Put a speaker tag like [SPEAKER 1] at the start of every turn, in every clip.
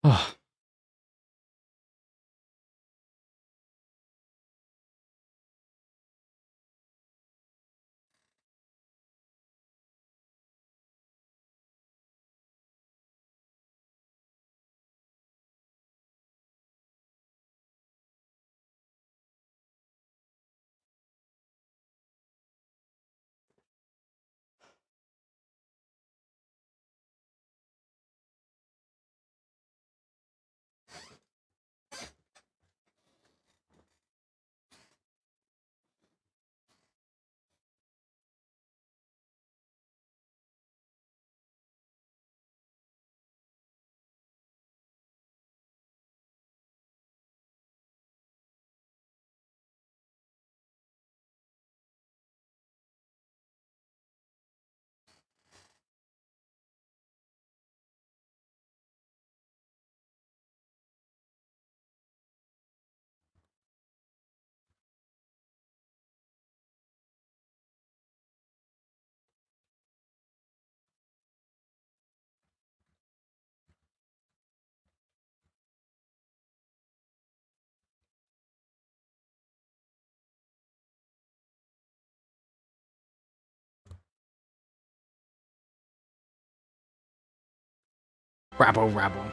[SPEAKER 1] Oh. Rabble, rabble.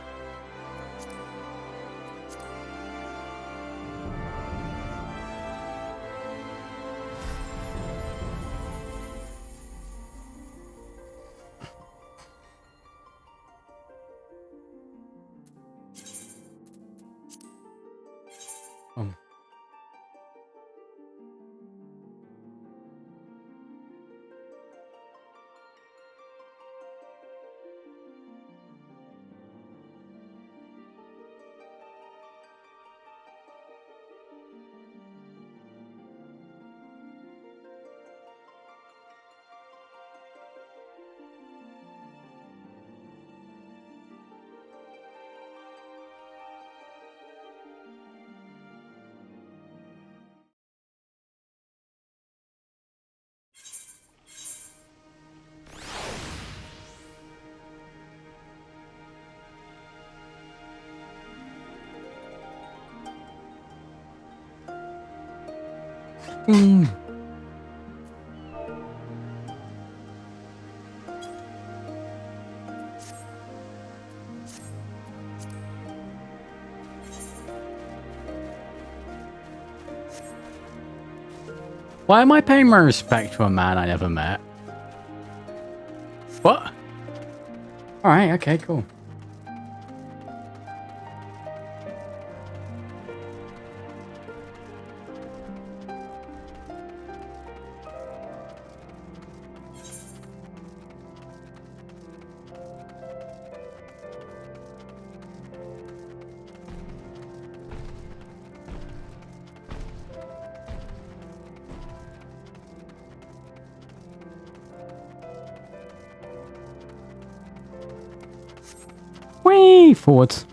[SPEAKER 1] Why am I paying my respect to a man I never met? What? Alright, okay, cool. Whee! Forwards.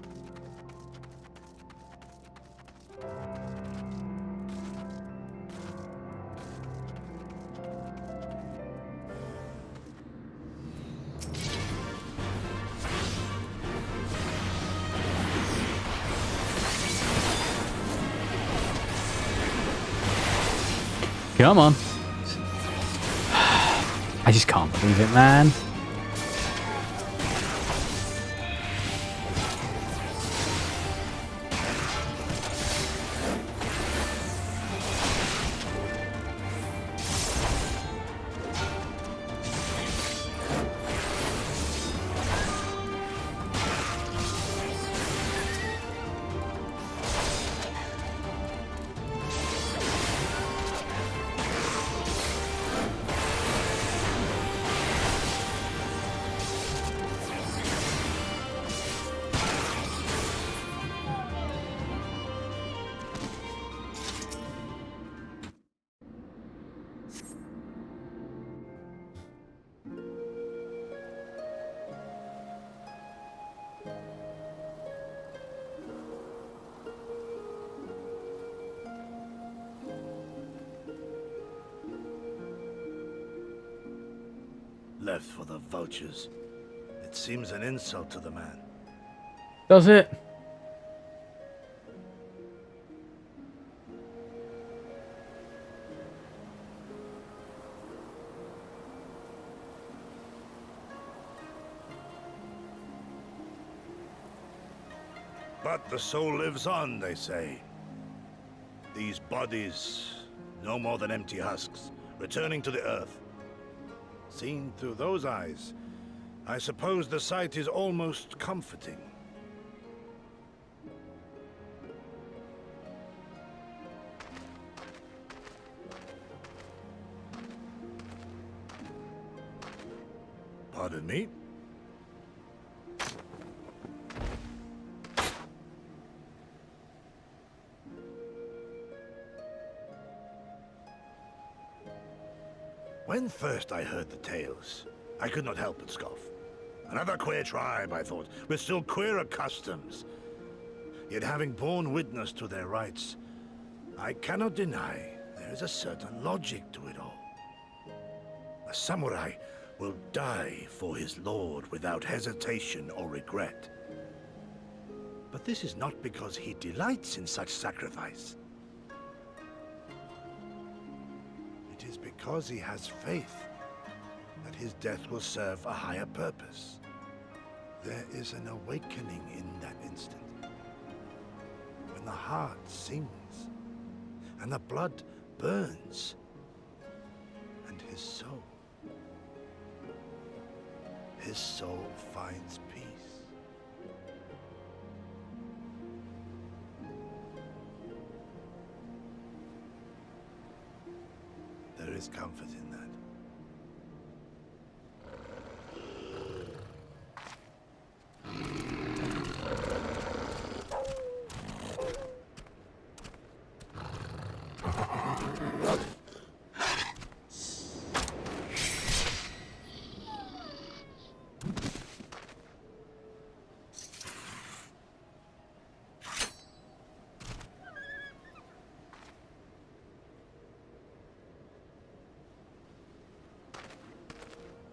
[SPEAKER 1] Come on. I just can't believe it, man.
[SPEAKER 2] Left for the vultures. It seems an insult to the man.
[SPEAKER 1] Does it?
[SPEAKER 2] But the soul lives on, they say. These bodies, no more than empty husks, returning to the earth. Seen through those eyes, I suppose the sight is almost comforting. Pardon me? When first I heard the tales, I could not help but scoff. Another queer tribe, I thought, with still queerer customs. Yet having borne witness to their rites, I cannot deny there is a certain logic to it all. A samurai will die for his lord without hesitation or regret. But this is not because he delights in such sacrifice. It is because he has faith that his death will serve a higher purpose. There is an awakening in that instant, when the heart sings and the blood burns, and his soul finds peace. There is comfort in that.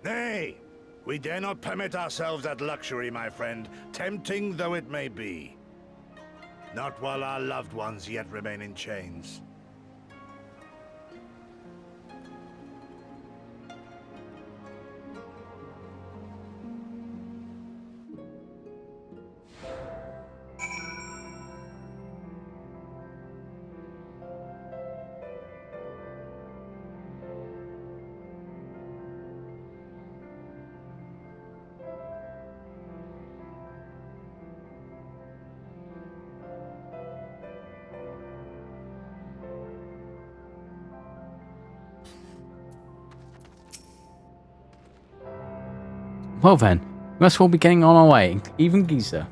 [SPEAKER 2] Nay, we dare not permit ourselves that luxury, my friend, tempting though it may be. Not while our loved ones yet remain in chains.
[SPEAKER 1] Well then, we must all be getting on our way, even Giza.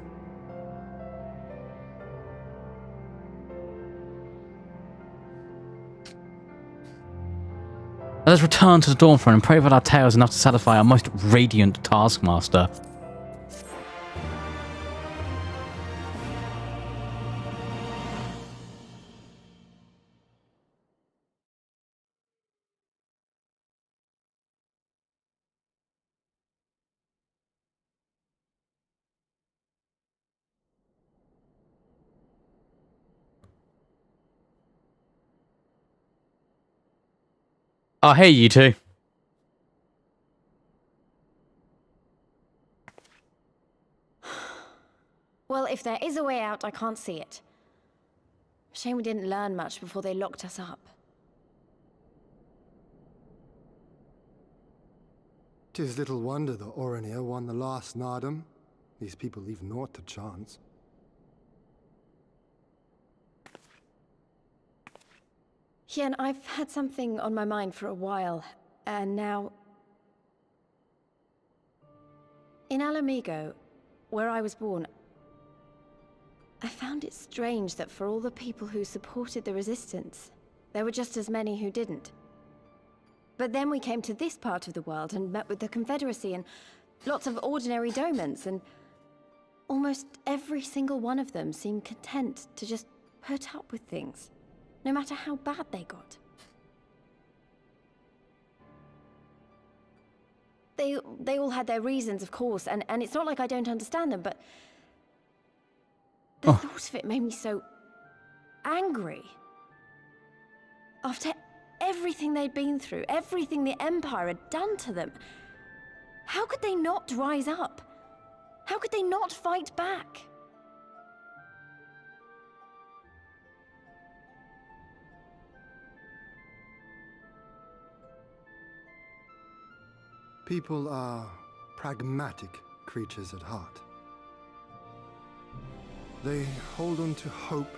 [SPEAKER 1] Let us return to the Dawnfront and pray that our tale is enough to satisfy our most radiant taskmaster. Oh, hey, you two.
[SPEAKER 3] Well, if there is a way out, I can't see it. Shame we didn't learn much before they locked us up.
[SPEAKER 4] 'Tis little wonder the Oranir won the last Nardum. These people leave naught to chance.
[SPEAKER 3] Hien, I've had something on my mind for a while, and now... In Alamigo, where I was born, I found it strange that for all the people who supported the Resistance, there were just as many who didn't. But then we came to this part of the world and met with the Confederacy and lots of ordinary domans, and almost every single one of them seemed content to just put up with things, no matter how bad they got. They all had their reasons, of course, and it's not like I don't understand them, but The thought of it made me so angry. After everything they'd been through, everything the Empire had done to them, how could they not rise up? How could they not fight back?
[SPEAKER 4] People are pragmatic creatures at heart. They hold on to hope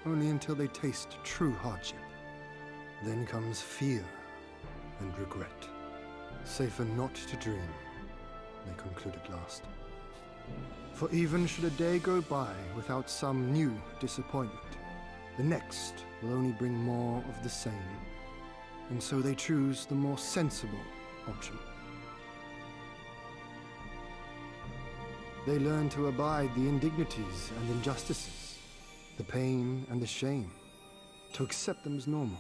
[SPEAKER 4] only until they taste true hardship. Then comes fear and regret. Safer not to dream, they conclude at last. For even should a day go by without some new disappointment, the next will only bring more of the same. And so they choose the more sensible option. They learn to abide the indignities and injustices, the pain and the shame, to accept them as normal.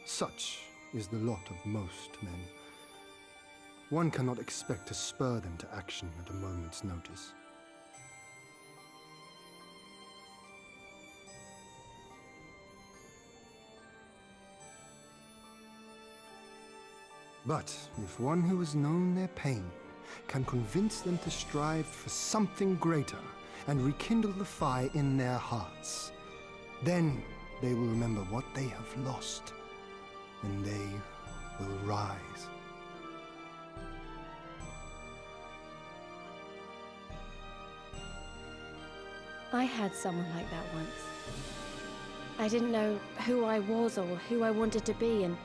[SPEAKER 4] Such is the lot of most men. One cannot expect to spur them to action at a moment's notice. But if one who has known their pain can convince them to strive for something greater and rekindle the fire in their hearts, then they will remember what they have lost, and they will rise.
[SPEAKER 3] I had someone like that once. I didn't know who I was or who I wanted to be, and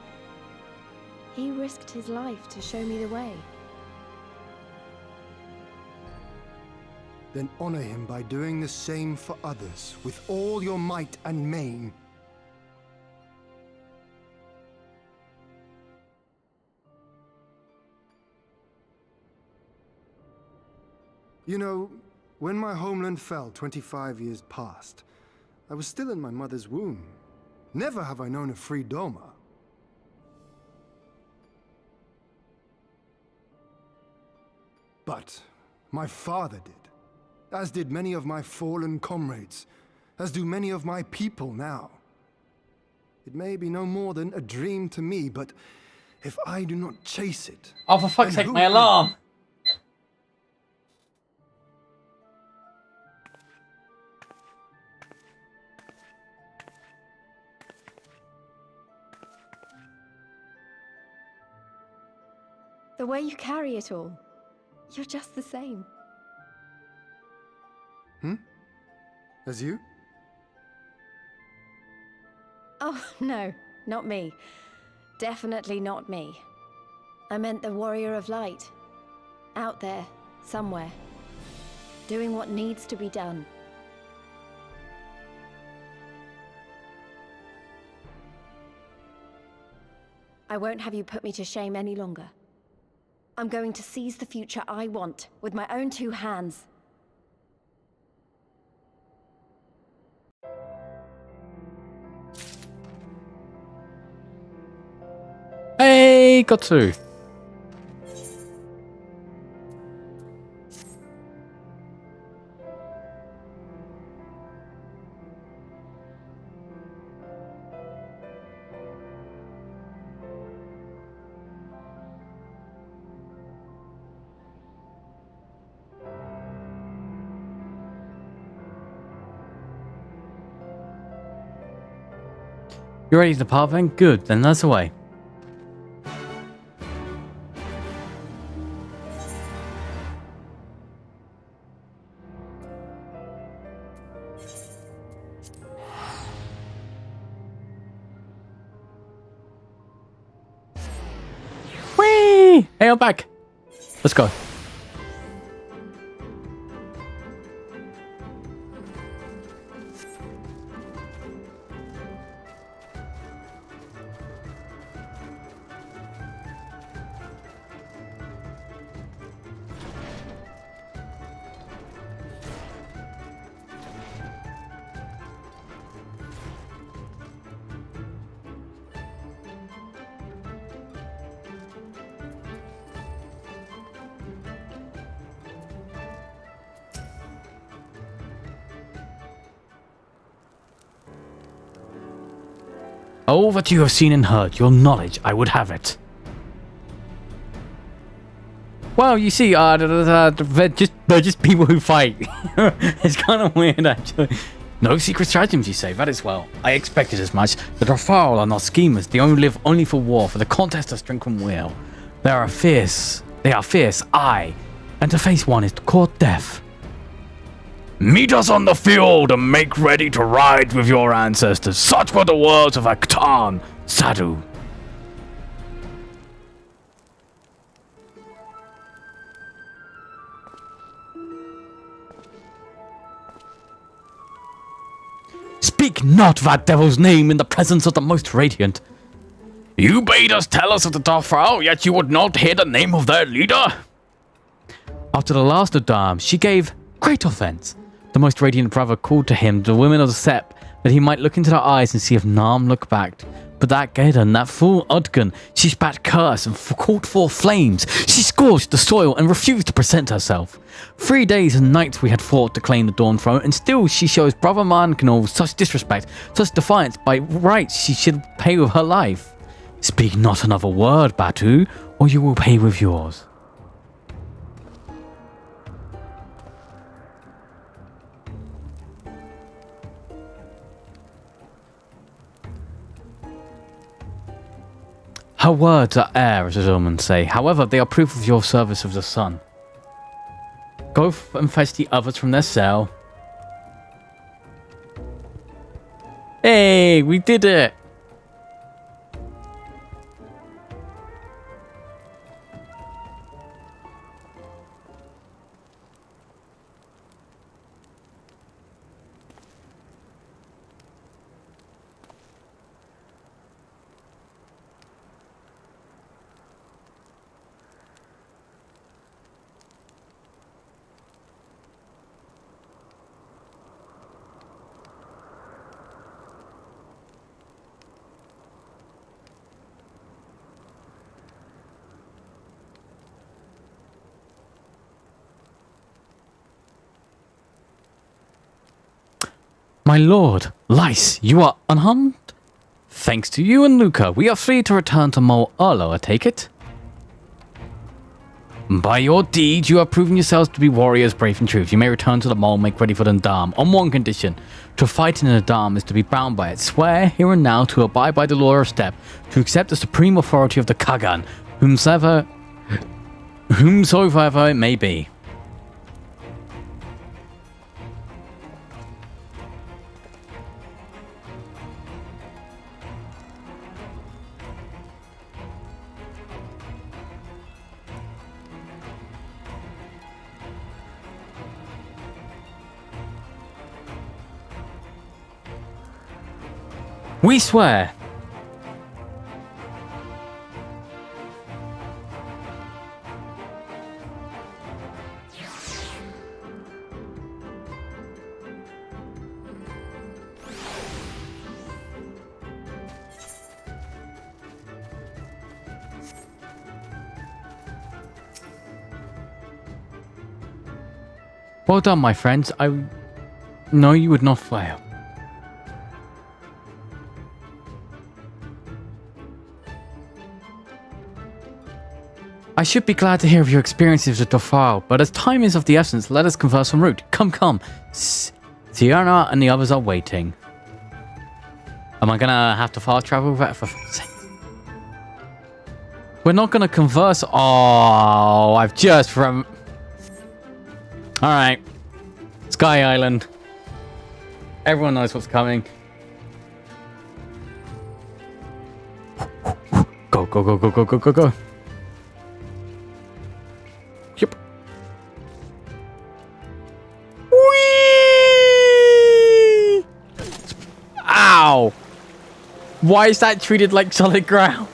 [SPEAKER 3] he risked his life to show me the way.
[SPEAKER 4] Then honor him by doing the same for others with all your might and main. You know, when my homeland fell 25 years past, I was still in my mother's womb. Never have I known a free Doma. But my father did. As did many of my fallen comrades, as do many of my people now. It may be no more than a dream to me, but if I do not chase it...
[SPEAKER 1] Oh, for fuck's
[SPEAKER 4] then
[SPEAKER 1] sake,
[SPEAKER 4] who
[SPEAKER 1] my
[SPEAKER 4] will?
[SPEAKER 1] alarm!
[SPEAKER 3] The way you carry it all, you're just the same.
[SPEAKER 4] As you?
[SPEAKER 3] Oh, no, not me. Definitely not me. I meant the warrior of light. Out there, somewhere. Doing what needs to be done. I won't have you put me to shame any longer. I'm going to seize the future I want, with my own two hands.
[SPEAKER 1] Hey, got to. You ready to depart then? Good, then that's the way. Whee! Hey, I'm back. Let's go. All that you have seen and heard, your knowledge, I would have it. Well, you see, they're just people who fight. It's kind of weird, actually. No secret stratagems, you say? That is well. I expected as much. The Darfal are not schemers. They only live for war, for the contest of strength and will. They are fierce, aye. And to face one is to court death. Meet us on the field and make ready to ride with your ancestors. Such were the words of Akhtan Sadu. Speak not that devil's name in the presence of the most radiant. You bade us tell us of the Darfal, yet you would not hear the name of their leader? After the last of Darm, she gave great offense. The most radiant brother called to him, the women of the Sept, that he might look into their eyes and see if Narm looked back. But that Geddon, that fool Udgun, she spat curse and called forth flames. She scorched the soil and refused to present herself. 3 days and nights we had fought to claim the Dawn Throne, and still she shows Brother Mankanal such disrespect, such defiance. By rights she should pay with her life. Speak not another word, Batu, or you will pay with yours. Her words are air, as the Romans say. However, they are proof of your service of the sun. Go and fetch the others from their cell. Hey, we did it! My lord, Lyce, you are unharmed? Thanks to you and Luca, we are free to return to Mol Urlo, I take it? By your deed, you have proven yourselves to be warriors brave and true. You may return to the Mole, make ready for the Ndam, on one condition. To fight in the Ndam is to be bound by it. Swear here and now to abide by the law of Steppe, to accept the supreme authority of the Kagan, whomsoever it may be. We swear. Well done, my friends. I know you would not fail. I should be glad to hear of your experiences with Darfal, but as time is of the essence, let us converse en route. Come. Tiana and the others are waiting. Am I gonna have to fast travel that for sake? We're not gonna converse. Oh, I've just from. Alright. Sky Island. Everyone knows what's coming. Go. Yep. Whee! Ow! Why is that treated like solid ground?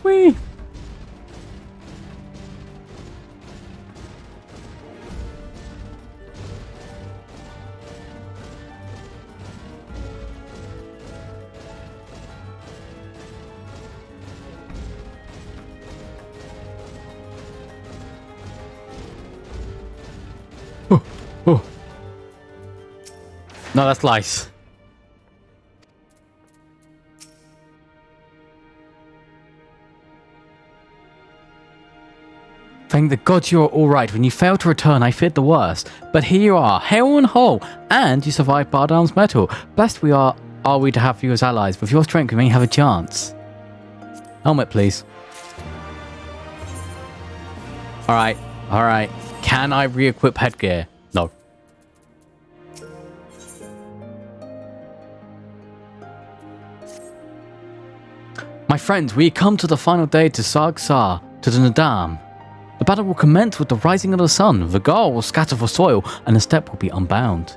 [SPEAKER 1] Whee! Oh, oh. No, that's lice. Thank the gods you are alright. When you failed to return, I feared the worst. But here you are, hale and whole, and you survived Bardarm's metal. Blessed we are we to have you as allies. With your strength, we may have a chance. Helmet, please. Alright, alright. Can I re-equip headgear? No. My friends, we come to the final day to Sargsar, to the Nadam. The battle will commence with the rising of the sun. The Gar will scatter for soil, and the steppe will be unbound.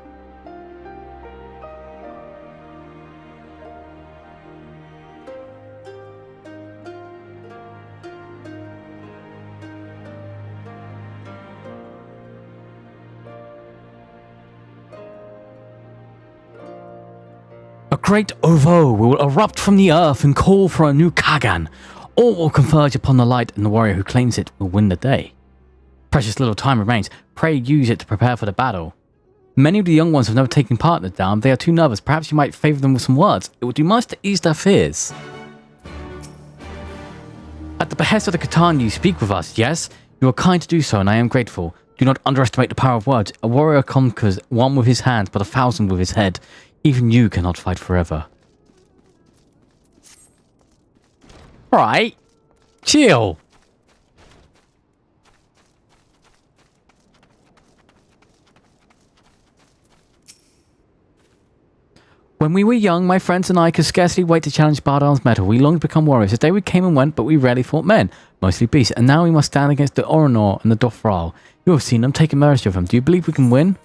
[SPEAKER 1] A great Ovo will erupt from the earth and call for a new Kagan. All will converge upon the light, and the warrior who claims it will win the day. Precious little time remains. Pray use it to prepare for the battle. Many of the young ones have never taken part in the Dam. They are too nervous. Perhaps you might favour them with some words. It would do much to ease their fears. At the behest of the Catan, you speak with us, yes? You are kind to do so, and I am grateful. Do not underestimate the power of words. A warrior conquers one with his hands, but 1,000 with his head. Even you cannot fight forever. Alright. Chill. When we were young, my friends and I could scarcely wait to challenge Bardarm's metal. We longed to become warriors. Today we came and went, but we rarely fought men. Mostly beasts. And now we must stand against the Oronor and the Dothral. You have seen them. Take advantage of them. Do you believe we can win?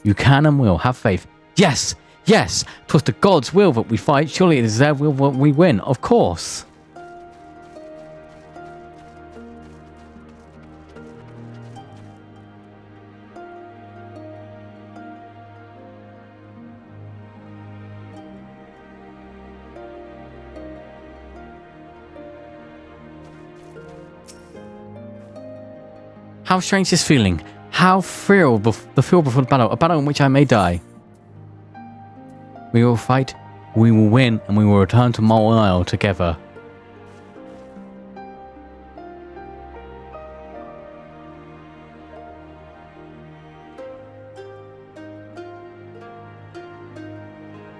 [SPEAKER 1] You can and will. Have faith. Yes! Yes! 'Twas the gods' will that we fight. Surely it is their will that we win. Of course. How strange this feeling. How thrilled the feel before the battle. A battle in which I may die. We will fight, we will win, and we will return to Mole Isle together.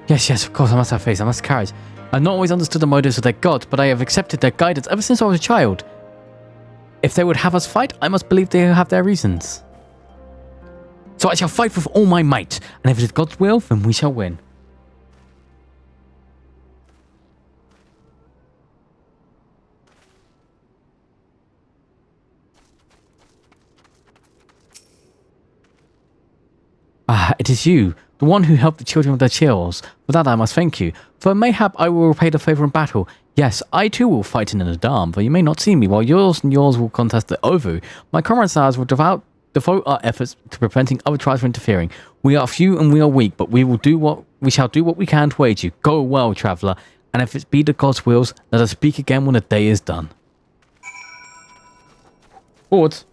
[SPEAKER 1] Yes, yes, of course, I must have faith, I must have courage. I have not always understood the motives of their gods, but I have accepted their guidance ever since I was a child. If they would have us fight, I must believe they have their reasons. So I shall fight with all my might, and if it is God's will, then we shall win. Ah, it is you, the one who helped the children with their chills. For that I must thank you. For mayhap I will repay the favour in battle. Yes, I too will fight in the Dam, for you may not see me, while yours and yours will contest the Ovu. My comrades and I will devote our efforts to preventing other tribes from interfering. We are few and we are weak, but we shall do what we can to aid you. Go well, traveller, and if it be the gods' wills, let us speak again when the day is done. Forwards.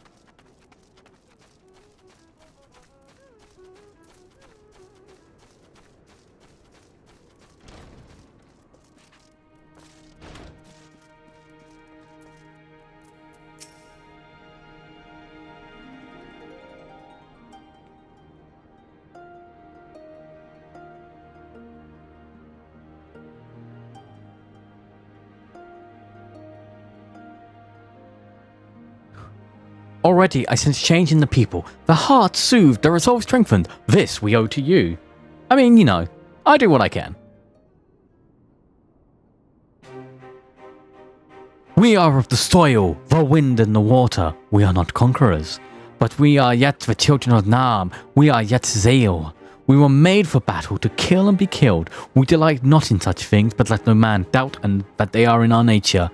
[SPEAKER 1] Already I sense change in the people. The heart soothed, the resolve strengthened. This we owe to you. I mean, you know, I do what I can. We are of the soil, the wind and the water. We are not conquerors. But we are yet the children of Nam. We are yet Zael. We were made for battle, to kill and be killed. We delight not in such things, but let no man doubt and that they are in our nature.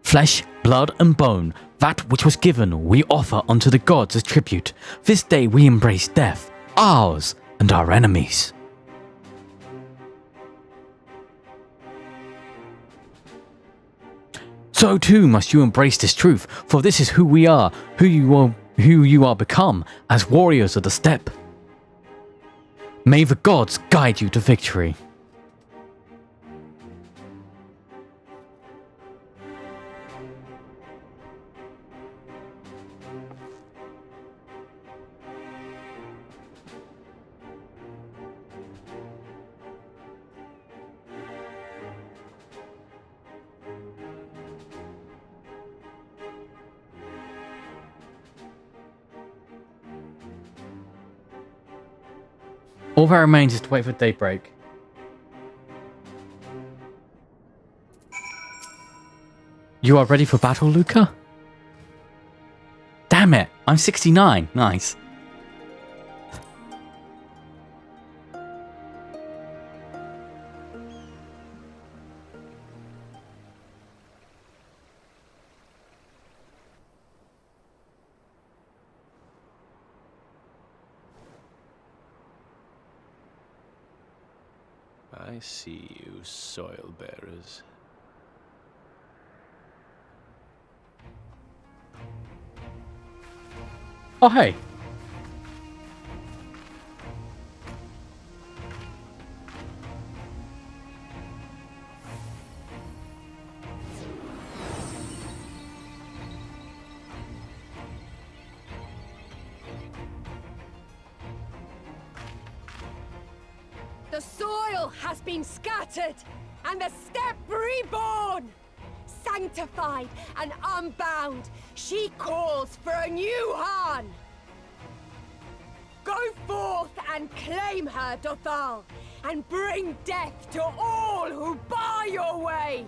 [SPEAKER 1] Flesh, blood, and bone, that which was given, we offer unto the gods as tribute. This day we embrace death, ours and our enemies. So too must you embrace this truth, for this is who we are, who you are become as warriors of the steppe. May the gods guide you to victory. All that remains is to wait for daybreak. You are ready for battle, Luca? Damn it, I'm 69. Nice.
[SPEAKER 5] I see you, soil bearers.
[SPEAKER 1] Oh, hey.
[SPEAKER 6] The soil has been scattered, and the steppe reborn! Sanctified and unbound, she calls for a new Han! Go forth and claim her, Dothal, and bring death to all who bar your way!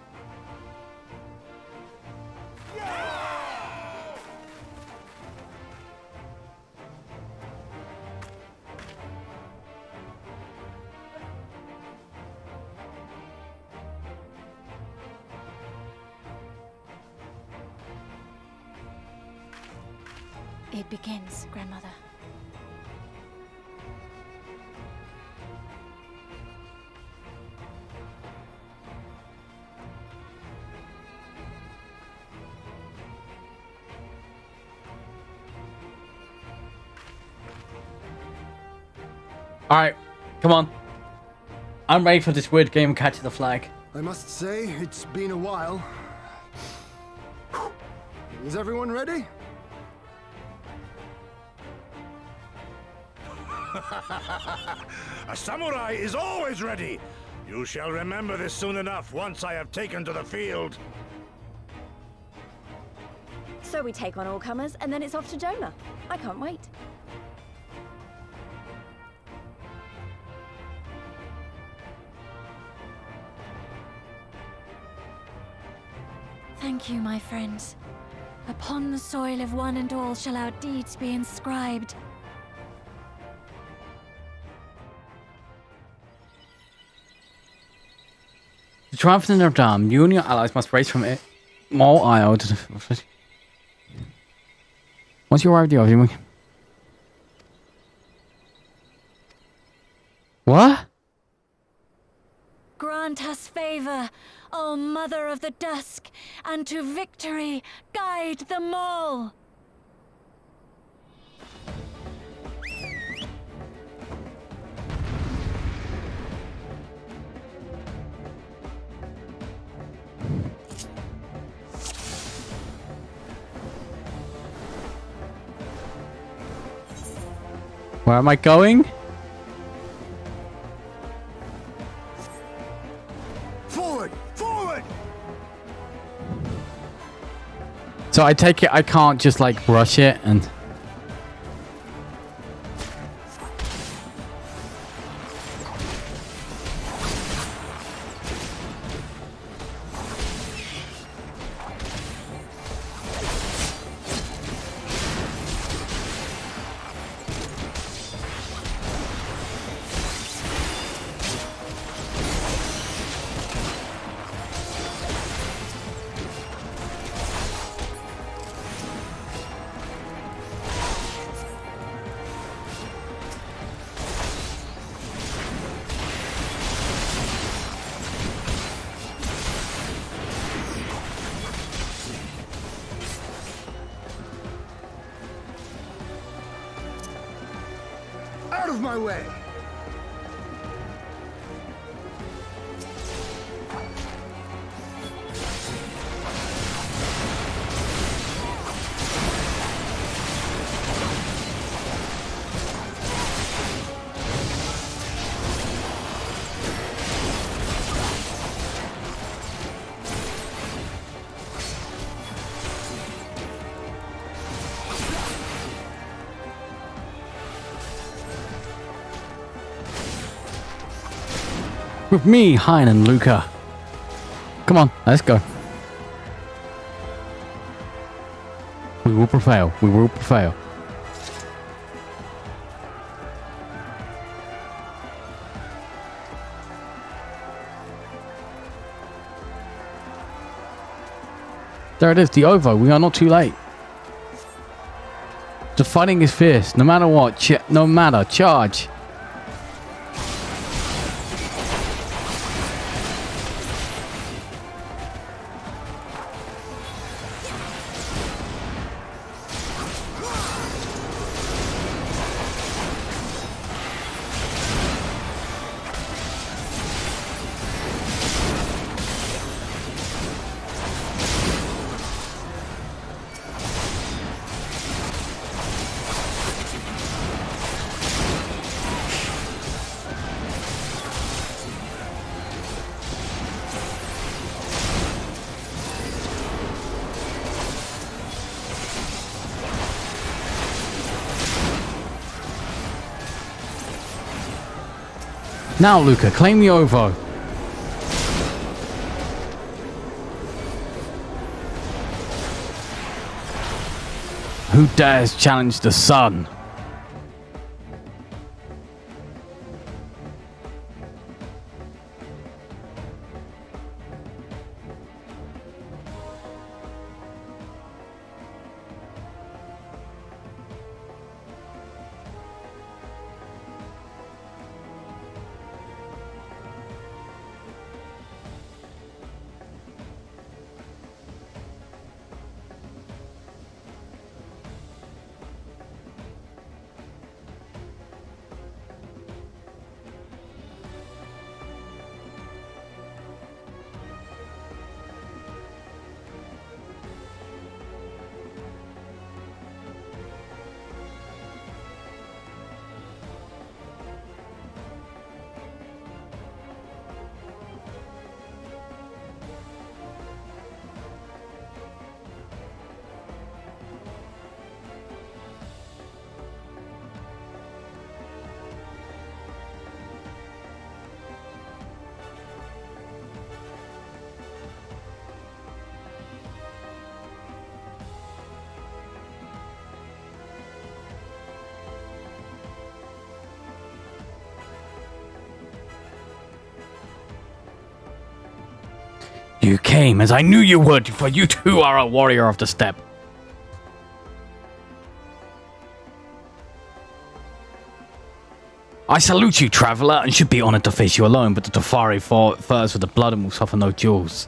[SPEAKER 7] It begins, Grandmother.
[SPEAKER 1] Alright, come on. I'm ready for this weird game of catching the flag.
[SPEAKER 4] I must say, it's been a while. Is everyone ready?
[SPEAKER 2] A samurai is always ready. You shall remember this soon enough once I have taken to the field.
[SPEAKER 3] So we take on all comers, and then it's off to Doma. I can't wait.
[SPEAKER 7] Thank you, my friends. Upon the soil of one and all shall our deeds be inscribed.
[SPEAKER 1] To triumph in their dam, you and your allies must race from it. Mall Isle to the... Once you arrive at the argument... What?
[SPEAKER 7] Grant us favor, O Mother of the Dusk, and to victory guide them all.
[SPEAKER 1] Where am I going?
[SPEAKER 2] Forward! Forward!
[SPEAKER 1] So I take it I can't just like rush it and...
[SPEAKER 4] my way!
[SPEAKER 1] With me, Hein and Luca. Come on, let's go. We will prevail. We will prevail. There it is, the Ovo. We are not too late. The fighting is fierce. No matter what. No matter. Charge. Now, Luca, claim the Ovo. Who dares challenge the sun? You came, as I knew you would, for you too are a warrior of the steppe. I salute you, traveler, and should be honored to face you alone, but the Tefari fought first with the blood and will suffer no duels.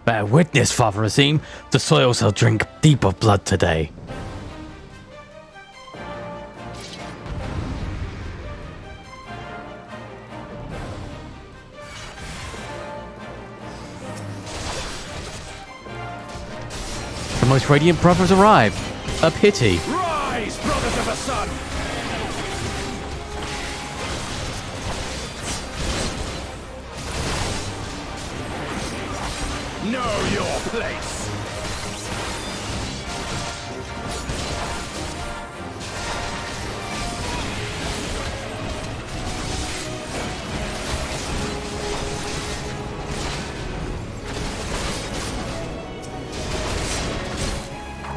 [SPEAKER 1] Bear witness, Father Azim, the soil shall drink deep of blood today. The most radiant brothers arrived. A pity.
[SPEAKER 8] Rise, brothers of the sun! Know your place!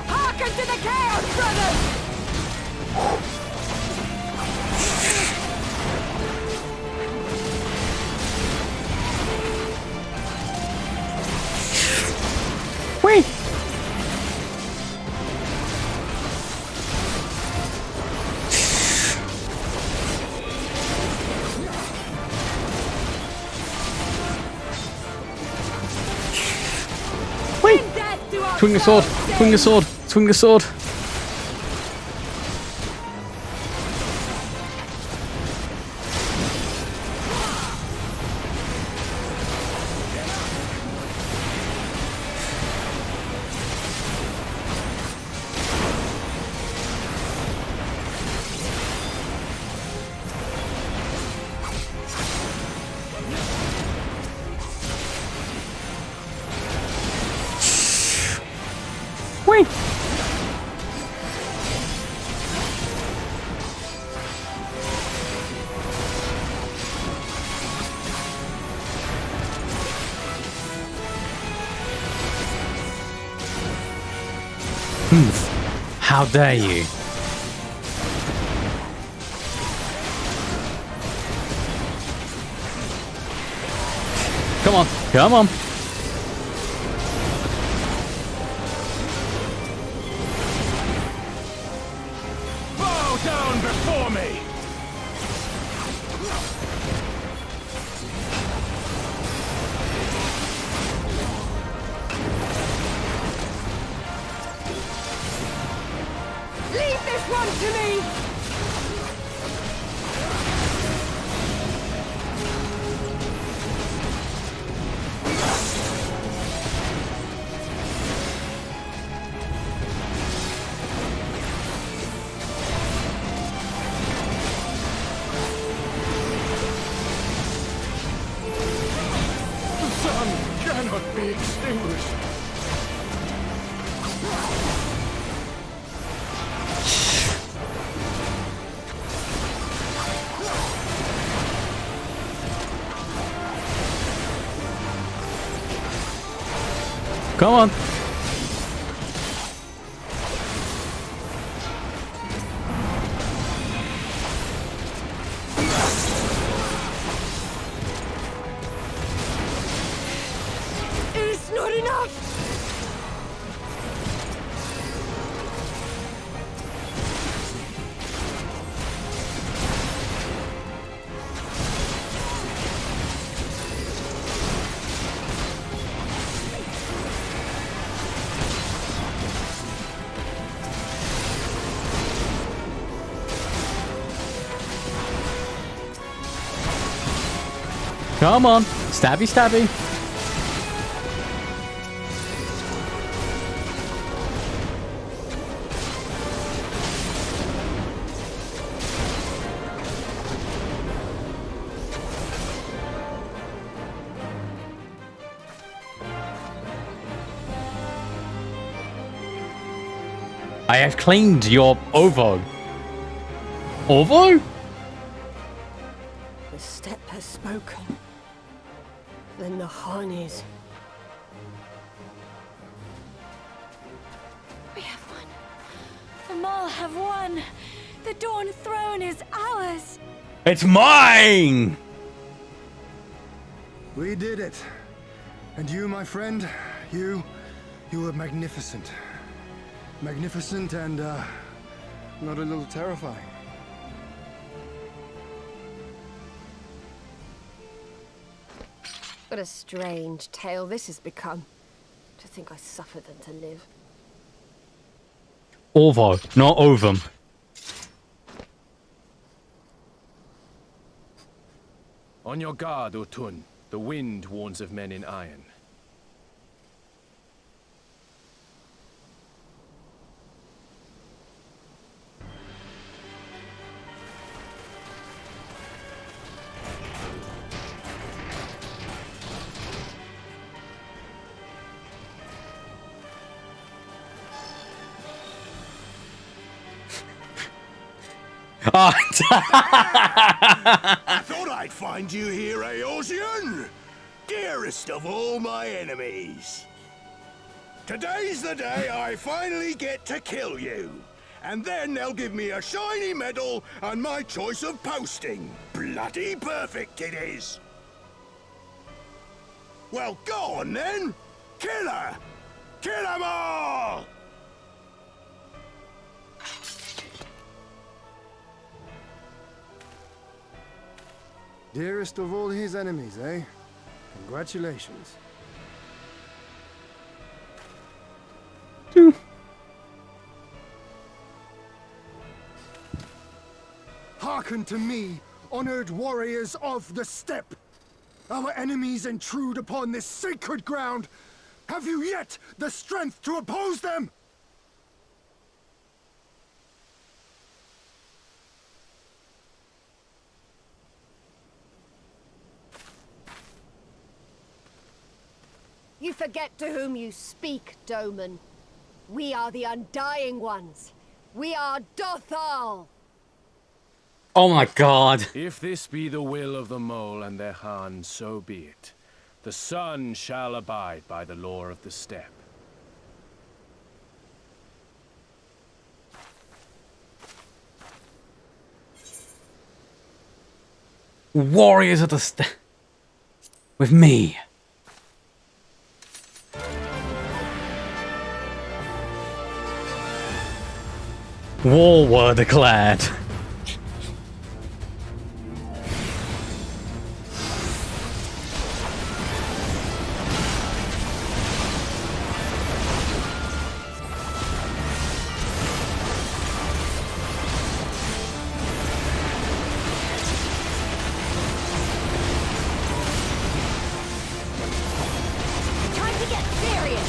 [SPEAKER 6] Hearken to the chaos, brothers!
[SPEAKER 1] Wait. Swing the sword. Swing the sword. Swing the sword. Wait. How dare you? Come on, come on.
[SPEAKER 8] Bow down before me!
[SPEAKER 6] Leave this one to me!
[SPEAKER 8] The sun cannot be extinguished.
[SPEAKER 1] Come on.
[SPEAKER 6] It's not enough!
[SPEAKER 1] Come on. Stabby, stabby. I have claimed your ovo. Ovo?
[SPEAKER 6] The steppe has spoken. Then the Hanis.
[SPEAKER 7] We have won. The Maul have won. The Dawn Throne is ours.
[SPEAKER 1] It's mine!
[SPEAKER 4] We did it. And you, my friend, you were magnificent. Magnificent and, not a little terrifying.
[SPEAKER 6] What a strange tale this has become. To think I suffered than to live.
[SPEAKER 1] Ovo, not ovum.
[SPEAKER 5] On your guard, Utun. The wind warns of men in iron.
[SPEAKER 1] Oh,
[SPEAKER 2] I thought I'd find you here, Eosian! Dearest of all my enemies. Today's the day I finally get to kill you. And then they'll give me a shiny medal and my choice of posting. Bloody perfect it is! Well, go on then! Kill her! Kill them all!
[SPEAKER 4] Dearest of all his enemies, eh? Congratulations. Hearken to me, honored warriors of the steppe. Our enemies intrude upon this sacred ground. Have you yet the strength to oppose them?
[SPEAKER 6] You forget to whom you speak, Doman. We are the Undying Ones. We are Dothal.
[SPEAKER 1] Oh my god.
[SPEAKER 5] If this be the will of the mole and their Han, so be it. The sun shall abide by the law of the steppe.
[SPEAKER 1] Warriors of the with me. War were declared.
[SPEAKER 6] Time to get serious.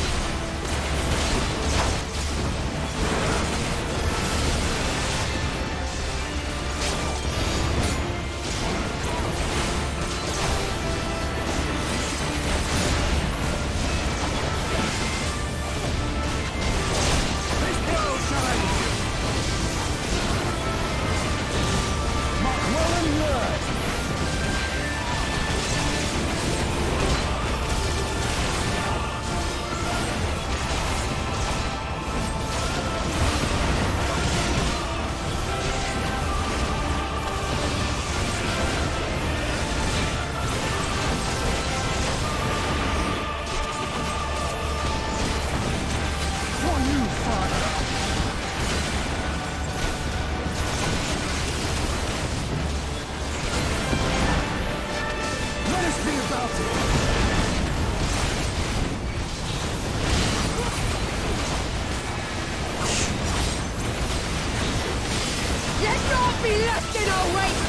[SPEAKER 6] Let's not be left in our wake.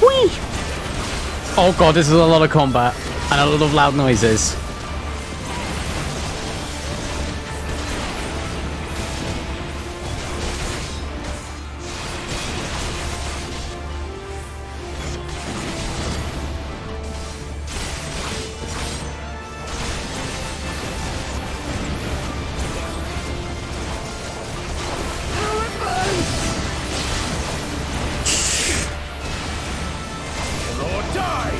[SPEAKER 1] Whee! Oh god, this is a lot of combat and a lot of loud noises.
[SPEAKER 8] Lord, die!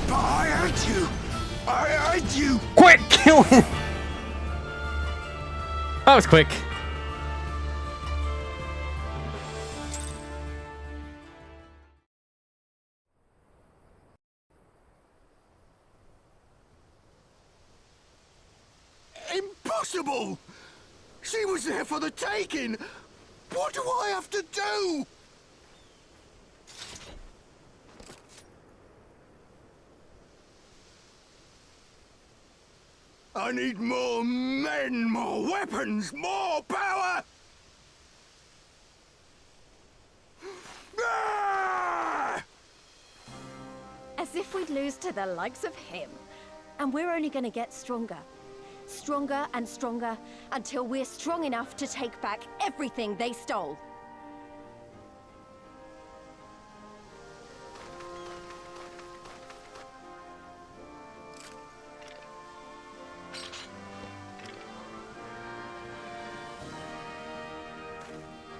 [SPEAKER 2] I hate you! I hate you!
[SPEAKER 1] Quick, kill him! That was quick.
[SPEAKER 2] Impossible! She was there for the taking! What do I have to do? I need more men, more weapons, more power! Ah!
[SPEAKER 3] As if we'd lose to the likes of him. And we're only gonna get stronger. Stronger and stronger until we're strong enough to take back everything they stole.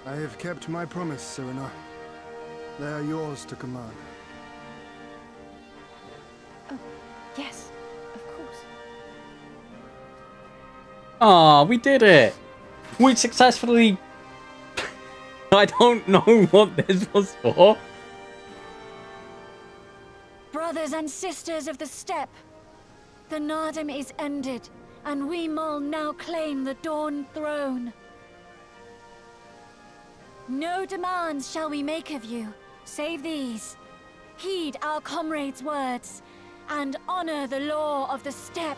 [SPEAKER 4] I have kept my promise, Serena. They are yours to command.
[SPEAKER 3] Oh, yes, of course.
[SPEAKER 1] Ah, we did it! We successfully... I don't know what this was for.
[SPEAKER 7] Brothers and sisters of the steppe, the Nardum is ended, and we Mol now claim the Dawn Throne. No demands shall we make of you, save these. Heed our comrades' words, and honor the law of the steppe.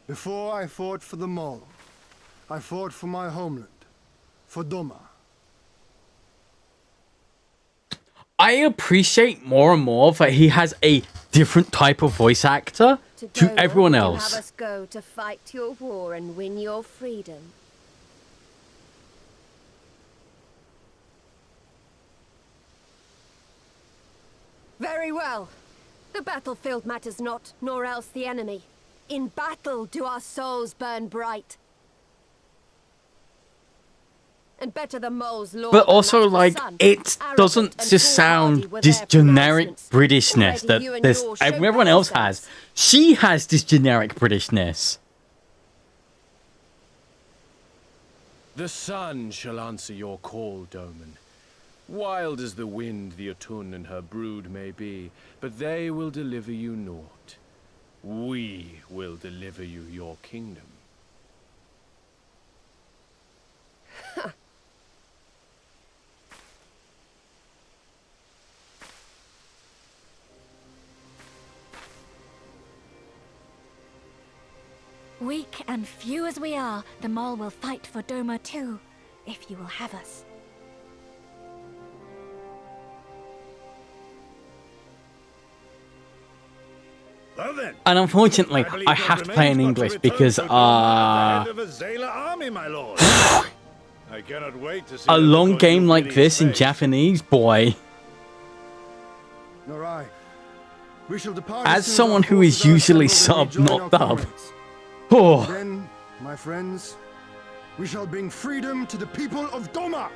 [SPEAKER 4] Before I fought for the Mol, I fought for my homeland, for Doma.
[SPEAKER 1] I appreciate more and more that he has a different type of voice actor to everyone else.
[SPEAKER 6] Have us go to fight your war and win your freedom. Very well. The battlefield matters not, nor else the enemy. In battle do our souls burn bright. And better the Mol's law.
[SPEAKER 1] But also, like, it doesn't just sound this generic Britishness that everyone else has. She has this generic Britishness.
[SPEAKER 5] The sun shall answer your call, Doman. Wild as the wind the Otun and her brood may be, but they will deliver you naught. We will deliver you your kingdom.
[SPEAKER 7] Weak and few as we are, the Mol will fight for Doma too, if you will have us.
[SPEAKER 2] Well then,
[SPEAKER 1] And unfortunately,
[SPEAKER 2] believe
[SPEAKER 1] I
[SPEAKER 2] what
[SPEAKER 1] have to play in
[SPEAKER 2] remains but
[SPEAKER 1] English
[SPEAKER 2] return
[SPEAKER 1] because,
[SPEAKER 2] to Doma at the head of a Zala army, my lord. I cannot wait to see
[SPEAKER 1] a
[SPEAKER 2] the
[SPEAKER 1] long
[SPEAKER 2] look on
[SPEAKER 1] game
[SPEAKER 2] your
[SPEAKER 1] like
[SPEAKER 2] Billy's
[SPEAKER 1] this in
[SPEAKER 2] face.
[SPEAKER 1] Japanese, boy.
[SPEAKER 4] Nor I. We shall depart
[SPEAKER 1] As
[SPEAKER 4] soon as
[SPEAKER 1] someone
[SPEAKER 4] our
[SPEAKER 1] who is
[SPEAKER 4] forces are
[SPEAKER 1] usually
[SPEAKER 4] assembled and rejoin
[SPEAKER 1] sub, not
[SPEAKER 4] our
[SPEAKER 1] dub.
[SPEAKER 4] comrades.
[SPEAKER 1] Oh,
[SPEAKER 4] Then, my friends, we shall bring freedom to the people of Doma!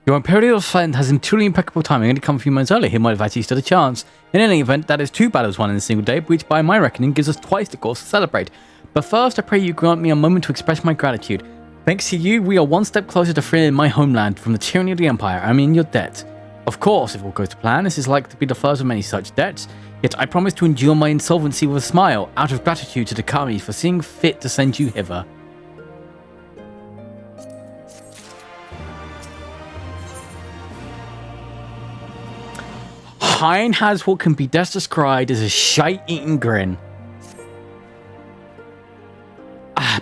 [SPEAKER 1] your Imperial friend has a truly impeccable timing and to come a few months earlier. He might have actually stood a chance. In any event, that is 2 battles won in a single day, which by my reckoning gives us twice the cause to celebrate. But first, I pray you grant me a moment to express my gratitude. Thanks to you, we are one step closer to freeing my homeland from the tyranny of the Empire. I'm in your debt. Of course, if all goes to plan, this is likely to be the first of many such debts. Yet I promise to endure my insolvency with a smile, out of gratitude to the Kami for seeing fit to send you hither. Hein has what can be best described as a shite-eating grin.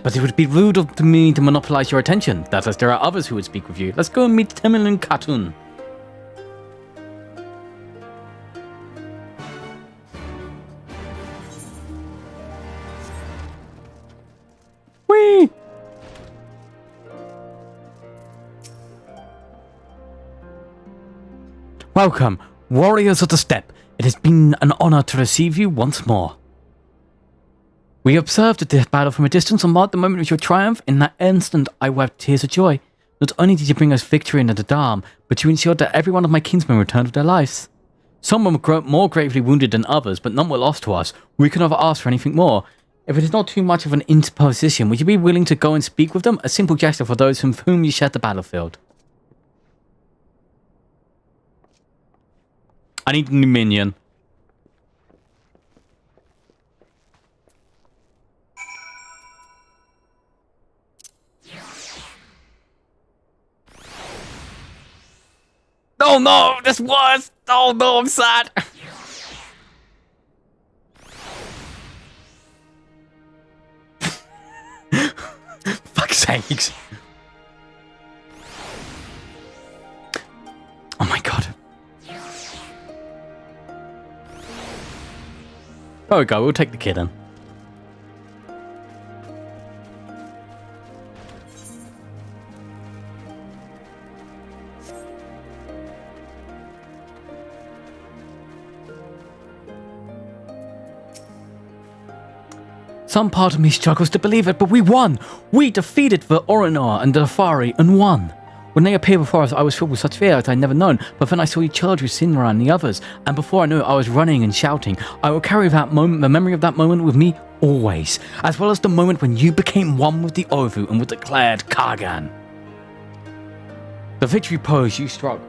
[SPEAKER 1] But it would be rude of me to monopolize your attention. That is, there are others who would speak with you. Let's go and meet Temil and Khatun. Whee! Welcome, warriors of the steppe. It has been an honor to receive you once more. We observed the battle from a distance and marked the moment of your triumph. In that instant, I wept tears of joy. Not only did you bring us victory in the Dam, but you ensured that every one of my kinsmen returned with their lives. Some were more gravely wounded than others, but none were lost to us. We could never ask for anything more. If it is not too much of an interposition, would you be willing to go and speak with them? A simple gesture for those from whom you shared the battlefield. I need a new minion. Oh no, this was. Oh no, I'm sad. Fuck's sakes. Oh my god. There we go, we'll take the kid in. Some part of me struggles to believe it, but we won! We defeated the Oronar and the Afari and won! When they appeared before us, I was filled with such fear as I'd never known, but then I saw you charge with Sinra and the others, and before I knew it, I was running and shouting. I will carry that moment, the memory of that moment with me always, as well as the moment when you became one with the Ovu and were declared Kargan. The victory pose you struck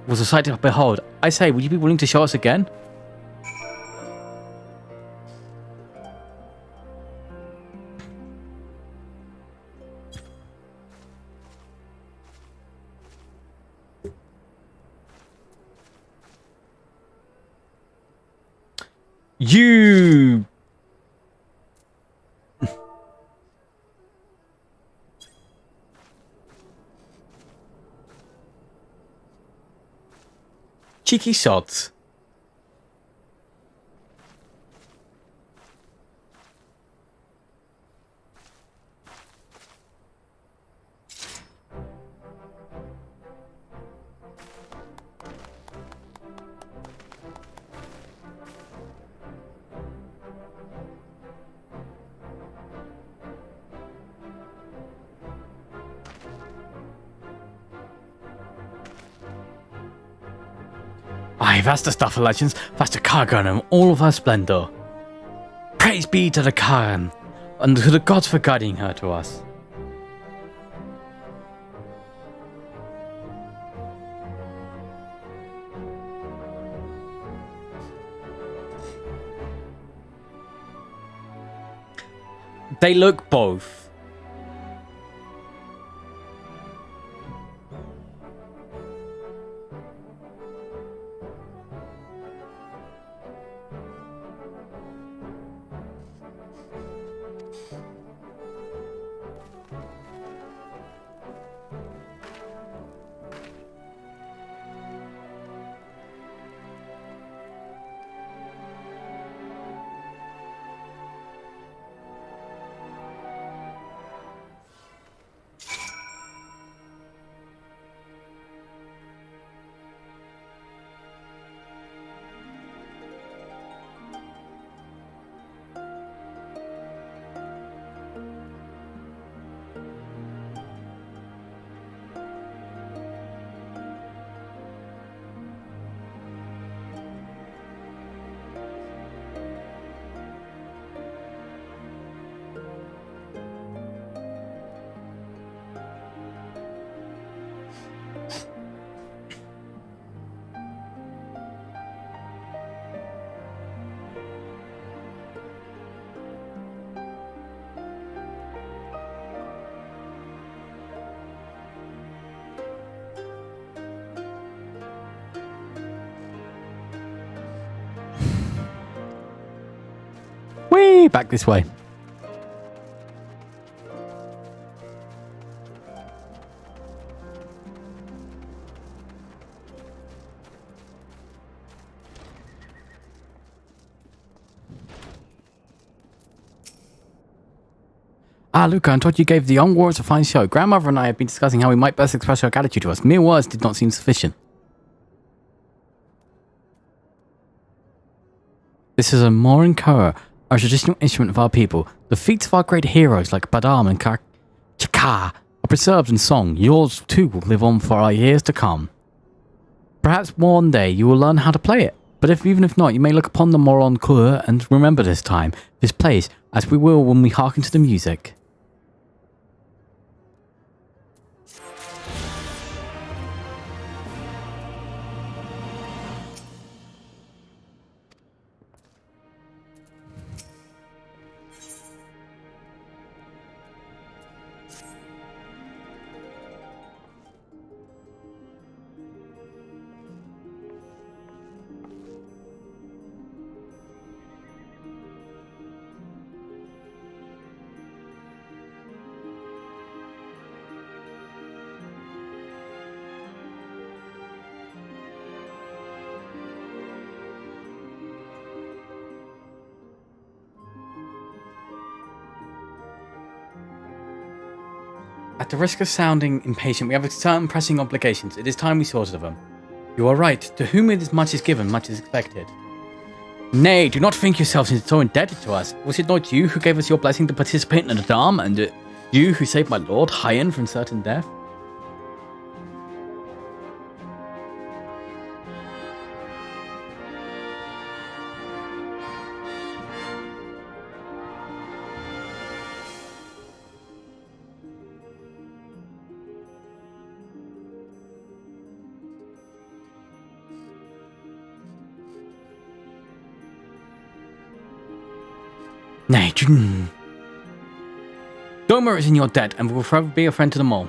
[SPEAKER 1] was a sight to behold. I say, would you be willing to show us again? You... cheeky sods. Aye, that's the stuff of legends. That's the Kargan in all of her splendor. Praise be to the Kargan and to the gods for guiding her to us. They look both. Whee! Back this way. Ah, Luca, I thought you gave the young warriors a fine show. Grandmother and I have been discussing how we might best express our gratitude to us. Mere words did not seem sufficient. This is a morin-kura, a traditional instrument of our people. The feats of our great heroes like Badam and Chaka are preserved in song. Yours too will live on for our years to come. Perhaps one day you will learn how to play it. But even if not, you may look upon the morin-kura and remember this time, this place, as we will when we hearken to the music. At the risk of sounding impatient, we have certain pressing obligations. It is time we sorted them. You are right. To whom it is much is given, much is expected. Nay, do not think yourselves so indebted to us. Was it not you who gave us your blessing to participate in the Dharm, and you who saved my lord, Hyen, from certain death? Nay, Doma is in your debt and will forever be a friend to them all.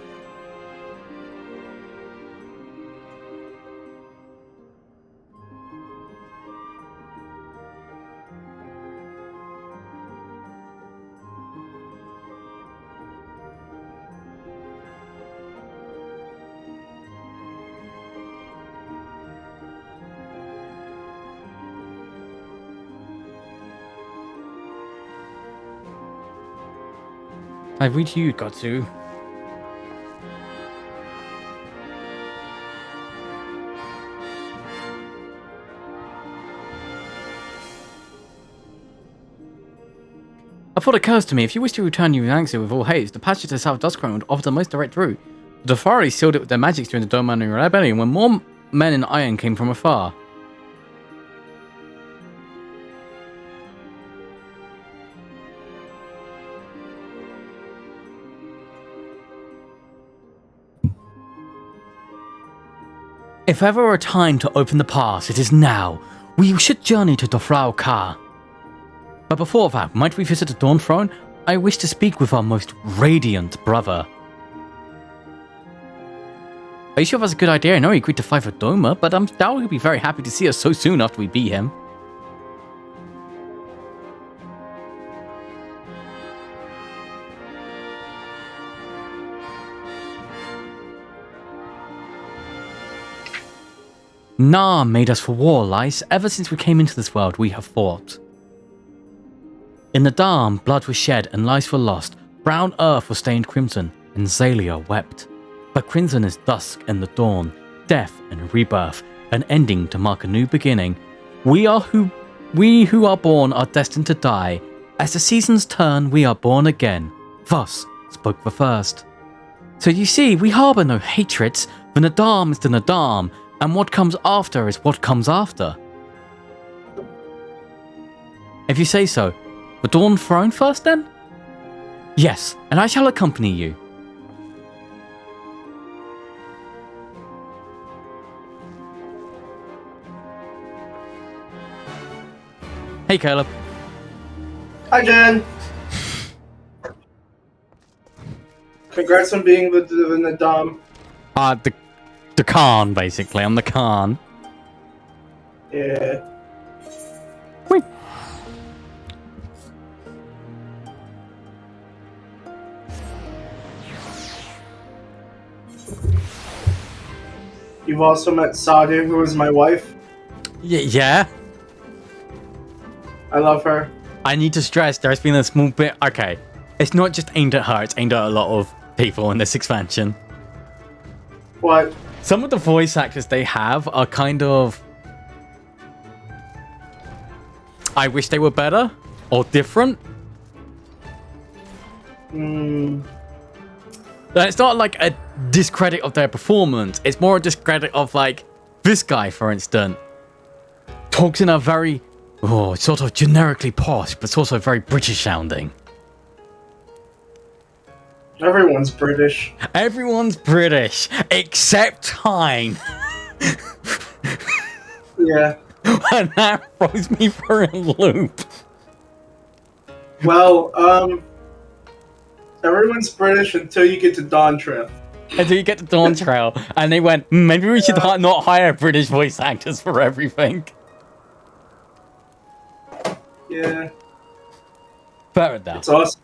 [SPEAKER 1] I read to you, Gotsu. A thought occurs to me. If you wish to return Yangtze with all haste, the passage to South Duskrown would offer the most direct route. The Dofari sealed it with their magics during the Doman Rebellion when more men in iron came from afar. If ever a time to open the pass, it is now. We should journey to Dofrau Ka. But before that, might we visit the Dawn Throne? I wish to speak with our most radiant brother. Are you sure that's a good idea? I know he agreed to fight for Doma, but I'm doubt he'll be very happy to see us so soon after we beat him. Nah made us for war, Lice. Ever since we came into this world, we have fought. In the Dharm, blood was shed and lives were lost. Brown earth was stained crimson, and Zalia wept. But crimson is dusk and the dawn, death and rebirth, an ending to mark a new beginning. We who are born are destined to die. As the seasons turn, we are born again. Thus spoke the first. So you see, we harbour no hatreds. The Nadam is the Nadam, and what comes after is what comes after. If you say so. The Dawn Throne first, then? Yes, and I shall accompany you. Hey, Caleb.
[SPEAKER 9] Hi, Jen. Congrats on being the Nadam.
[SPEAKER 1] The Khan, basically. I'm the Khan.
[SPEAKER 9] Yeah.
[SPEAKER 1] Wait.
[SPEAKER 9] You've also met Sadu, who is my wife.
[SPEAKER 1] Yeah?
[SPEAKER 9] I love her.
[SPEAKER 1] I need to stress there's been a small bit... Okay. It's not just aimed at her, it's aimed at a lot of people in this expansion.
[SPEAKER 9] What?
[SPEAKER 1] Some of the voice actors they have are kind of... I wish they were better or different. It's not like a discredit of their performance. It's more a discredit of, like, this guy, for instance, talks in a very, sort of generically posh, but it's also very British sounding.
[SPEAKER 9] Everyone's British.
[SPEAKER 1] Everyone's British, except Hyen.
[SPEAKER 9] Yeah.
[SPEAKER 1] And that throws me for a loop.
[SPEAKER 9] Well, everyone's British until you get to Dawn Trail.
[SPEAKER 1] Until you get to Dawn Trail, and they went, maybe we should not hire British voice actors for everything.
[SPEAKER 9] Yeah.
[SPEAKER 1] Fair enough.
[SPEAKER 9] It's awesome.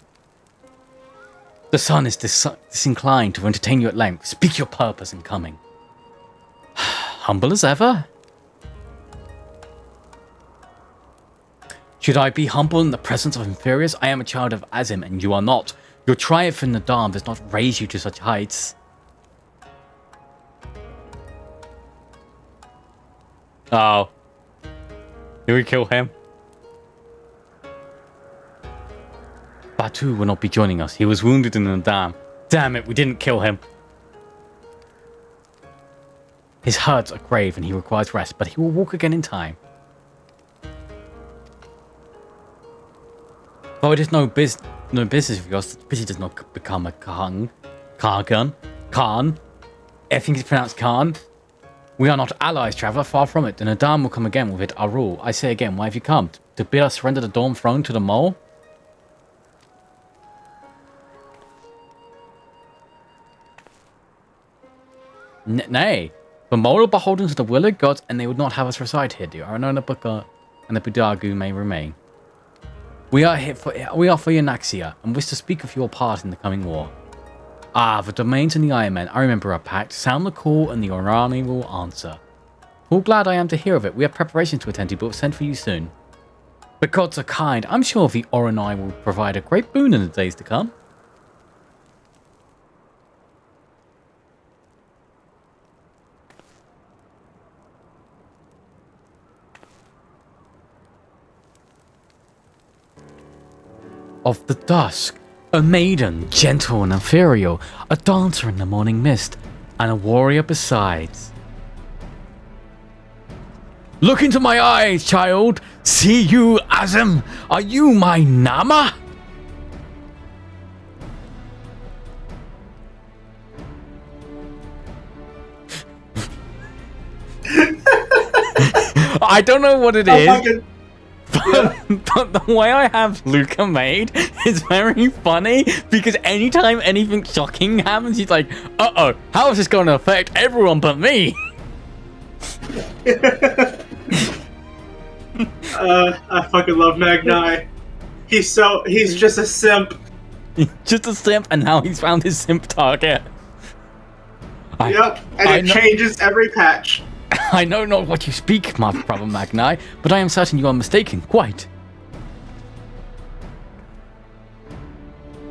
[SPEAKER 1] The sun is disinclined to entertain you at length. Speak your purpose in coming. Humble as ever. Should I be humble in the presence of inferiors? I am a child of Azim, and you are not. Your triumph in the Dharm does not raise you to such heights. Oh. Did we kill him? Batu will not be joining us. He was wounded in the Dharm. Damn it, we didn't kill him. His hurts are grave and he requires rest, but he will walk again in time. Though it is no business of yours, pity does not become a Khan. Khan. I think it's pronounced Khan. We are not allies, traveller, far from it. The Nadam will come again with it, our rule. I say again, why have you come? To bid us surrender the Dawn Throne to the Mole? Nay. The Mole are beholden to the will of gods, and they would not have us reside here, dear. Aranona and the Budagu may remain. We are for Yanaxia, and wish to speak of your part in the coming war. Ah, the domains and the Iron Men, I remember our pact. Sound the call, and the Orani will answer. All glad I am to hear of it. We have preparations to attend to, but will send for you soon. The gods are kind. I'm sure the Orani will provide a great boon in the days to come. Of the dusk, a maiden, gentle and ethereal, a dancer in the morning mist, and a warrior besides. Look into my eyes, child. See you, Azam. Are you my Nama? I don't know what it is. But the way I have Luca made is very funny because anytime anything shocking happens, he's like, uh-oh, how is this going to affect everyone but me?
[SPEAKER 9] I fucking love Magni. He's just a simp.
[SPEAKER 1] Just a simp, and now he's found his simp target.
[SPEAKER 9] Yep, and it changes every patch.
[SPEAKER 1] I know not what you speak, my brother Magni, but I am certain you are mistaken, quite.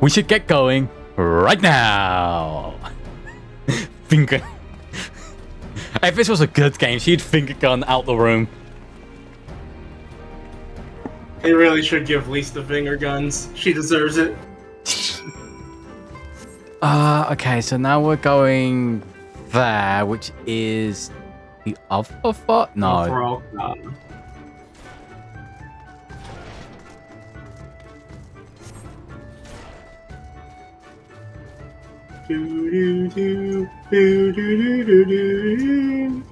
[SPEAKER 1] We should get going right now. Finger. If this was a good game, she'd finger gun out the room.
[SPEAKER 9] They really should give Lise the finger guns. She deserves it.
[SPEAKER 1] Okay, so now we're going there, which is the other foot? No.
[SPEAKER 9] Do do do do do do do do.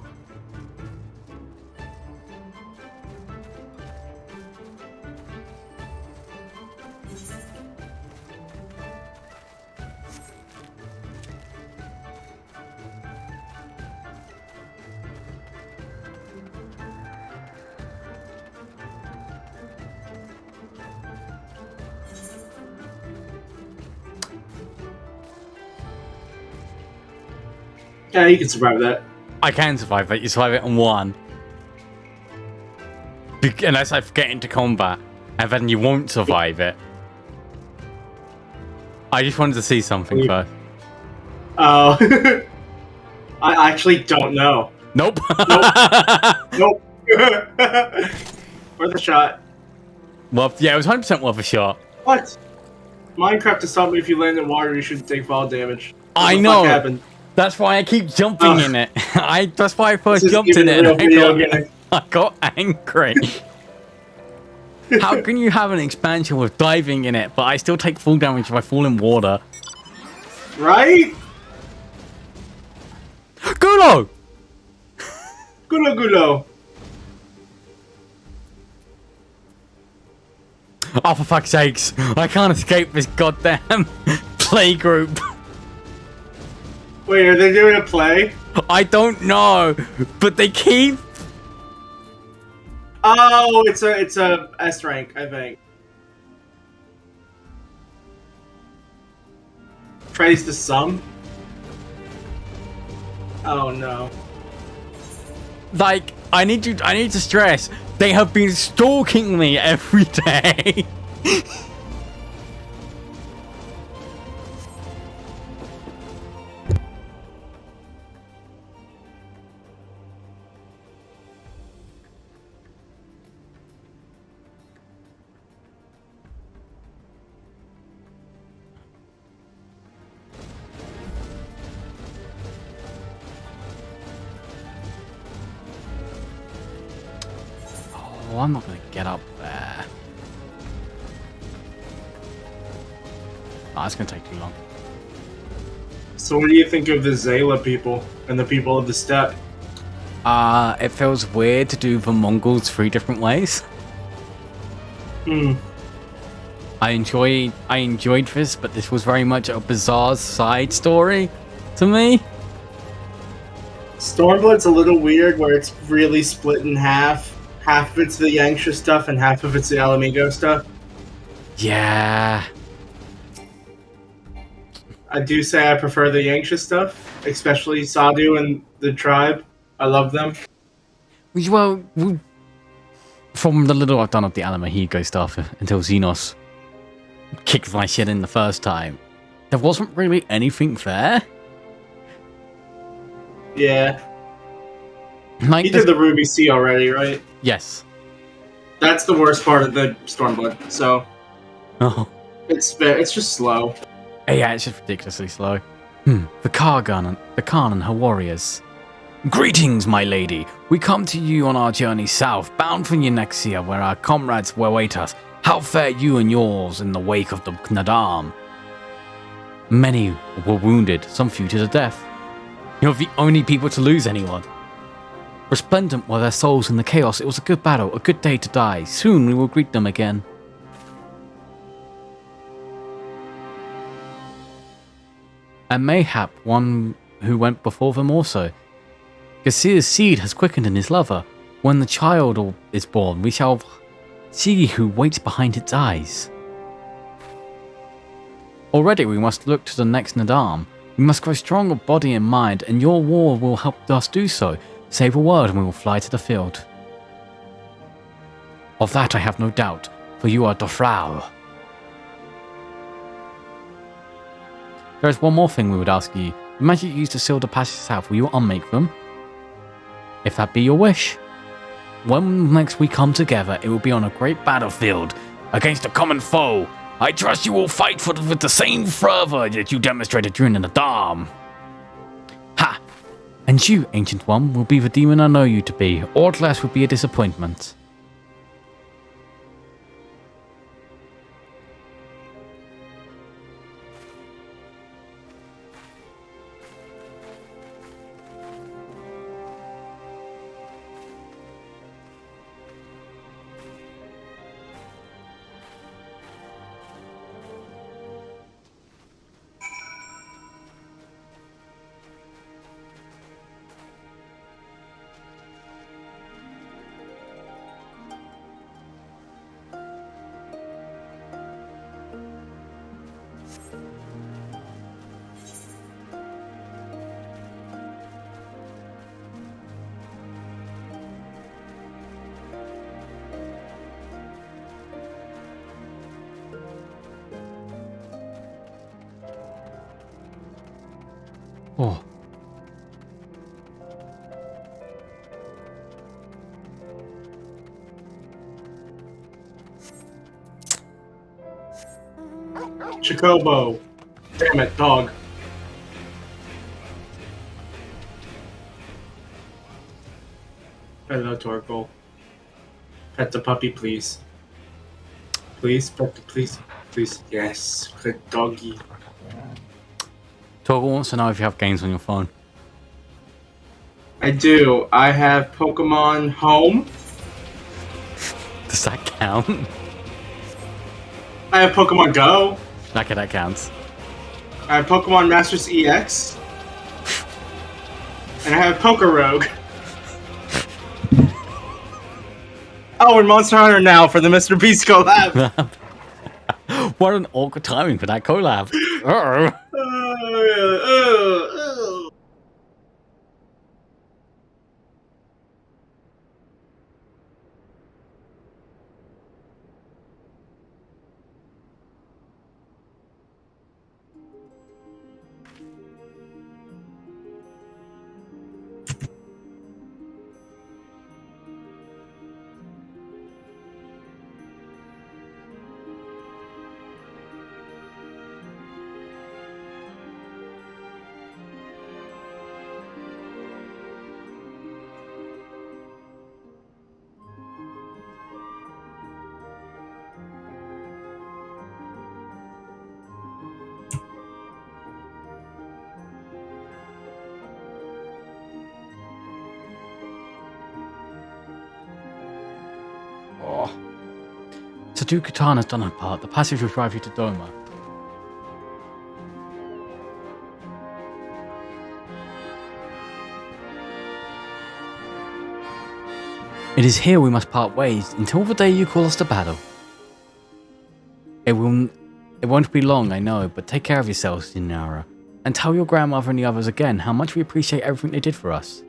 [SPEAKER 9] Yeah, you can survive that.
[SPEAKER 1] I can survive it. You survive it in one. Unless I get into combat, and then you won't survive it. I just wanted to see something first.
[SPEAKER 9] Oh. I actually don't know.
[SPEAKER 1] Nope.
[SPEAKER 9] Nope. Worth a shot.
[SPEAKER 1] Well, yeah, it was 100% worth a shot.
[SPEAKER 9] What? Minecraft has taught me if you land in water, you shouldn't take fall damage.
[SPEAKER 1] I know. That's why I keep jumping in it. That's why I first jumped in it. I got angry. How can you have an expansion with diving in it, but I still take full damage if I fall in water?
[SPEAKER 9] Right?
[SPEAKER 1] Gulo!
[SPEAKER 9] Gulo.
[SPEAKER 1] Oh, for fuck's sakes. I can't escape this goddamn play group.
[SPEAKER 9] Wait, are they doing a play?
[SPEAKER 1] I don't know, but they keep...
[SPEAKER 9] Oh, it's a S rank, I think. Praise the sum? Oh no.
[SPEAKER 1] Like, I need to stress, they have been stalking me every day. Well, I'm not going to get up there. Oh, that's going to take too long.
[SPEAKER 9] So what do you think of the Zayla people and the people of the steppe?
[SPEAKER 1] It feels weird to do the Mongols 3 different ways. I enjoyed this, but this was very much a bizarre side story to me.
[SPEAKER 9] Stormblood's a little weird where it's really split in half. Half of it's the Yangsha stuff and half of it's the Alamigo stuff.
[SPEAKER 1] Yeah.
[SPEAKER 9] I do say I prefer the Yangsha stuff, especially Sadu and the tribe. I love them.
[SPEAKER 1] Well, from the little I've done of the Alamigo stuff until Zenos kicked my shit in the first time, there wasn't really anything there.
[SPEAKER 9] Yeah.
[SPEAKER 1] Like
[SPEAKER 9] You did the Ruby Sea already, right?
[SPEAKER 1] Yes.
[SPEAKER 9] That's the worst part of the Stormblood, so
[SPEAKER 1] Oh.
[SPEAKER 9] it's just slow.
[SPEAKER 1] Yeah, it's just ridiculously slow. The Khan and her warriors. Greetings, my lady. We come to you on our journey south, bound for Yanexia, where our comrades will await us. How fare you and yours in the wake of the Nadam? Many were wounded, some few to the death. You're the only people to lose anyone. Resplendent were their souls in the chaos. It was a good battle, a good day to die. Soon we will greet them again. And mayhap one who went before them also. Gasir's seed has quickened in his lover. When the child is born, we shall see who waits behind its eyes. Already we must look to the next Nadam. We must grow strong of body and mind, and your war will help us do so. Say the word and we will fly to the field. Of that I have no doubt, for you are Dofrau. There is one more thing we would ask you. The magic used to seal the passage south, will you unmake them? If that be your wish. When next we come together, it will be on a great battlefield, against a common foe. I trust you will fight with the same fervor that you demonstrated during the Nadam. Ha! And you, Ancient One, will be the demon I know you to be. Aught less would be a disappointment. Oh.
[SPEAKER 9] Chocobo. Damn it, dog. Hello, Torkoal. Pet the puppy, please. Please, pet the, please. Please. Yes, good doggy.
[SPEAKER 1] Toggle wants to know if you have games on your phone.
[SPEAKER 9] I do. I have Pokemon Home.
[SPEAKER 1] Does that count?
[SPEAKER 9] I have Pokemon Go.
[SPEAKER 1] Okay, that counts.
[SPEAKER 9] I have Pokemon Masters EX. And I have Pokerogue. Oh, and Monster Hunter now for the Mr. Beast collab.
[SPEAKER 1] What an awkward timing for that collab. Uh-oh. two katanas done her part, the passage will drive you to Doma. It is here we must part ways until the day you call us to battle. It won't be long, I know, but take care of yourselves, Sinara, and tell your grandmother and the others again how much we appreciate everything they did for us.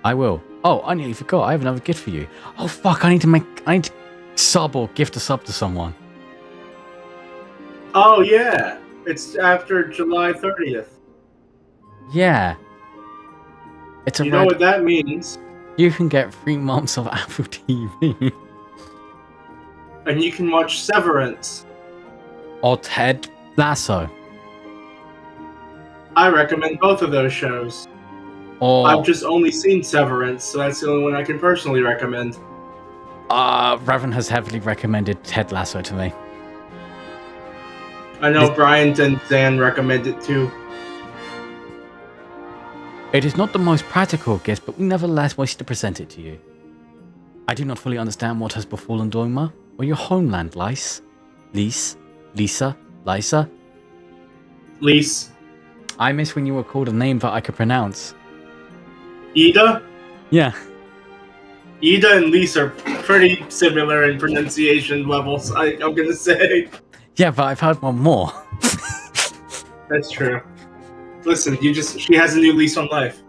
[SPEAKER 1] I will. Oh, I nearly forgot. I have another gift for you. Oh fuck! I need to sub or gift a sub to someone.
[SPEAKER 9] Oh yeah, it's after July 30th.
[SPEAKER 1] Yeah. It's a
[SPEAKER 9] You know what that means?
[SPEAKER 1] You can get 3 months of Apple TV.
[SPEAKER 9] And you can watch Severance.
[SPEAKER 1] Or Ted Lasso.
[SPEAKER 9] I recommend both of those shows.
[SPEAKER 1] Or
[SPEAKER 9] I've just only seen Severance, so that's the only one I can personally recommend.
[SPEAKER 1] Revan has heavily recommended Ted Lasso to me.
[SPEAKER 9] I know Brian and Zan recommend it too.
[SPEAKER 1] It is not the most practical gift, but we nevertheless wish to present it to you. I do not fully understand what has befallen Doma, or your homeland, Lise. Lisa?
[SPEAKER 9] Lise.
[SPEAKER 1] I miss when you were called a name that I could pronounce.
[SPEAKER 9] Ida?
[SPEAKER 1] Yeah.
[SPEAKER 9] Ida and Lise are pretty similar in pronunciation levels, I'm gonna say.
[SPEAKER 1] Yeah, but I've heard one more.
[SPEAKER 9] That's true. Listen, she has a new lease on life.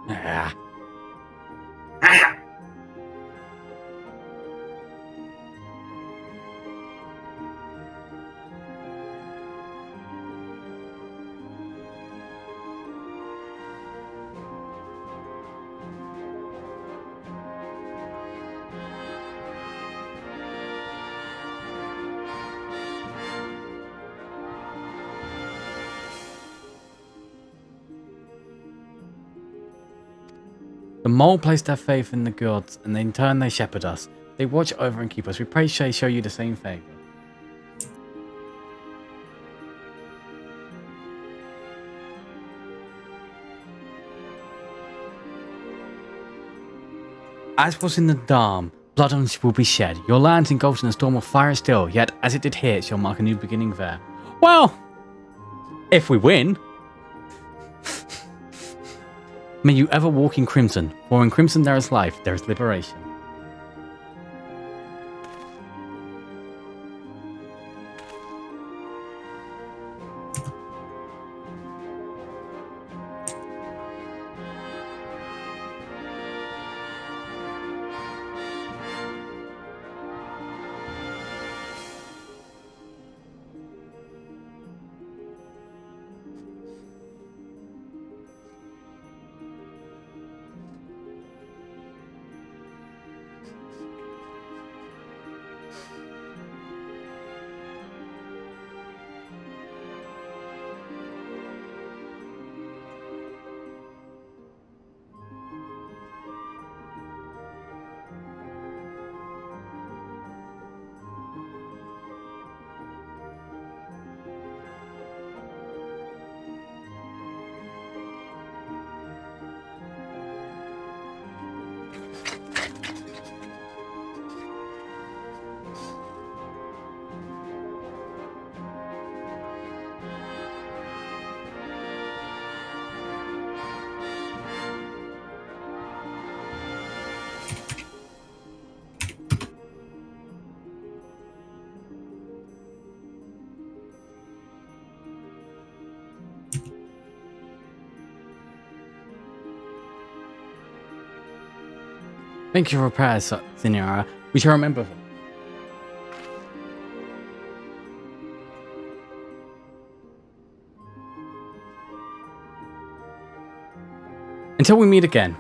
[SPEAKER 1] Ah. The mole placed their faith in the gods, and in turn they shepherd us. They watch over and keep us. We pray they show you the same favour. As was in the Dharm, blood will be shed. Your lands engulfed in a storm of fire still, yet as it did here, it shall mark a new beginning there. Well, if we win. May you ever walk in crimson, for in crimson there is life, there is liberation. Thank you for prayers, Sinara. We shall remember them. Until we meet again.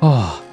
[SPEAKER 1] Oh.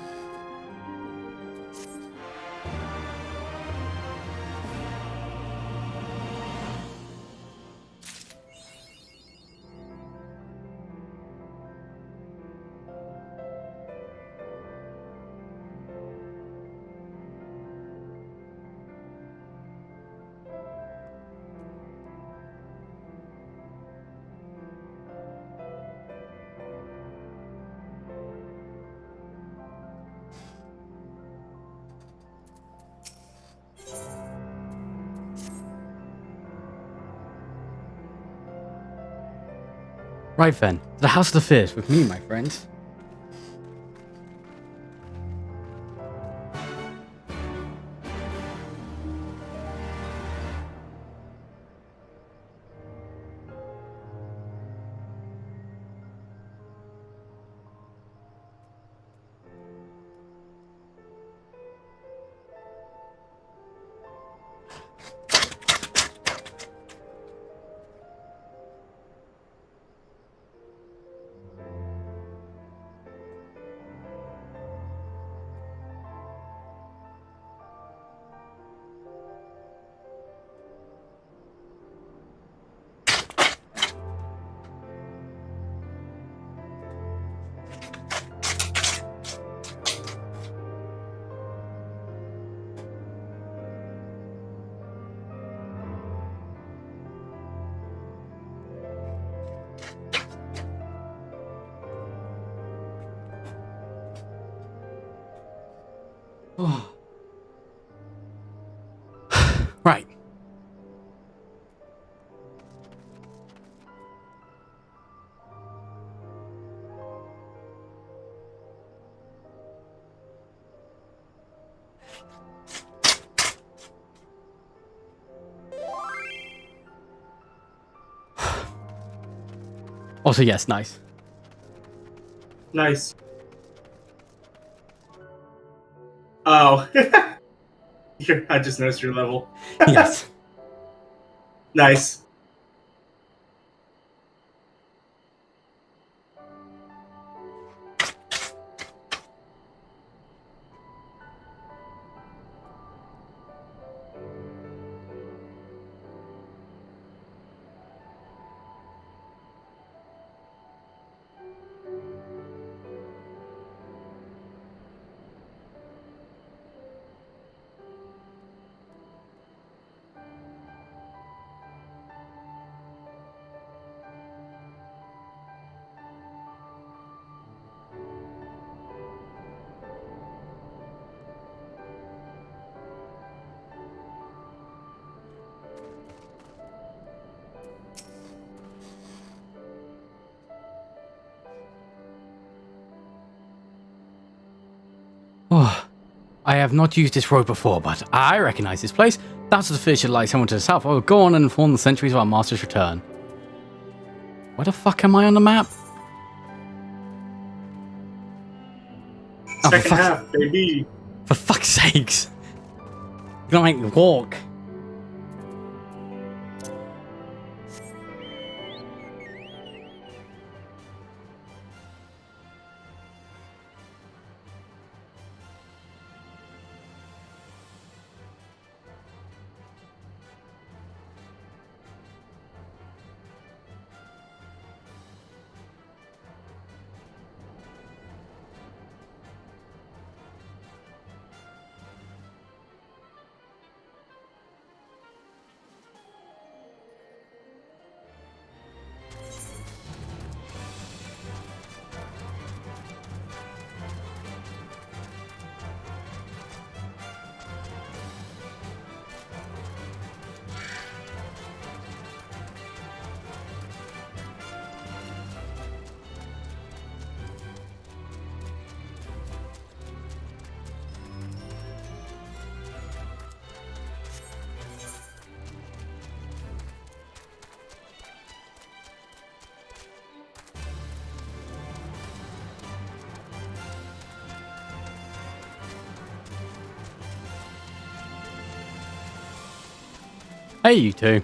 [SPEAKER 1] Right then, the House of the Fierce with me, my friends. Oh. Right. Also, yes, nice.
[SPEAKER 9] Nice. Oh. I just noticed your level.
[SPEAKER 1] Yes.
[SPEAKER 9] Nice.
[SPEAKER 1] Oh, I have not used this road before, but I recognize this place. That's the fish that lies somewhere to the south. I will go on and inform the sentries of our master's return. Where the fuck am I on the map? Oh,
[SPEAKER 9] Second half, baby.
[SPEAKER 1] For fuck's sakes. You're gonna make me walk. Hey, you two.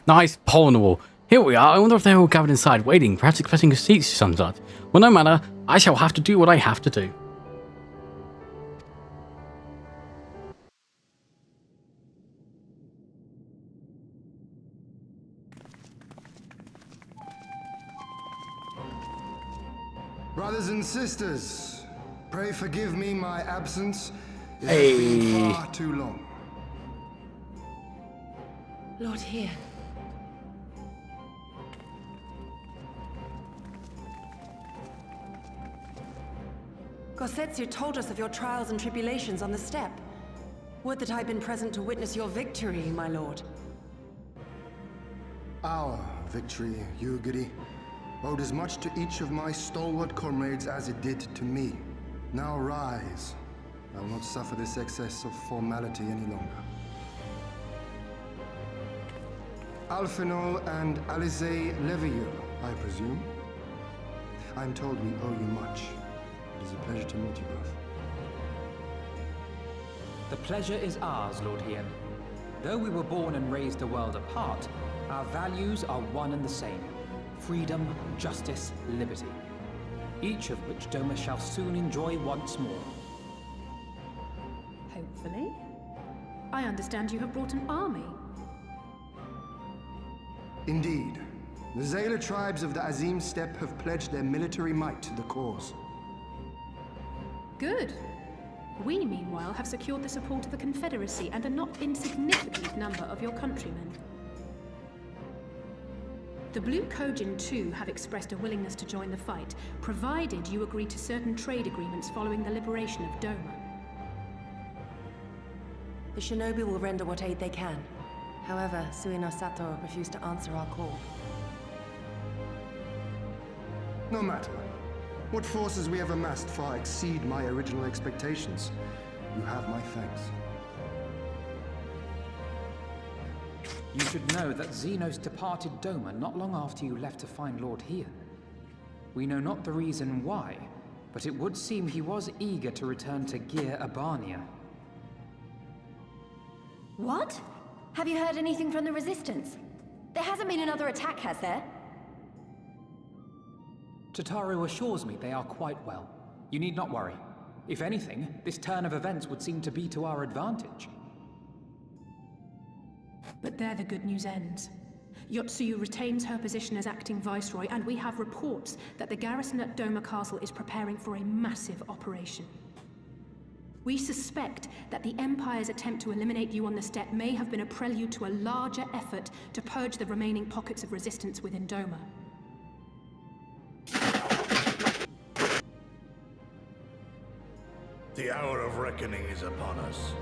[SPEAKER 1] Nice, hole in the wall. Here we are. I wonder if they're all gathered inside, waiting, perhaps expecting a seat of some sort. Well, no matter. I shall have to do what I have to do.
[SPEAKER 4] Brothers and sisters, pray forgive me my absence. It
[SPEAKER 1] Hey.
[SPEAKER 4] has been far too long.
[SPEAKER 6] Lord here.
[SPEAKER 10] Gosetsu told us of your trials and tribulations on the steppe. Would that I'd been present to witness your victory, my lord.
[SPEAKER 4] Our victory, Yugiri, owed as much to each of my stalwart comrades as it did to me. Now rise. I will not suffer this excess of formality any longer. Alphino and Alizé Levieux, I presume. I am told we owe you much. It is a pleasure to meet you both.
[SPEAKER 11] The pleasure is ours, Lord Hien. Though we were born and raised a world apart, our values are one and the same. Freedom, justice, liberty. Each of which Doma shall soon enjoy once more.
[SPEAKER 12] Hopefully. I understand you have brought an army.
[SPEAKER 4] Indeed. The Zayla tribes of the Azim Steppe have pledged their military might to the cause.
[SPEAKER 12] Good. We, meanwhile, have secured the support of the Confederacy and a not insignificant number of your countrymen. The Blue Kojin, too, have expressed a willingness to join the fight, provided you agree to certain trade agreements following the liberation of Doma.
[SPEAKER 10] The shinobi will render what aid they can. However, Suino Sato refused to answer our call.
[SPEAKER 4] No matter. What forces we have amassed far exceed my original expectations. You have my thanks.
[SPEAKER 11] You should know that Zenos departed Doma not long after you left to find Lord Hien. We know not the reason why, but it would seem he was eager to return to Gir Abania.
[SPEAKER 3] What? Have you heard anything from the Resistance? There hasn't been another attack, has there?
[SPEAKER 11] Tataru assures me they are quite well. You need not worry. If anything, this turn of events would seem to be to our advantage.
[SPEAKER 12] But there the good news ends. Yotsuyu retains her position as acting viceroy, and we have reports that the garrison at Doma Castle is preparing for a massive operation. We suspect that the Empire's attempt to eliminate you on the steppe may have been a prelude to a larger effort to purge the remaining pockets of resistance within Doma.
[SPEAKER 2] The hour of reckoning is upon us.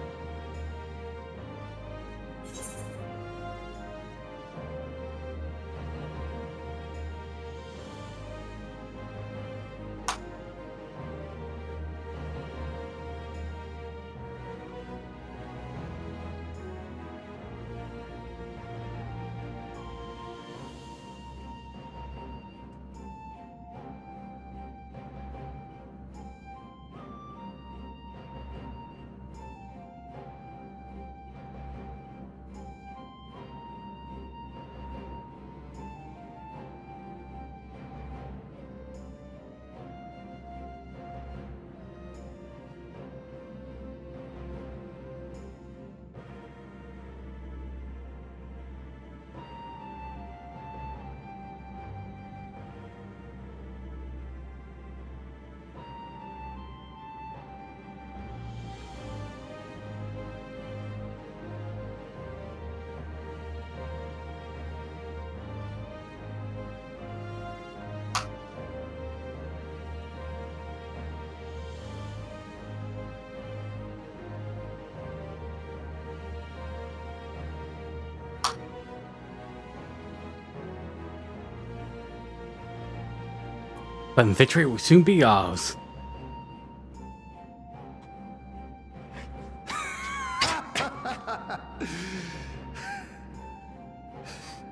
[SPEAKER 1] Then victory will soon be ours.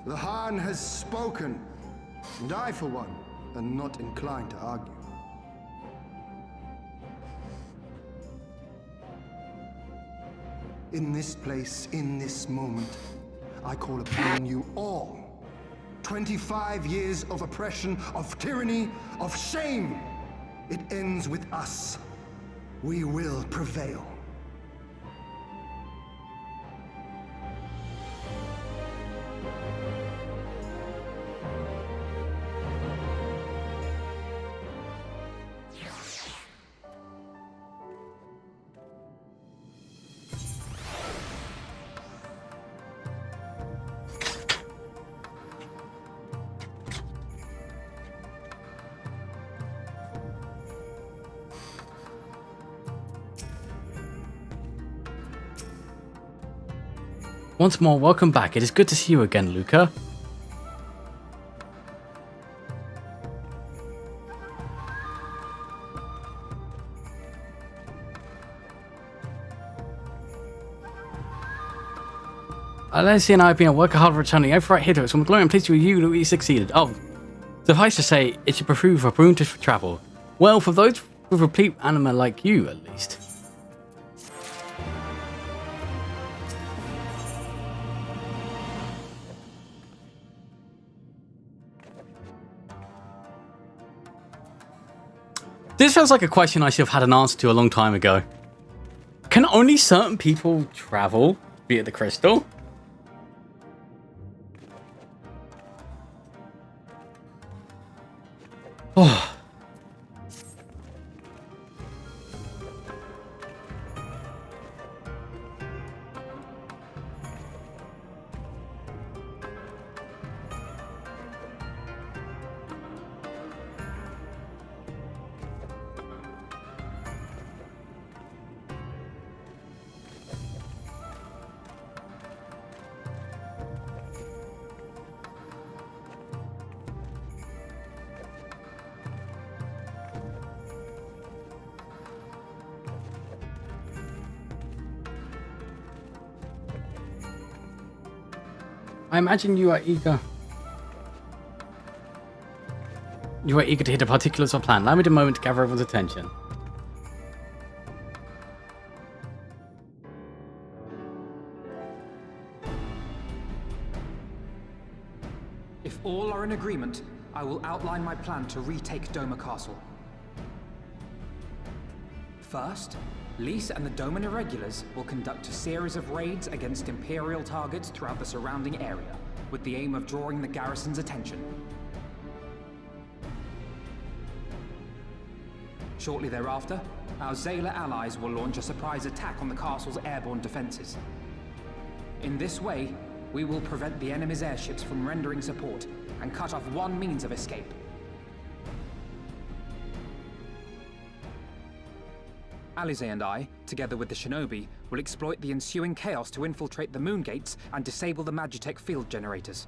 [SPEAKER 4] The Han has spoken, and I, for one, am not inclined to argue. In this place, in this moment, I call upon you all 25 years of oppression, of tyranny, of shame. It ends with us. We will prevail.
[SPEAKER 1] Once more, welcome back. It is good to see you again, Luca. Alessia and I have been working hard for returning every right hither, so I'm glad I'm pleased with you that we succeeded. Oh, suffice to say, it should prove a boon to travel. Well, for those with replete anima like you, at least. This feels like a question I should have had an answer to a long time ago. Can only certain people travel via the crystal? Oh. I imagine you are eager. You are eager to hear the particulars of plan. Allow me a moment to gather everyone's attention.
[SPEAKER 11] If all are in agreement, I will outline my plan to retake Doma Castle. First, Lys and the Doman Irregulars will conduct a series of raids against Imperial targets throughout the surrounding area, with the aim of drawing the garrison's attention. Shortly thereafter, our Zayla allies will launch a surprise attack on the castle's airborne defenses. In this way, we will prevent the enemy's airships from rendering support and cut off one means of escape. Alize and I, together with the shinobi, will exploit the ensuing chaos to infiltrate the moon gates and disable the Magitech field generators.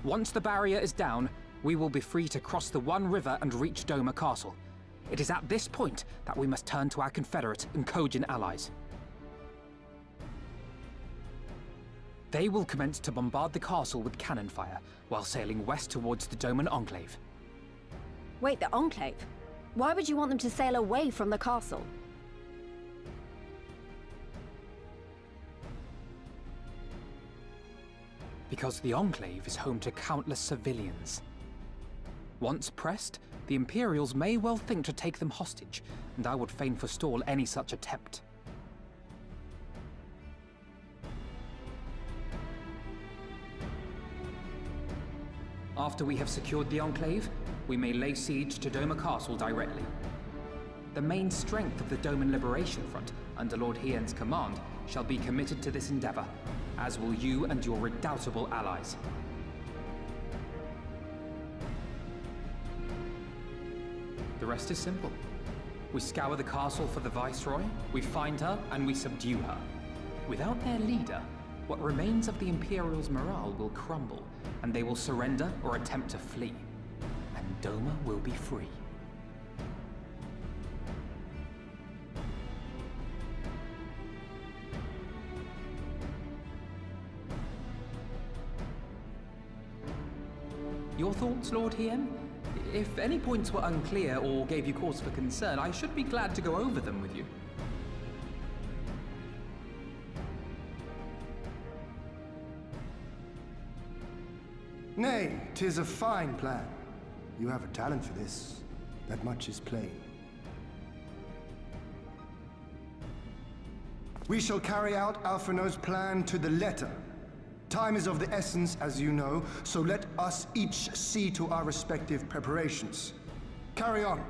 [SPEAKER 11] Once the barrier is down, we will be free to cross the One River and reach Doma Castle. It is at this point that we must turn to our Confederate and Kojin allies. They will commence to bombard the castle with cannon fire, while sailing west towards the Doman Enclave.
[SPEAKER 3] Wait, the Enclave? Why would you want them to sail away from the castle?
[SPEAKER 11] Because the Enclave is home to countless civilians. Once pressed, the Imperials may well think to take them hostage, and I would fain forestall any such attempt. After we have secured the Enclave, we may lay siege to Doma Castle directly. The main strength of the Doman Liberation Front, under Lord Hien's command, shall be committed to this endeavor, as will you and your redoubtable allies. The rest is simple. We scour the castle for the Viceroy, we find her, and we subdue her. Without their leader, what remains of the Imperials' morale will crumble, and they will surrender or attempt to flee. And Doma will be free. Your thoughts, Lord Hien? If any points were unclear or gave you cause for concern, I should be glad to go over them with you.
[SPEAKER 4] Nay, 'tis a fine plan. You have a talent for this. That much is plain. We shall carry out Alphino's plan to the letter. Time is of the essence, as you know, so let us each see to our respective preparations. Carry on.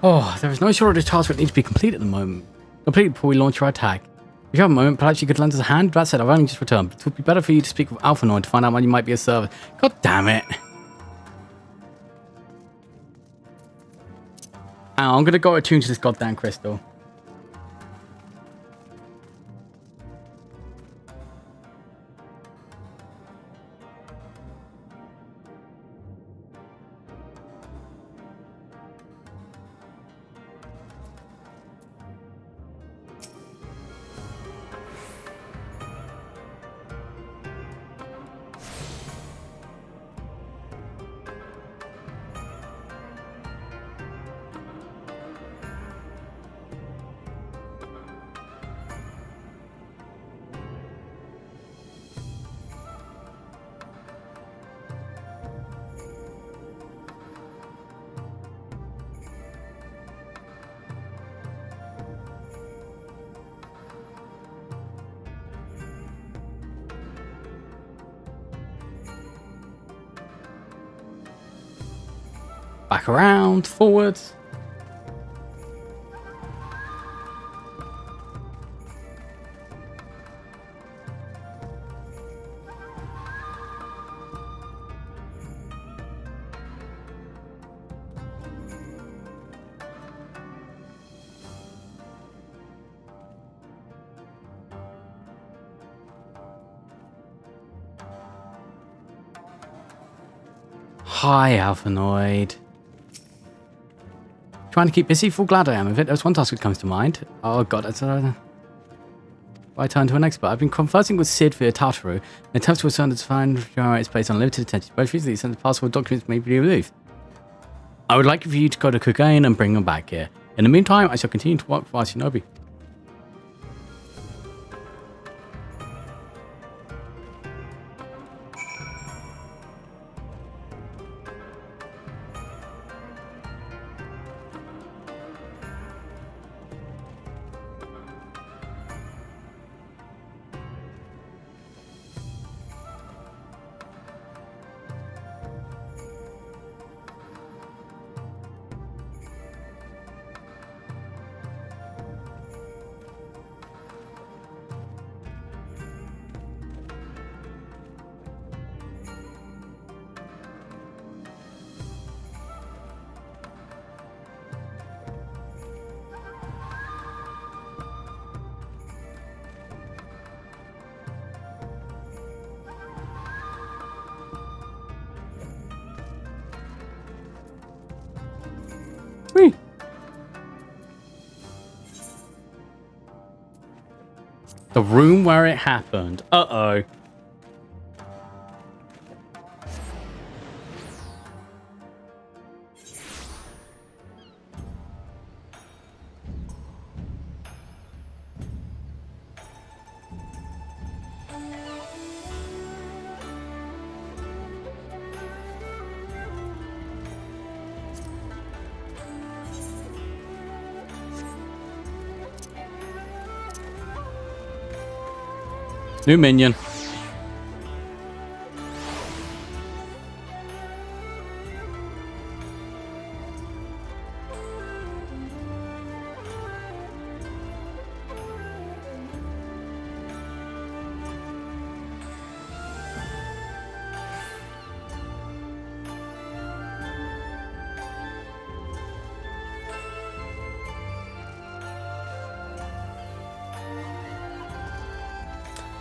[SPEAKER 1] Oh, there is no shortage of tasks that need to be completed at the moment. Completed before we launch our attack. If you have a moment, perhaps you could lend us a hand? That said, I've only just returned. It would be better for you to speak with Alphinoid to find out when you might be a server. God damn it. I'm gonna go attune to this goddamn crystal. Back around, forwards. Hi, Alphinoid. Trying to keep busy? Full glad I am of it. There's one task that comes to mind. Oh god, that's I turn to an expert. I've been conversing with Sid via Tartaru and attempts to return to find its based on limited attention. Both recently sent the password documents may be removed. I would like for you to go to Kugain and bring them back here. In the meantime, I shall continue to work for Shinobi. Whee! The room where it happened. Uh-oh. New minion.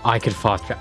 [SPEAKER 1] I could fast track.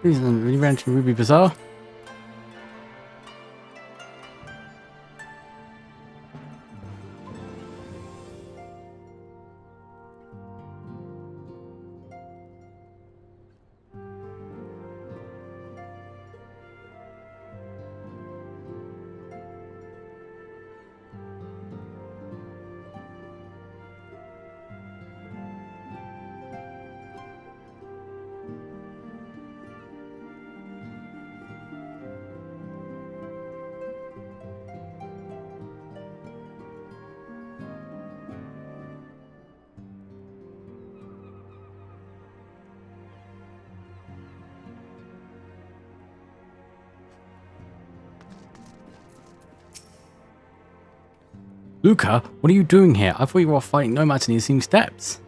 [SPEAKER 1] Please, really ran to Ruby Bazaar. Luca, what are you doing here? I thought you were off fighting nomads in the same steppes.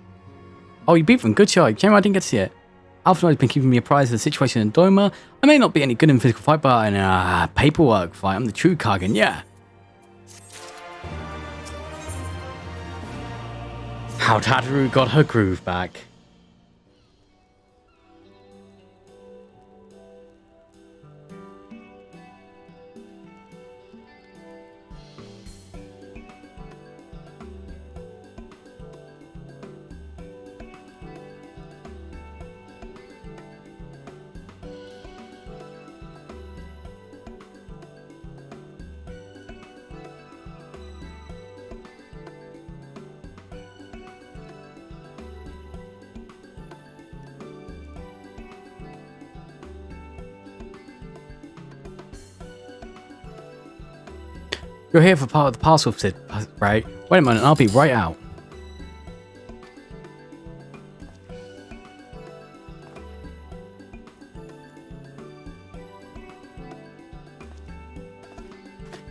[SPEAKER 1] Oh, you beat them. Good shot. Shame I didn't get to see it. Alpha has been keeping me apprised of the situation in Doma. I may not be any good in physical fight, but in a paperwork fight, I'm the true Kagan, yeah. How Tataru got her groove back. You're here for part of the parcel, Sid, right? Wait a minute, I'll be right out.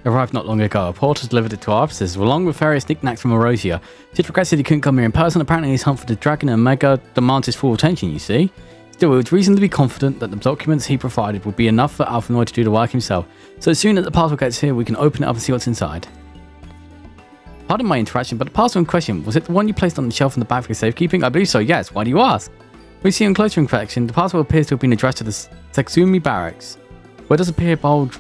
[SPEAKER 1] Arrived not long ago. A porter delivered it to our offices, along with various knickknacks from Erosia. Sid regrets he couldn't come here in person. Apparently his hunt for the dragon and Omega demands his full attention, you see. Still, it's reason to be confident that the documents he provided will be enough for Alphinoid to do the work himself. So as soon as the parcel gets here, we can open it up and see what's inside. Pardon my interaction, but the parcel in question, was it the one you placed on the shelf in the back for safekeeping? I believe so, yes. Why do you ask? We see on closer inspection, the parcel appears to have been addressed to the Sexumi barracks. Where does appear bold...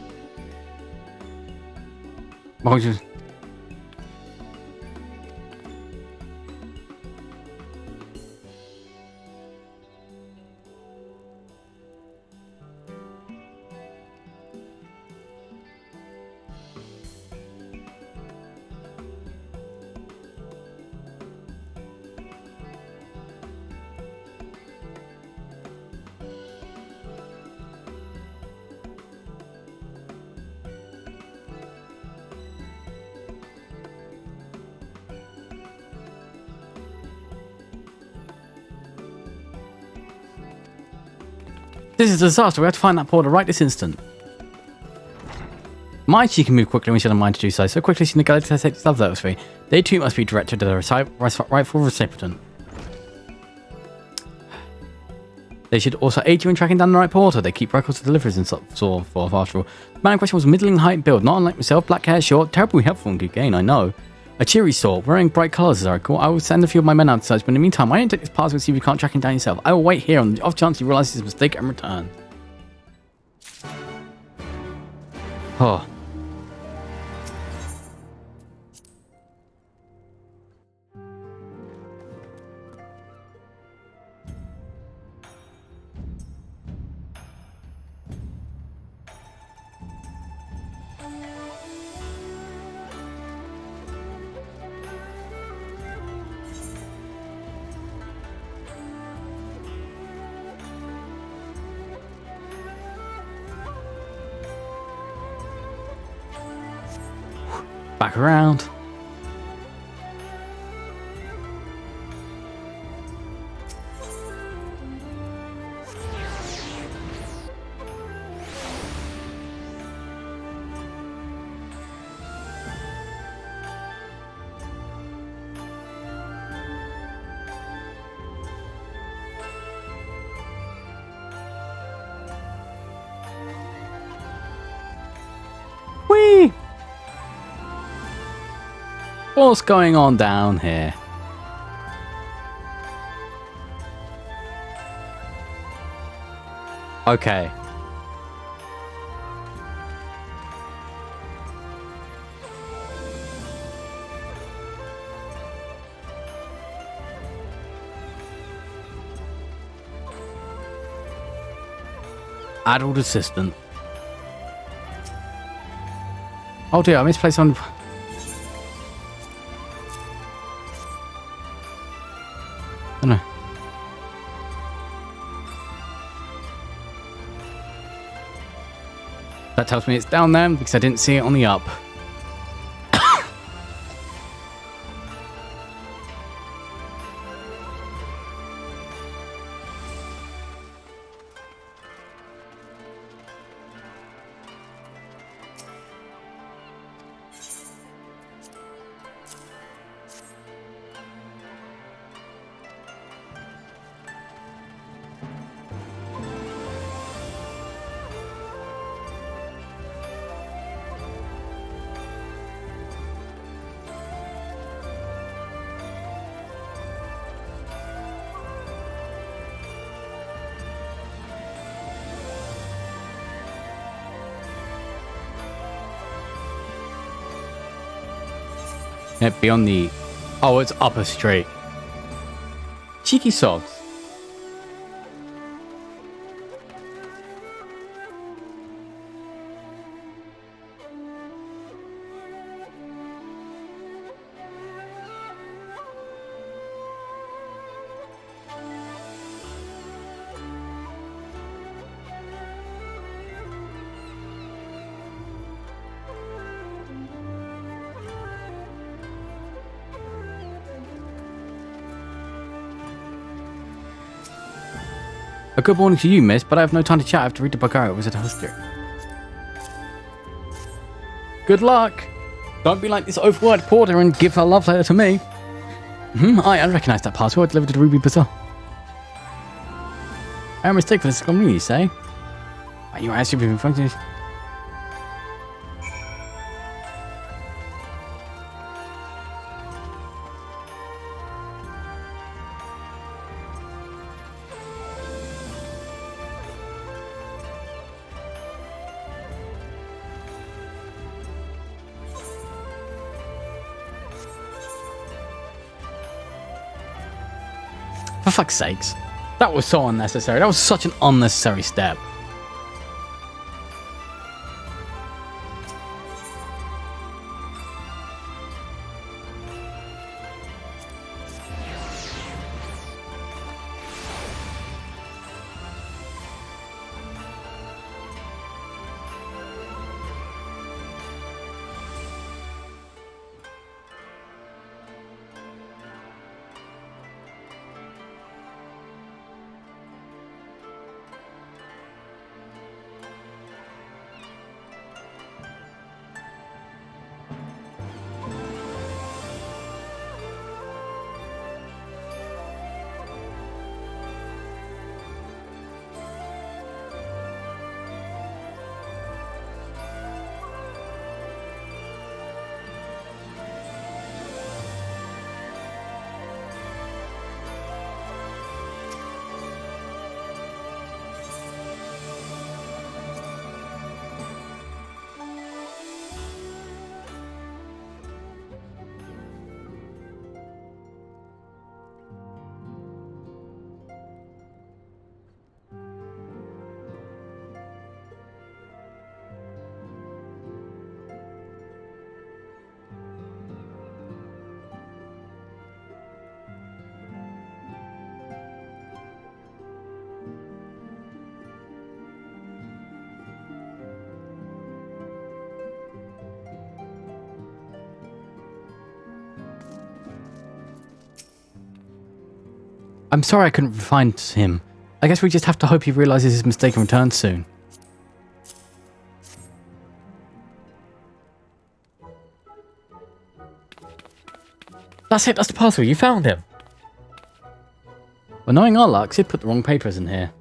[SPEAKER 1] This is a disaster. We have to find that porter right this instant. Mind she can move quickly when she doesn't mind to do so. So quickly she neglects to take love those three. They too must be directed to the rightful recipient. They should also aid you in tracking down the right porter. They keep records of deliveries and so forth after all. The man in question was middling height build, not unlike myself, black hair, short, terribly helpful and good gain, I know. A cheery sort, wearing bright colours as I recall. I will send a few of my men out to search, but in the meantime, why don't you take this parcel and see if you can't track him down yourself? I will wait here on the off chance he realises his mistake and return. Oh. Back around. Whee! What's going on down here? Okay. Adult assistant. Oh dear, I misplaced on. Oh no. That tells me it's down there because I didn't see it on the up. It'd be on the... Oh, it's upper straight. Cheeky sods. A good morning to you, miss, but I have no time to chat. I have to read the book out. Was it a history? Good luck. Don't be like this overworked porter and give a love letter to me. I recognize that password delivered to the Ruby Bazaar. I am mistaken for this community, you say? Are you actually being funny? For fuck's sakes. That was so unnecessary. That was such an unnecessary step. I'm sorry I couldn't find him. I guess we just have to hope he realizes his mistake and returns soon. That's it, that's the parcel. You found him. Well, knowing our luck, Sid put the wrong papers in here.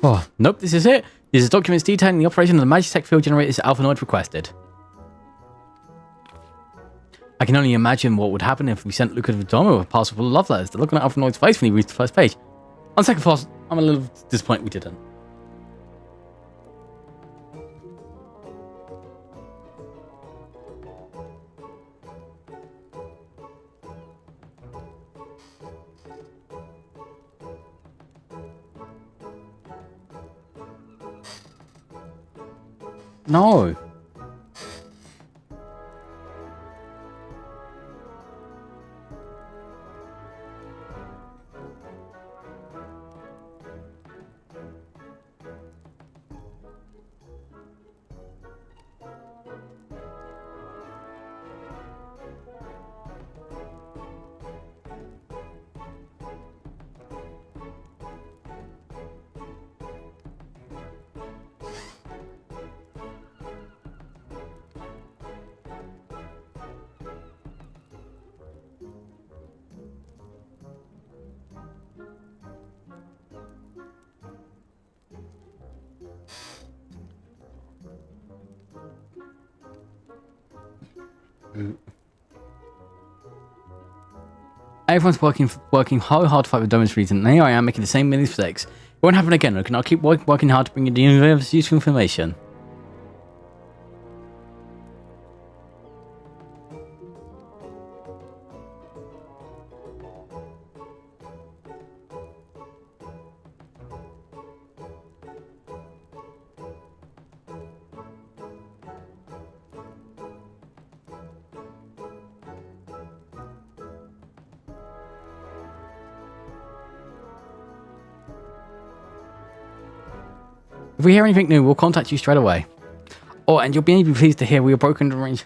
[SPEAKER 1] Oh, nope, this is it. These are documents detailing the operation of the Magitech field generators Alphanoid requested. I can only imagine what would happen if we sent Luca to Doma with a parcel full of love letters. The look on Alphanoid's face when he reads the first page. On second thought, I'm a little disappointed we didn't. No. Everyone's working hard to fight with Domin's reason, and here I am making the same mistakes. It won't happen again, look, and I'll keep working hard to bring you the universe useful information. If we hear anything new, we'll contact you straight away. Oh, and you'll be pleased to hear we are broken the range.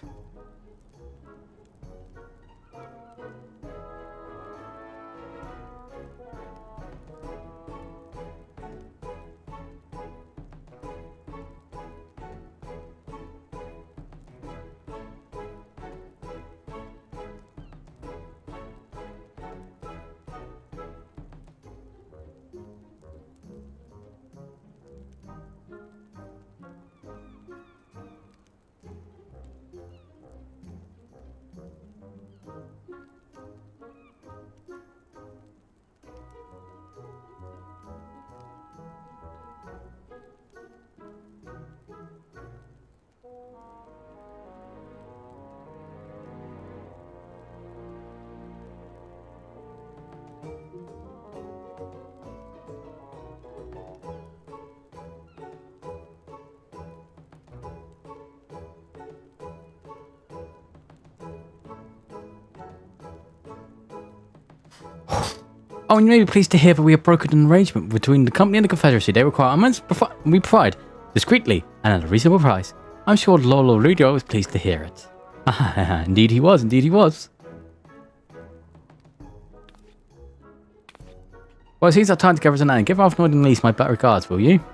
[SPEAKER 1] Oh, and you may be pleased to hear that we have brokered an arrangement between the company and the Confederacy. They require armaments we provide discreetly and at a reasonable price. I'm sure Lord Ludio was pleased to hear it. Indeed he was, indeed he was. Well, it seems our time together is an end. Give Alphanoid and Elise my better regards, will you?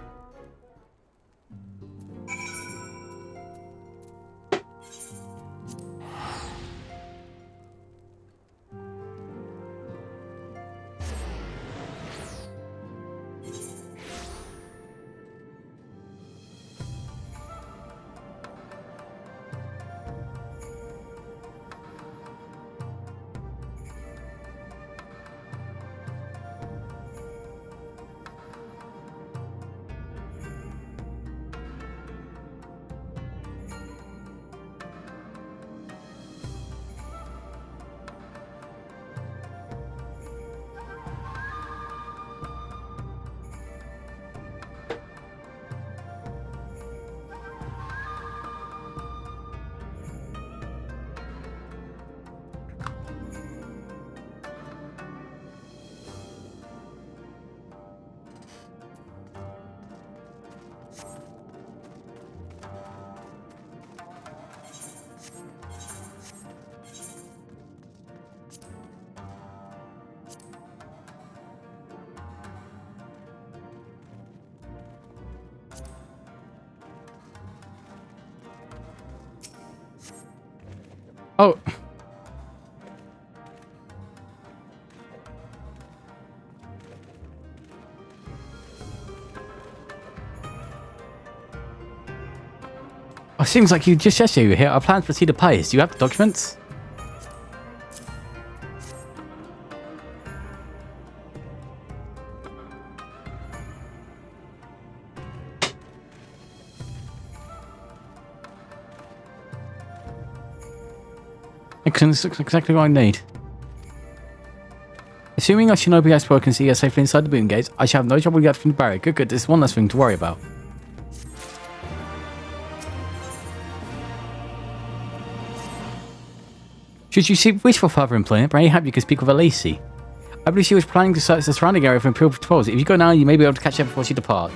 [SPEAKER 1] Oh. Oh, seems like you just yesterday you were here. Our plans proceed to pace. Do you have the documents? This looks exactly what I need. Assuming our shinobi expert can see us safely inside the boom gates, I shall have no trouble getting from the barrier. Good, good. This is one less thing to worry about. Should you wish for further employment, very happy you can speak with Alesi. I believe she was planning to search the surrounding area for improved patrols. If you go now, you may be able to catch her before she departs.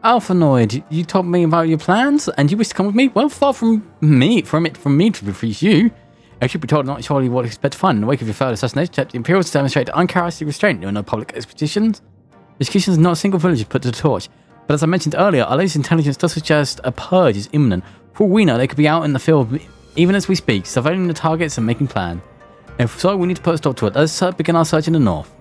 [SPEAKER 1] Alphanoid, you told me about your plans, and you wish to come with me? Well, far from me to refuse you. I should be told not surely what to expect to find in the wake of your failed assassination. The Imperials demonstrate uncharacteristic restraint. There are no public executions. Executions, not a single village is put to the torch. But as I mentioned earlier, our latest intelligence does suggest a purge is imminent. For all we know, they could be out in the field even as we speak, surveilling the targets and making plans. If so, we need to put a stop to it. Let's begin our search in the north.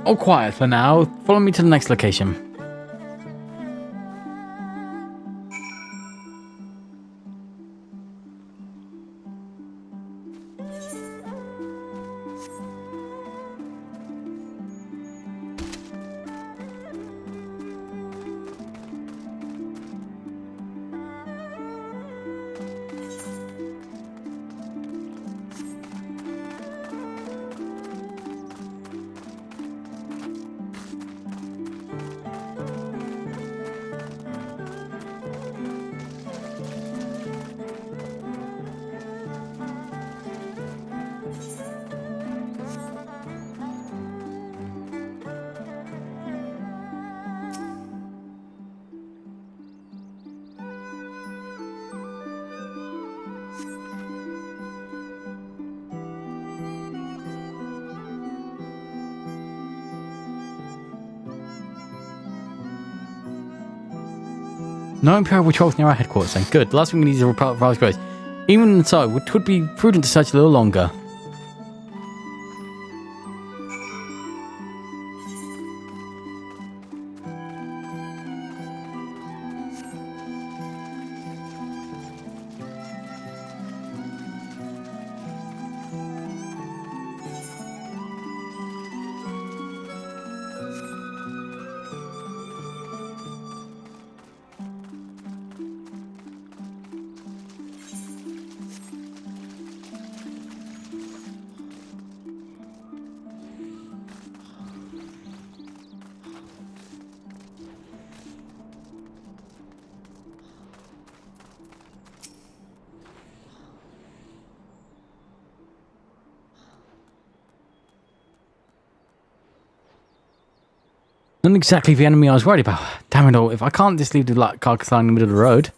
[SPEAKER 1] All quiet for now. Follow me to the next location. No Imperial patrols near our headquarters, then. Good. The last thing we need is a report of our grace. Even so, it would be prudent to search a little longer. Not exactly the enemy I was worried about. Damn it all, if I can't just leave the carcass lying in the middle of the road,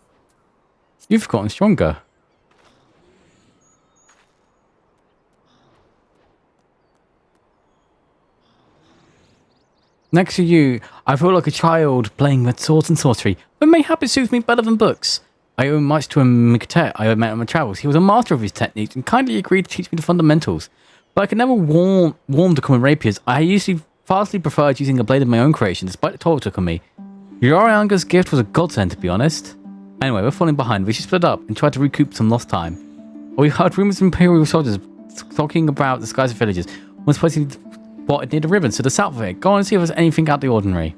[SPEAKER 1] you've gotten stronger. Next to you, I feel like a child playing with swords and sorcery, but mayhap it suits me better than books. I owe much to a Mikatet I met on my travels. He was a master of his techniques and kindly agreed to teach me the fundamentals. But I could never warm the common rapiers. I usually vastly preferred using a blade of my own creation, despite the toll it took on me. Yorianga's gift was a godsend, to be honest. Anyway, we're falling behind. We should split up and try to recoup some lost time. We heard rumors of Imperial soldiers talking about the skies of villages. One supposedly spotted near the ribbon to the south of it. Go on and see if there's anything out of the ordinary.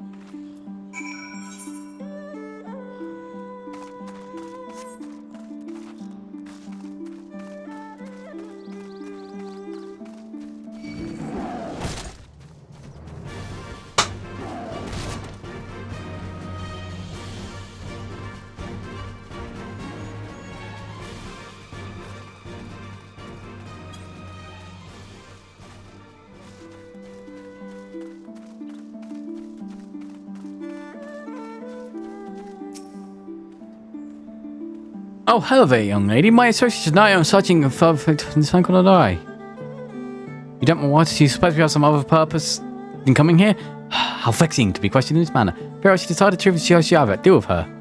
[SPEAKER 1] Oh, hello there, young lady. My associates and I are searching for this uncle and I. You don't know what? Do you suppose we have some other purpose in coming here? How vexing to be questioned in this manner. Pharaoh, she decided to deal with her.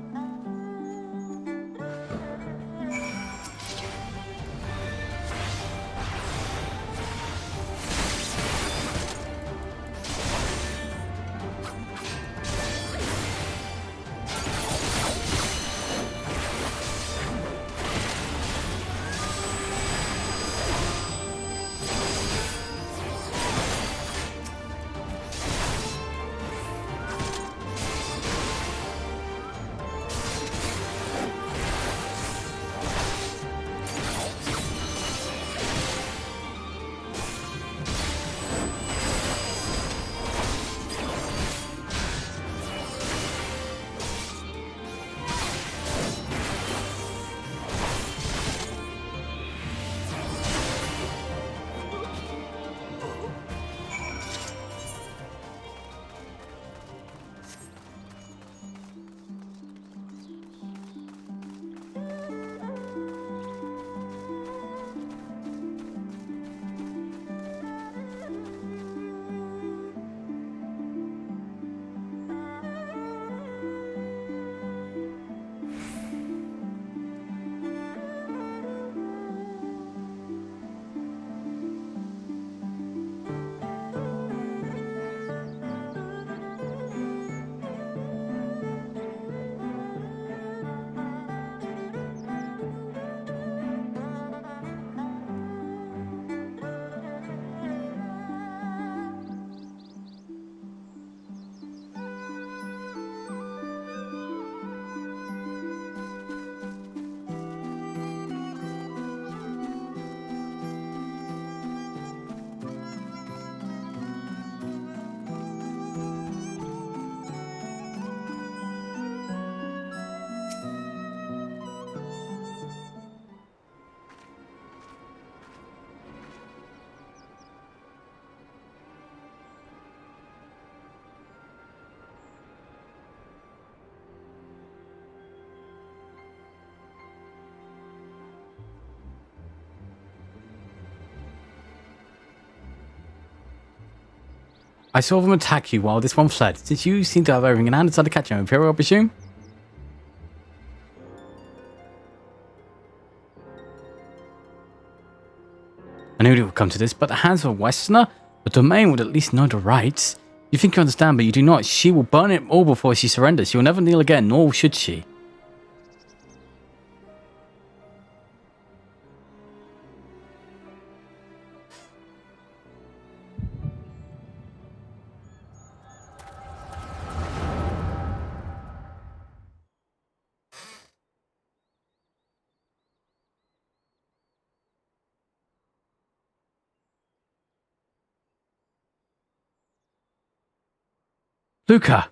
[SPEAKER 1] I saw them attack you while this one fled. Since you seem to have everything in hand, decided to catch him. Imperial, I presume? I knew it would come to this, but the hands of a Westerner? The domain would at least know the rights. You think you understand, but you do not. She will burn it all before she surrenders. She will never kneel again, nor should she. Luca!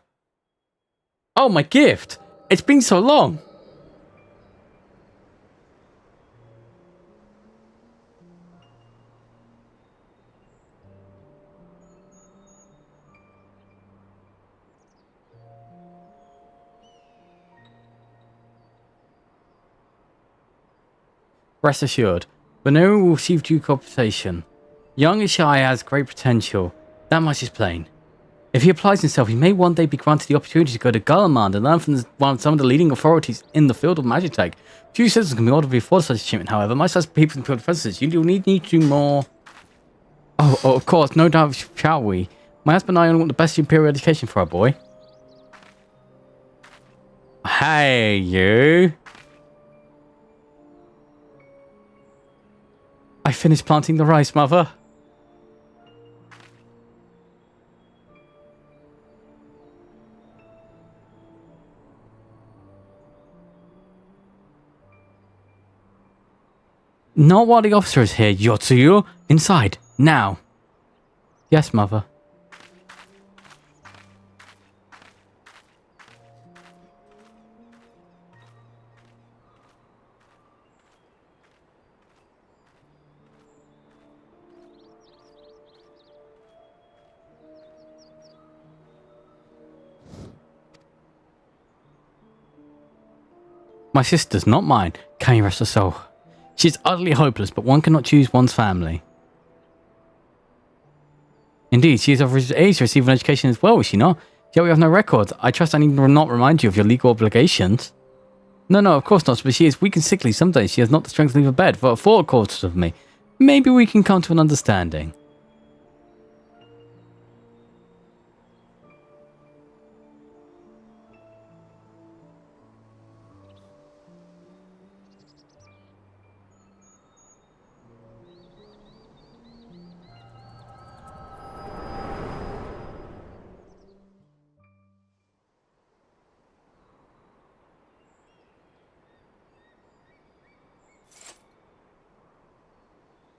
[SPEAKER 1] Oh, my gift! It's been so long! Rest assured, Benaru will receive due compensation. Young Ishai has great potential. That much is plain. If he applies himself, he may one day be granted the opportunity to go to Gulliman and learn from some of the leading authorities in the field of Magitech. Few citizens can be ordered before such achievement, however. Much less people in the field of presence. You need to do more. Oh, of course, no doubt shall we. My husband and I only want the best superior education for our boy. Hey, you. I finished planting the rice, mother. Not while the officer is here, Yotsuyu. Inside, now. Yes, mother. My sister's, not mine. Can you rest her soul? She is utterly hopeless, but one cannot choose one's family. Indeed, she is of age to receive an education as well, is she not? Yet we have no records. I trust I need not remind you of your legal obligations. No, of course not, but she is weak and sickly. Some days she has not the strength to leave her bed for 4 quarters of me. Maybe we can come to an understanding.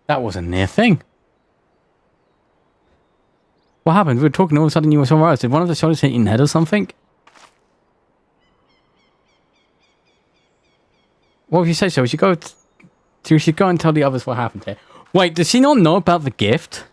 [SPEAKER 1] That was a near thing. What happened? We were talking, all of a sudden you were somewhere else. Did one of the shoulders hit you in the head or something? Well, if you say so, we should go and tell the others what happened here. Wait, does she not know about the gift?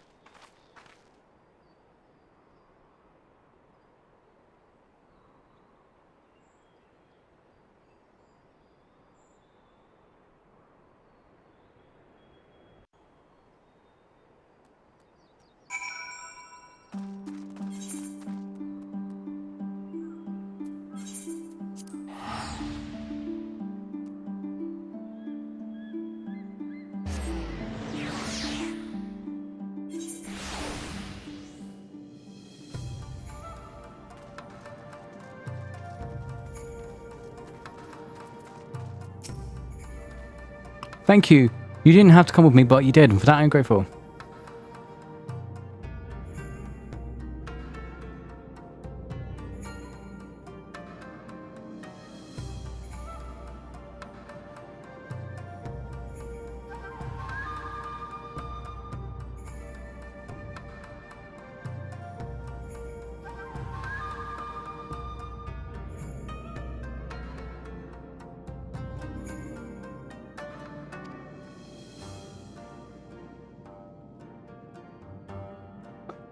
[SPEAKER 1] Thank you. You didn't have to come with me, but you did, and for that I'm grateful.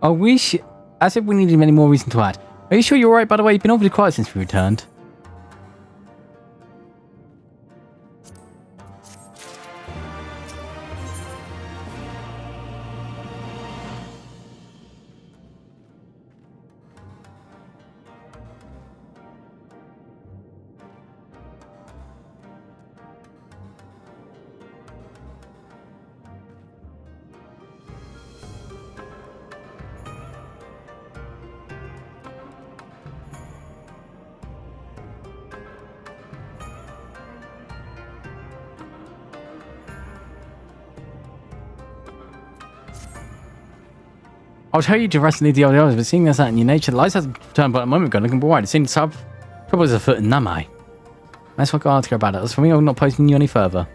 [SPEAKER 1] I wish, as if we needed any more reason to add. Are you sure you're alright, by the way? You've been awfully quiet since we returned. I'll tell you to rest and leave the others, but seeing as that in your nature, the lights have turned but a moment ago, looking wide. It seems trouble is afoot in Namai. That's what I'll ask her about it. As for me, I'm not posting you any further.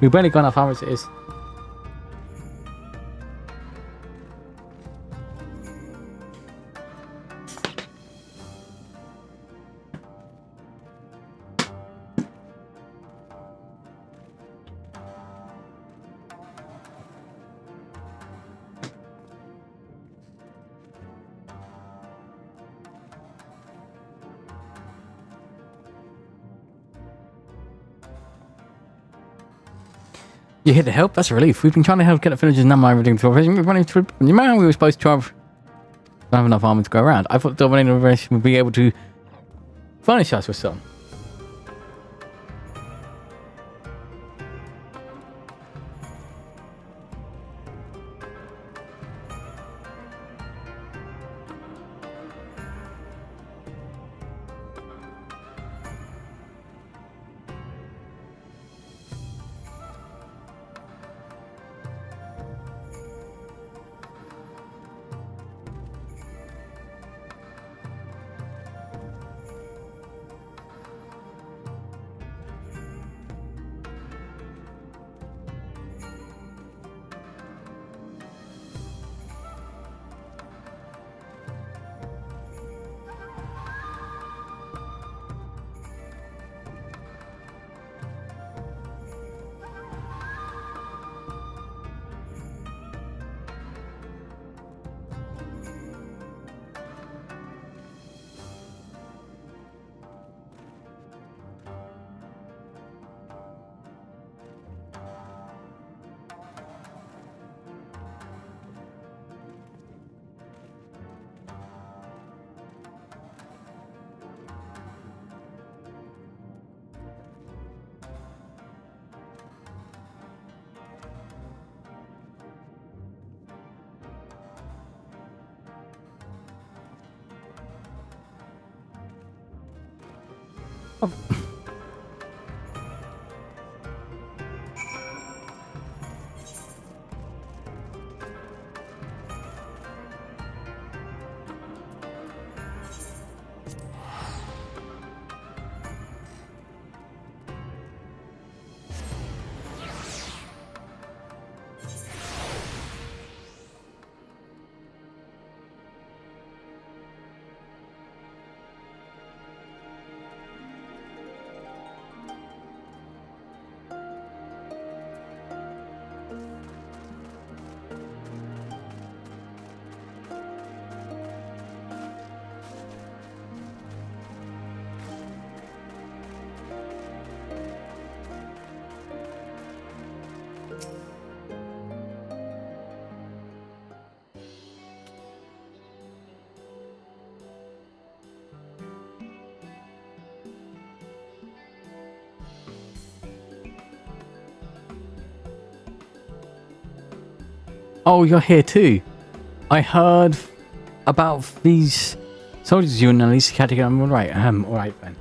[SPEAKER 1] We've barely gone off how much it is. You're here to help? That's a relief. We've been trying to help get the villagers and everything to operation. We're running through. You know, we were supposed to have enough armor to go around. I thought the dominating operation would be able to furnish us with some. Oh, you're here too. I heard about these soldiers you and Elise had to get on. Alright, alright then.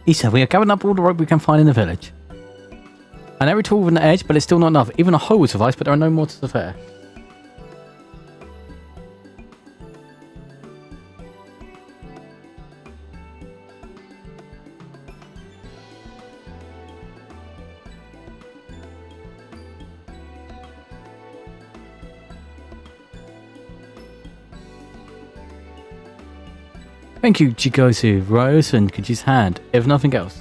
[SPEAKER 1] Issa, we are gathering up all the rope we can find in the village. And every tool with an edge, but it's still not enough. Even a hoe would suffice, but there are no more to the fair. Thank you, Chigozu. Rose and Kiji's hand, if nothing else.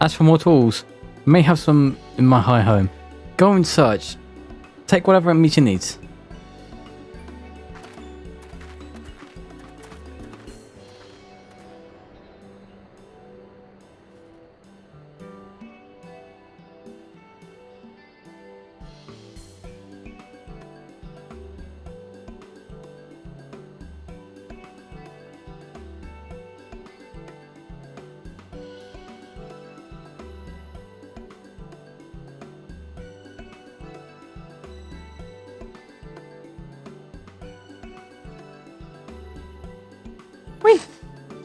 [SPEAKER 1] As for more tools, I may have some in my high home. Go and search. Take whatever meets your needs.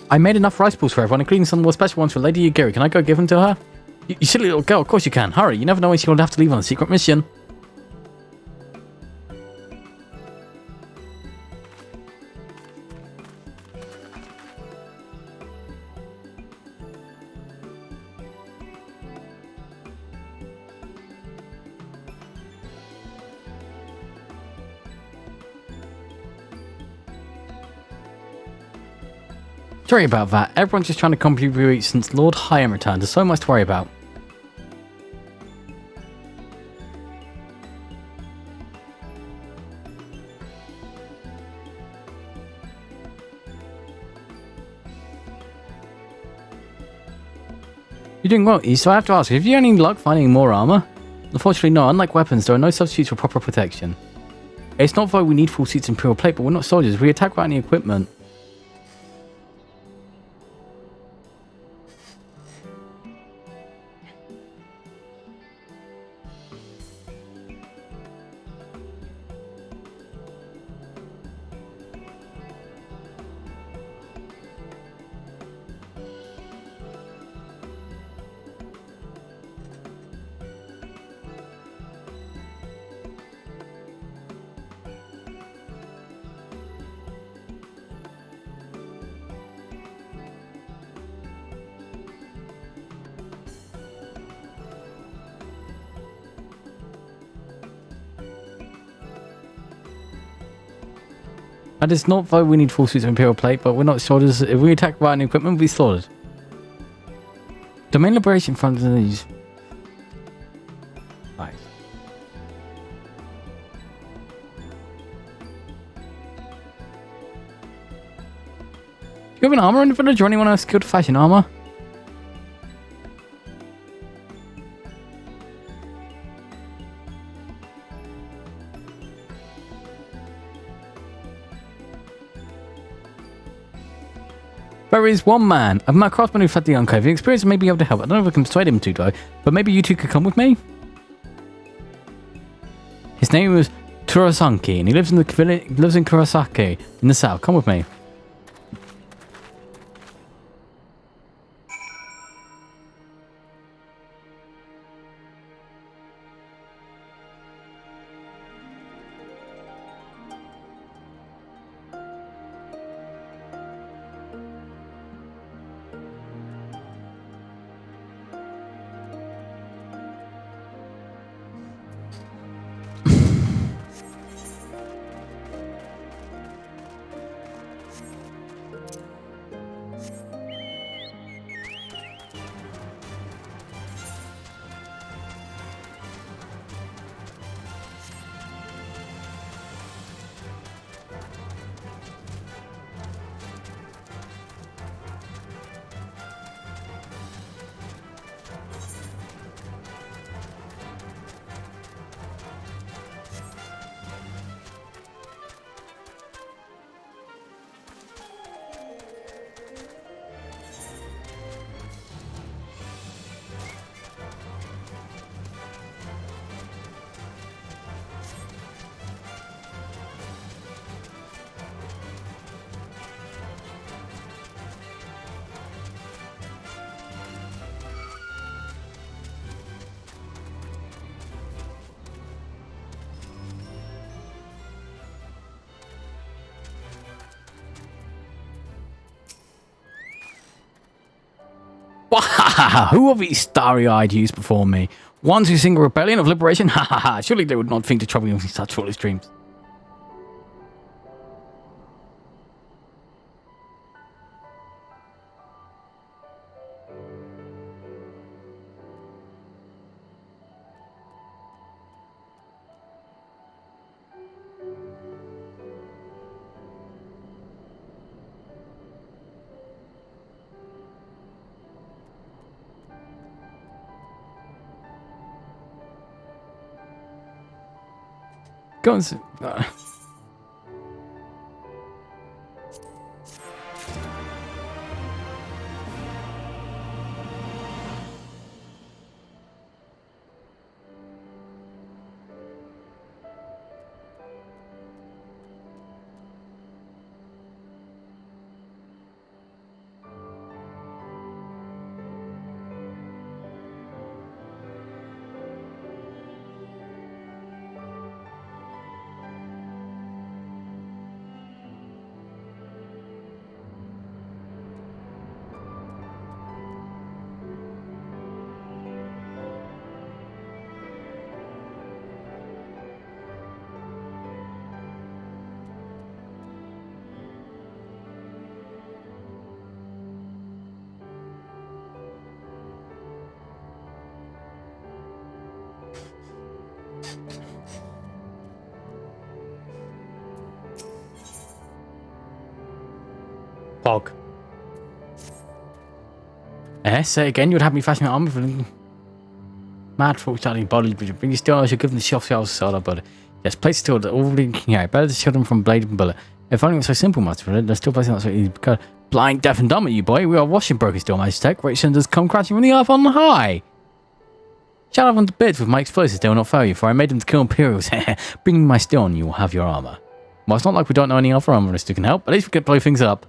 [SPEAKER 1] I made enough rice balls for everyone, including some more special ones for Lady Yagiri. Can I go give them to her? You silly little girl, of course you can. Hurry, you never know when she'll have to leave on a secret mission. Sorry about that. Everyone's just trying to contribute since Lord Hyam returned. There's so much to worry about. You're doing well, E, so I have to ask, have you any luck finding more armor? Unfortunately, no. Unlike weapons, there are no substitutes for proper protection. It's not that we need full suits and Imperial plate, but we're not soldiers. We attack without any equipment. And it's not though we need full suits of Imperial plate, but we're not soldiers. If we attack without any equipment, we'll be slaughtered. Domain Liberation Front of these. Right. Do you have an armor in the village or anyone else skilled to fashion armor? There is one man, a craftsman who fled the Enclave. The experience may be able to help. I don't know if I can persuade him to, though. But maybe you two could come with me? His name was Turasanki, and he lives in the village, lives in Kurosaki, in the south. Come with me. Who are these starry-eyed youths before me? Ones who sing a rebellion of liberation? Ha ha ha! Surely they would not think to trouble you with such foolish dreams. Go and see. Bog. Say again, you would have me fashion my armor for mad folk starting body, but bring you still, I should give them the shelf shells soda, but yes, place still that all the yeah, better to shield them from blade and bullet. If only it was so simple, Master, they're still placing that so easy. Because blind, deaf, and dumb at you, boy. We are washing broken still, Master Tech. Great cinders come crashing from the earth on high. Shall have them to bits with my explosives, they will not fail you, for I made them to kill Imperials. Bring me my steel and you will have your armor. Well, it's not like we don't know any other armorists who can help, at least we can blow things up.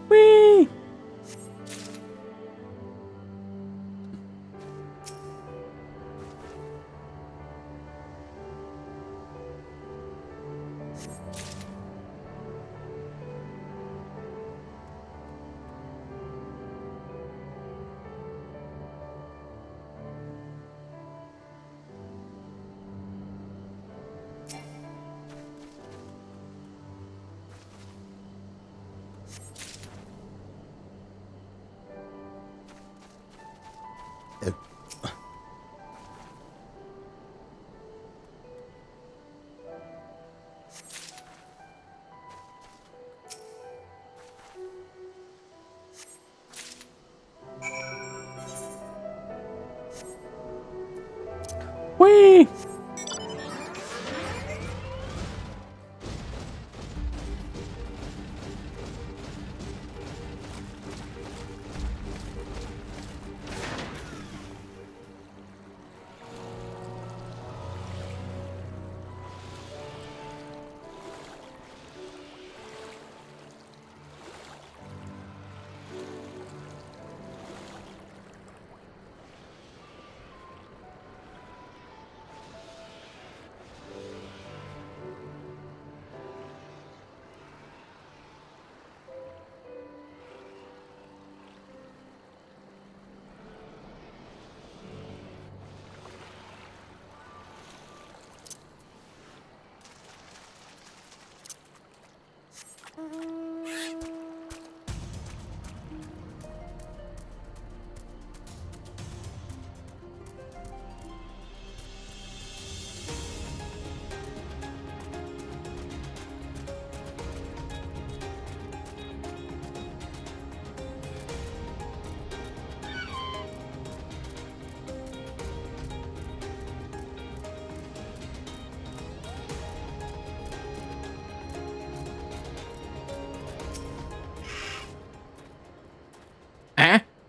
[SPEAKER 1] Whee!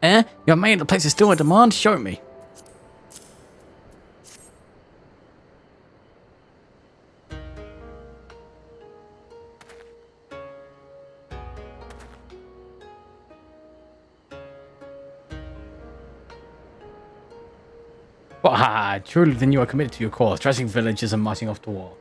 [SPEAKER 1] Eh? Your man, the place is still in demand? Show me. Wah, truly then you are committed to your cause, dressing villages and marching off to war.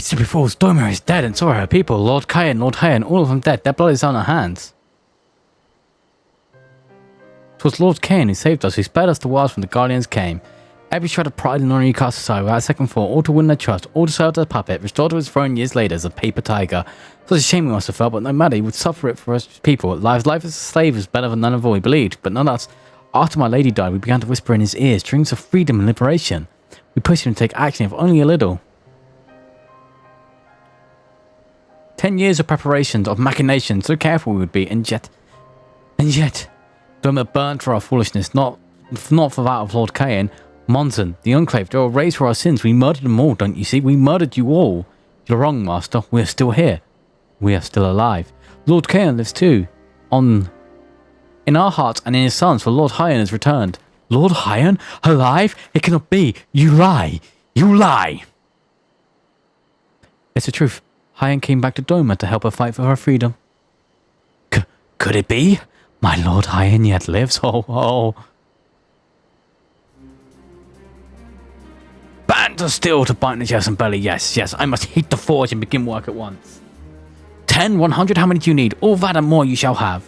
[SPEAKER 1] Stupid fools, Doma is dead and so are her people. Lord Kyan, Lord Hyan, all of them dead. Their blood is on our hands. 'Twas Lord Kyan who saved us, who spared us the wilds when the Guardians came. Every shred of pride in honoring cast aside without a second thought, all to win their trust, all to serve as a puppet, restored to his throne years later as a paper tiger. Such a shame we must have felt, but no matter, he would suffer it for us people. Life as a slave is better than none of all we believed, but none of us. After my lady died, we began to whisper in his ears dreams of freedom and liberation. We pushed him to take action, if only a little. 10 years of preparations, of machinations, so careful we would be, and yet, Doma burnt for our foolishness, not for that of Lord Kyan. Monson, the Enclave, they were raised for our sins. We murdered them all, don't you see? We murdered you all. You're wrong, Master. We are still here. We are still alive. Lord Kyan lives too. In our hearts and in his sons, for Lord Hyan has returned. Lord Hyan? Alive? It cannot be. You lie. You lie. It's the truth. Hyan came back to Doma to help her fight for her freedom. Could it be? My Lord Hyan yet lives? Oh. Bands of steel to bind the chest and belly. Yes. I must heat the forge and begin work at once. 10, 100, how many do you need? All that and more you shall have.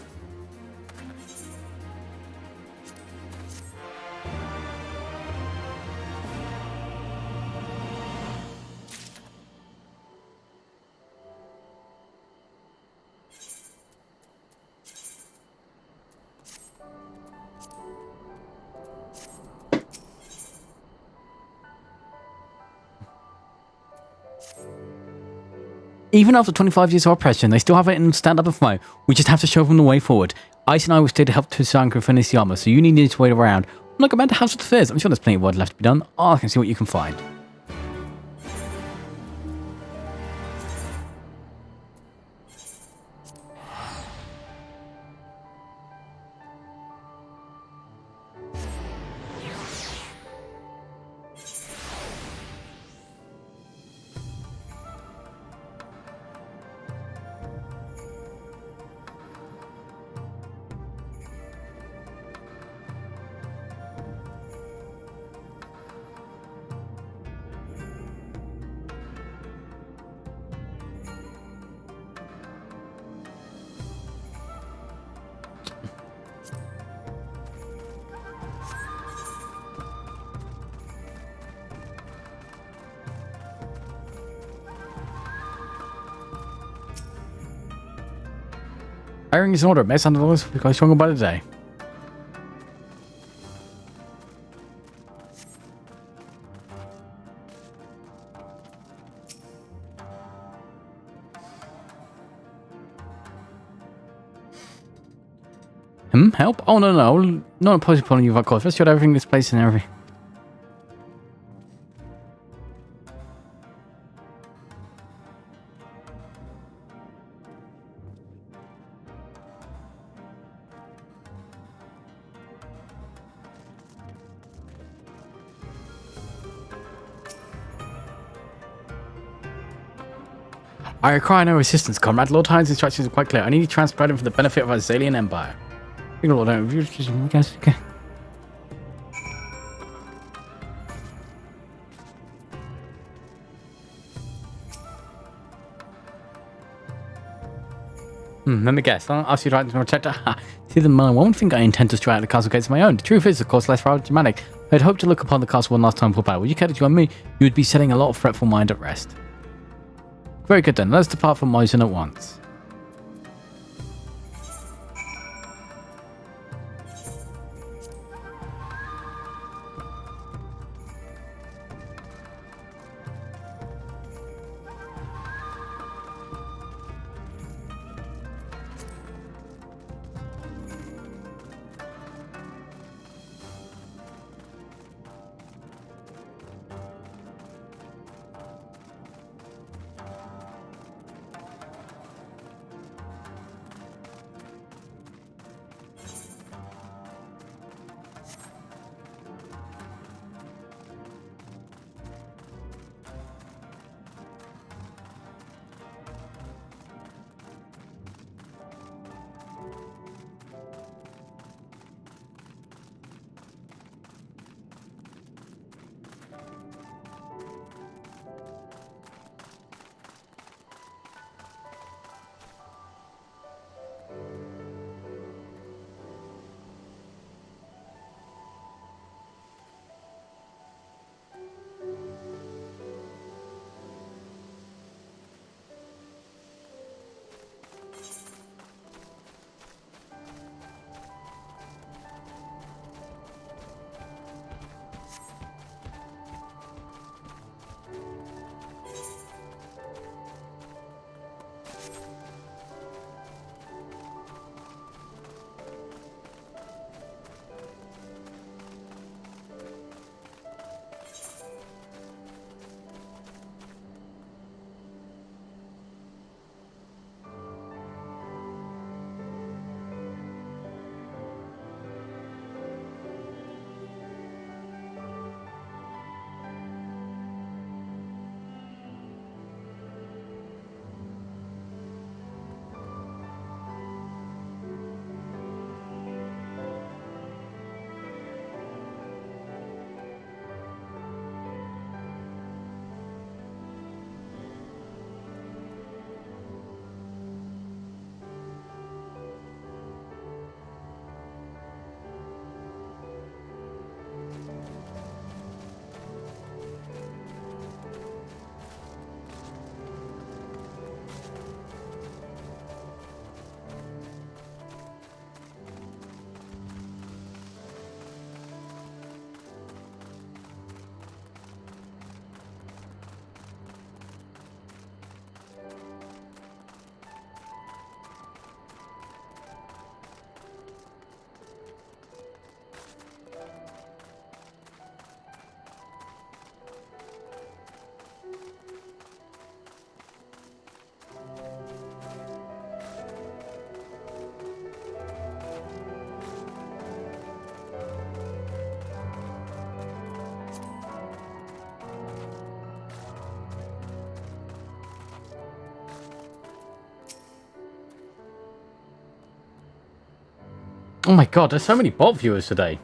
[SPEAKER 1] Even after 25 years of oppression, they still have it in stand-up and fight. We just have to show them the way forward. Ice and I will stay to help Tusanka finish the armor, so you need to wait around. Look, I'm at the House of the Fairs. I'm sure there's plenty of work left to be done. I can see what you can find. Hiring is in order. Mess on the list because stronger by the day. Help? Oh no. Not opposing upon you, of course. Let's get everything in this place and everything. I require no assistance, comrade. Lord Hyan's instructions are quite clear. I need to transcribe them for the benefit of our Zalian Empire. Okay. Let me guess. I'll ask you to write to protector. See, then I won't think I intend to strike at the castle gates of my own. The truth is, of course, less rather dramatic. I'd hoped to look upon the castle one last time for battle. Would you care to join me? You would be setting a lot of fretful mind at rest. Very good then. Let's depart from Moisen at once. Oh my god, there's so many bot viewers today.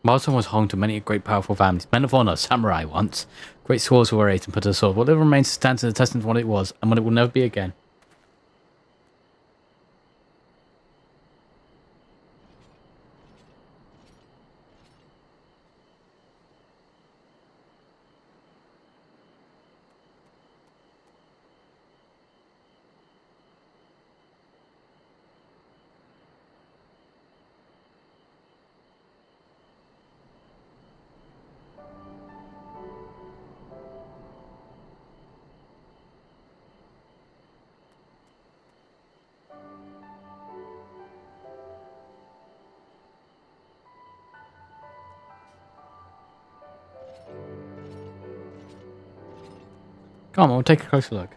[SPEAKER 1] Milestone was home to many great powerful families. Men of honor, samurai once. Great swords were raised and put to the sword. Whatever remains stands as a testament to what it was, and what it will never be again. Come on, we'll take a closer look.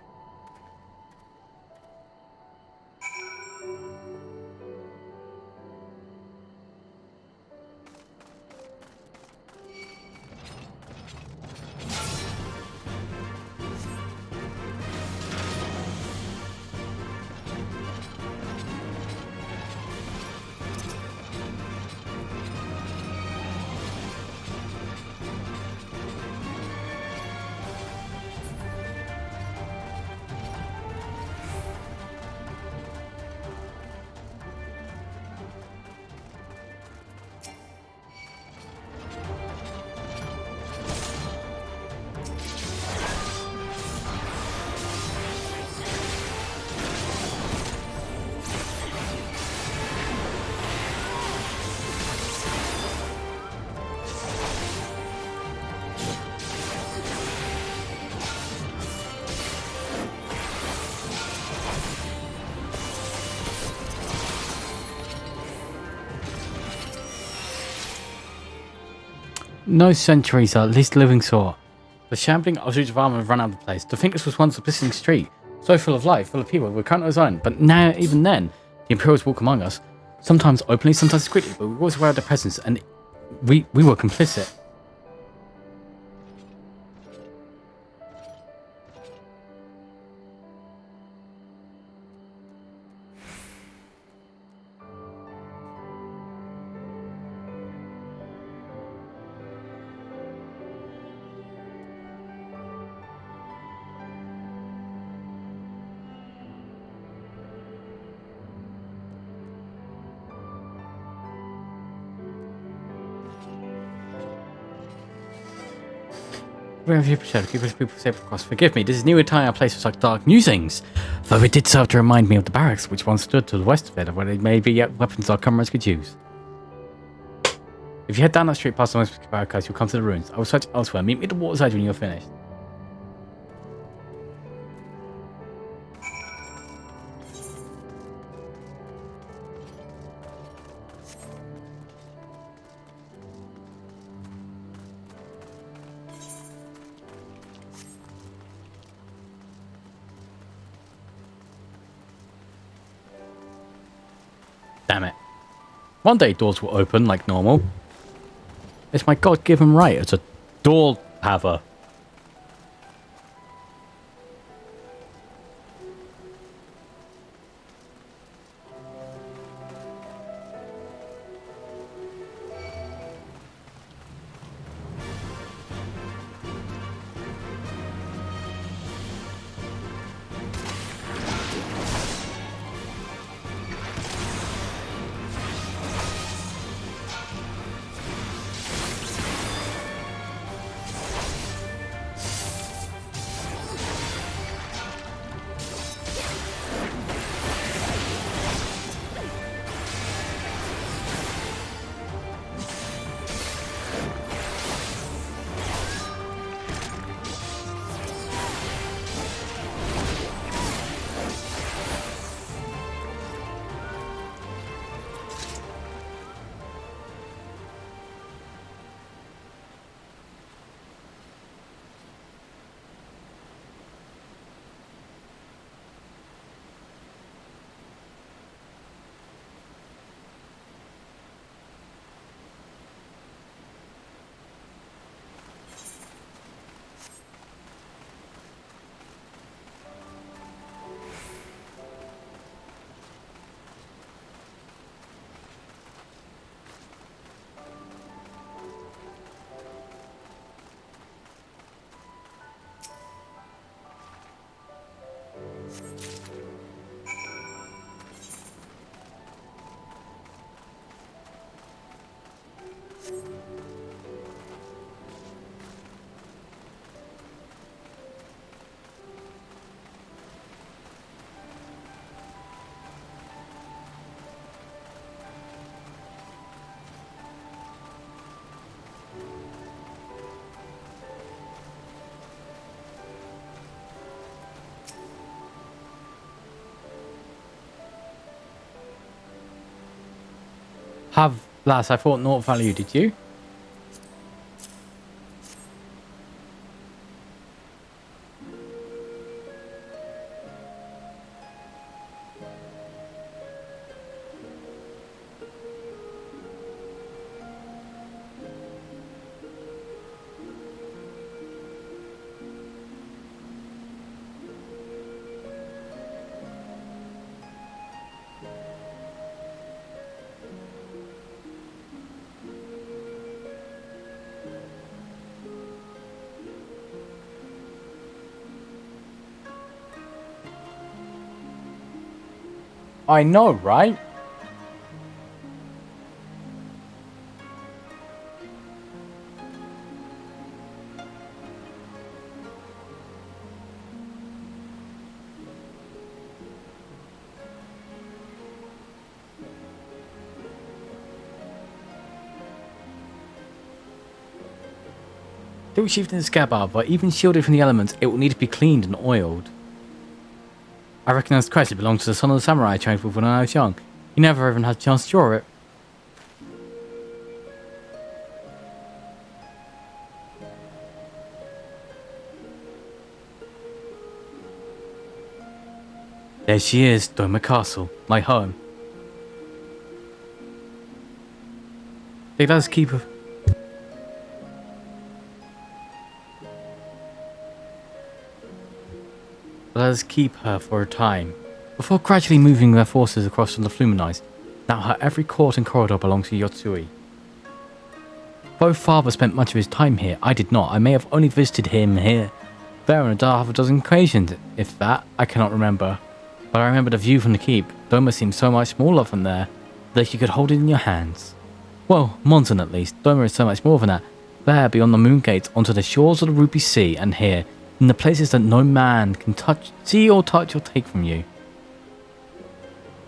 [SPEAKER 1] No centuries are at least living saw. The shambling outreach of armor have run out of the place. To think this was once a blistering street, so full of life, full of people, we can't own. But now, even then, the Imperials walk among us. Sometimes openly, sometimes discreetly, but we were always aware of their presence, and we were complicit. Wherever you prefer, keep people safe across. Forgive me, this new entire place was like dark musings. Though it did serve to remind me of the barracks which once stood to the west of it, where there may be yet weapons our comrades could use. If you head down that street past the most barricades, you'll come to the ruins. I will search elsewhere. Meet me at the waterside when you're finished. Damn it. One day doors will open like normal. It's my God-given right as a door haver. Lass, I thought naught value, did you? I know, right? Still sheathed in the scabbard, but even shielded from the elements, it will need to be cleaned and oiled. I recognise the crest. It belongs to the son of the samurai I trained with when I was young. He never even had a chance to draw it. There she is, Doma Castle, my home. Let us keep her. Let us keep her for a time, before gradually moving their forces across from the Fluminized. Now her every court and corridor belongs to Yotsui. Though father spent much of his time here, I did not. I may have only visited him here there on half a dozen occasions, if that, I cannot remember. But I remember the view from the keep. Doma seemed so much smaller from there, that you could hold it in your hands. Well, Monson at least. Doma is so much more than that. There, beyond the moon gates, onto the shores of the Ruby Sea, and here, in the places that no man can see or touch or take from you.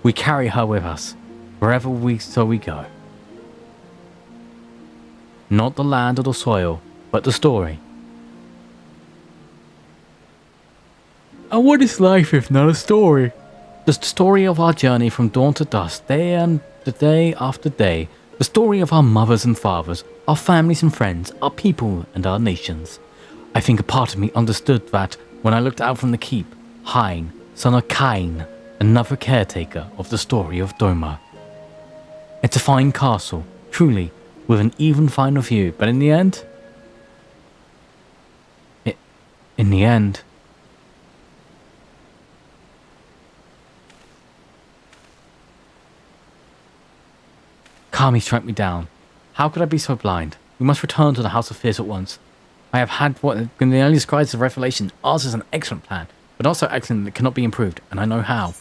[SPEAKER 1] We carry her with us, wherever we go. Not the land or the soil, but the story. And what is life if not a story? The story of our journey from dawn to dusk, day after day. The story of our mothers and fathers, our families and friends, our people and our nations. I think a part of me understood that when I looked out from the keep, Hein, son of Cain, another caretaker of the story of Doma. It's a fine castle, truly, with an even finer view, but in the end... Kami struck me down. How could I be so blind? We must return to the House of Fears at once. I have had what can only described as a revelation. Ours is an excellent plan, but also excellent that cannot be improved, and I know how.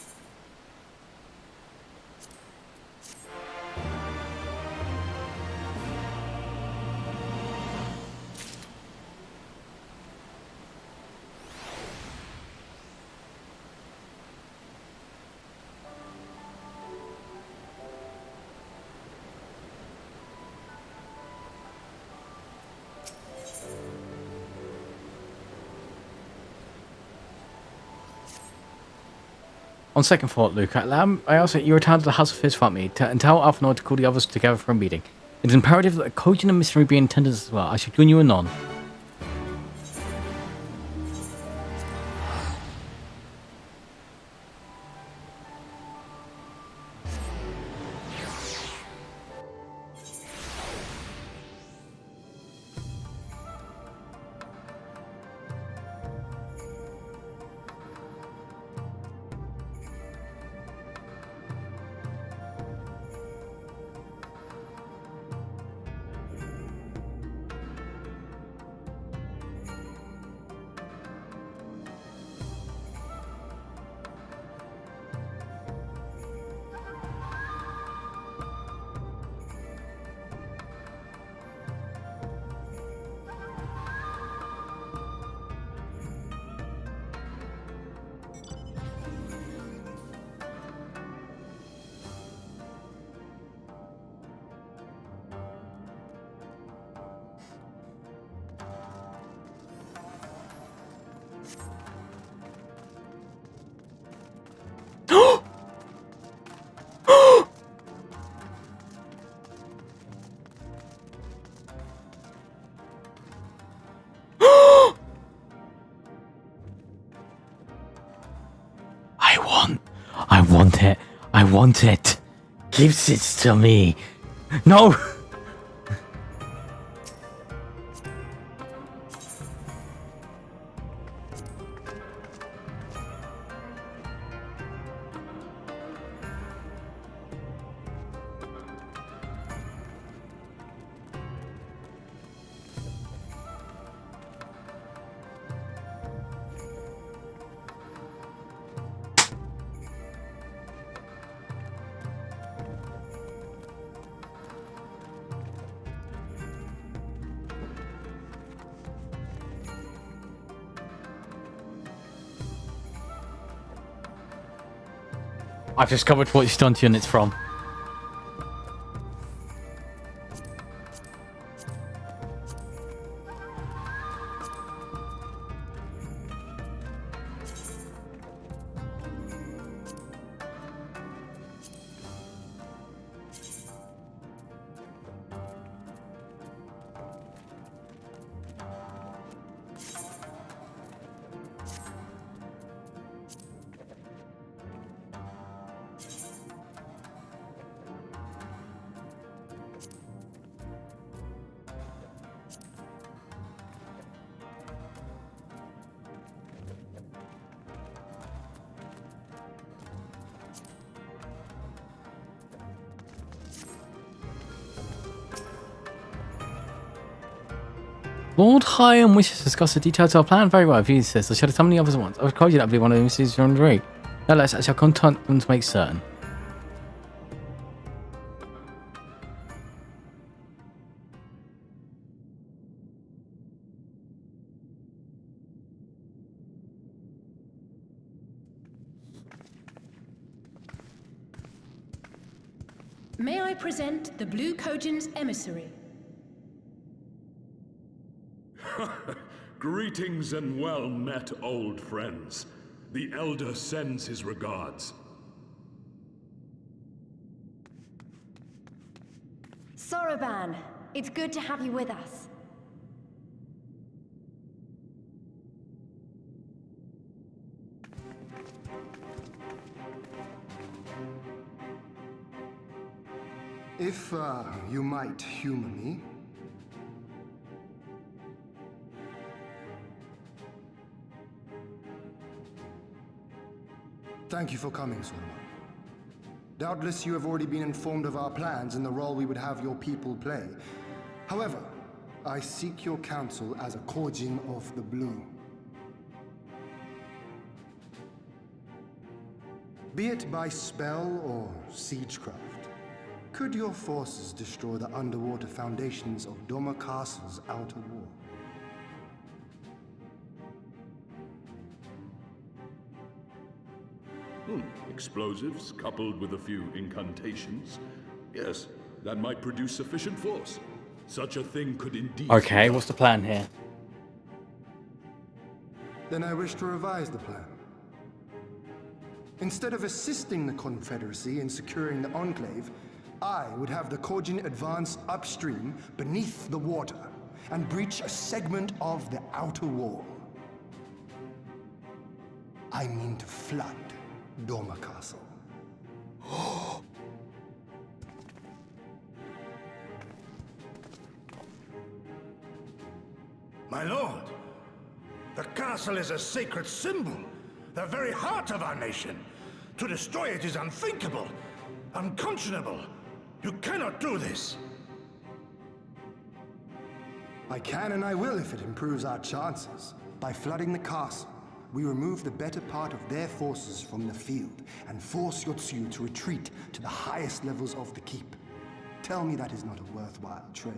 [SPEAKER 1] On second thought, Luke, I ask that you return to the House of Fears without me, and tell Alphanor to call the others together for a meeting. It is imperative that a cogent mystery be in attendance as well. I shall join you anon. I want it. Give it to me. No! I've discovered what stunt unit's from. Lord Hyam wishes to discuss the details of our plan. Very well, if he says, I shall tell many others at once. I would call you that would be one of them, Mrs. John Drake. No, let's I shall contact them to make certain.
[SPEAKER 12] May I present the Blue Kojin's emissary?
[SPEAKER 8] Greetings and well met, old friends. The Elder sends his regards.
[SPEAKER 3] Soroban, it's good to have you with us.
[SPEAKER 4] If, you might humor me. Thank you for coming, Solomon. Doubtless you have already been informed of our plans and the role we would have your people play. However, I seek your counsel as a Kojin of the Blue. Be it by spell or siegecraft, could your forces destroy the underwater foundations of Doma Castle's outer wall?
[SPEAKER 8] Explosives coupled with a few incantations. Yes, that might produce sufficient force. Such a thing could indeed...
[SPEAKER 1] Okay, what's the plan here?
[SPEAKER 4] Then I wish to revise the plan. Instead of assisting the Confederacy in securing the Enclave, I would have the Kojin advance upstream beneath the water and breach a segment of the outer wall. I mean to flood Doma Castle.
[SPEAKER 2] My lord, the castle is a sacred symbol, the very heart of our nation. To destroy it is unthinkable, unconscionable. You cannot do this.
[SPEAKER 4] I can and I will if it improves our chances. By flooding the castle, we remove the better part of their forces from the field and force Yotsuyu to retreat to the highest levels of the keep. Tell me that is not a worthwhile trade.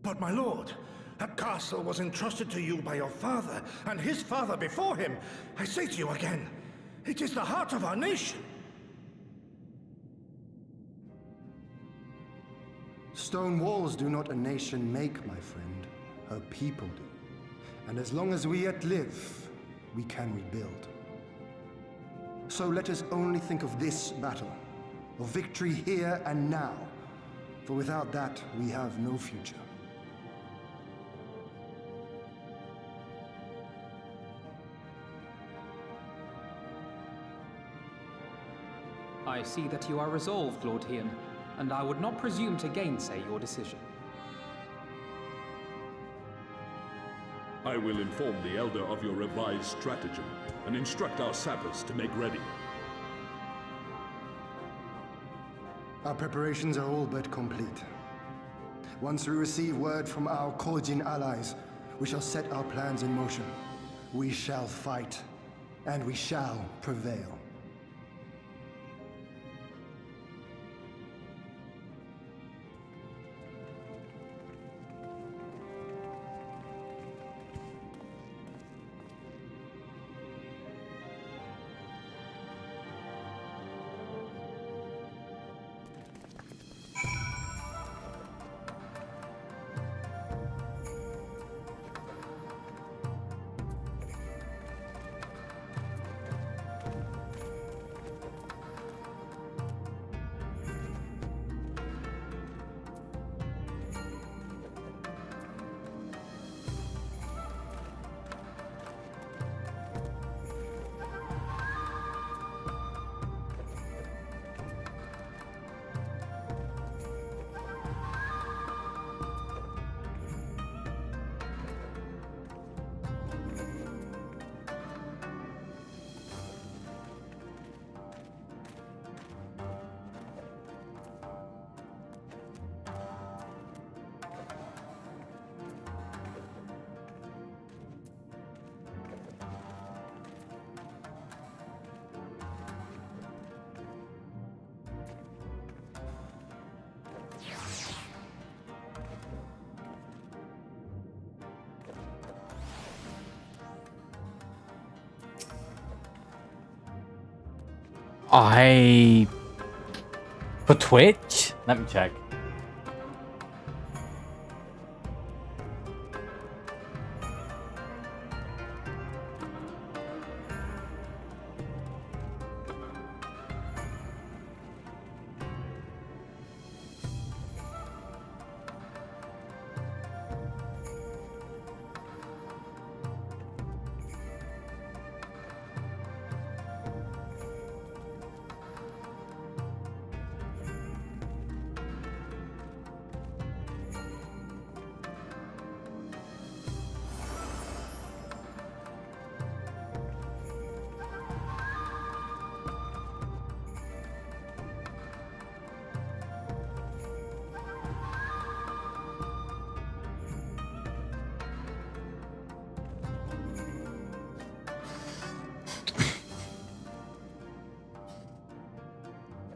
[SPEAKER 2] But my lord, that castle was entrusted to you by your father, and his father before him. I say to you again, it is the heart of our nation.
[SPEAKER 4] Stone walls do not a nation make, my friend. Her people do. And as long as we yet live, we can rebuild. So let us only think of this battle, of victory here and now. For without that, we have no future.
[SPEAKER 11] I see that you are resolved, Lord Hien, and I would not presume to gainsay your decision.
[SPEAKER 8] I will inform the Elder of your revised stratagem and instruct our sappers to make ready.
[SPEAKER 4] Our preparations are all but complete. Once we receive word from our Kojin allies, we shall set our plans in motion. We shall fight, and we shall prevail.
[SPEAKER 1] For Twitch? Let me check.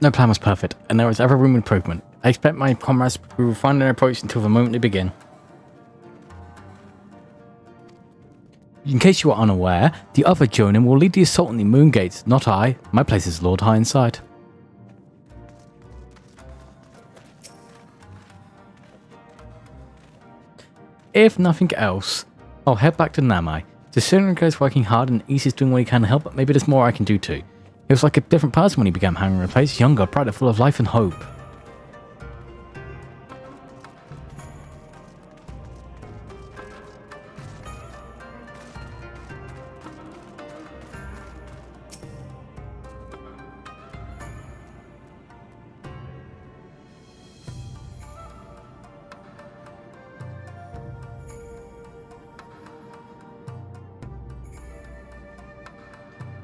[SPEAKER 1] No plan was perfect, and there was ever room for improvement. I expect my comrades to refine their approach until the moment they begin. In case you are unaware, the other Jonin will lead the assault on the Moon Gates, not I. My place is Lord High inside. If nothing else, I'll head back to Namai. The Syrian is working hard and East is doing what he can to help, but maybe there's more I can do too. He was like a different person when he began hanging in a place, younger, brighter, full of life and hope.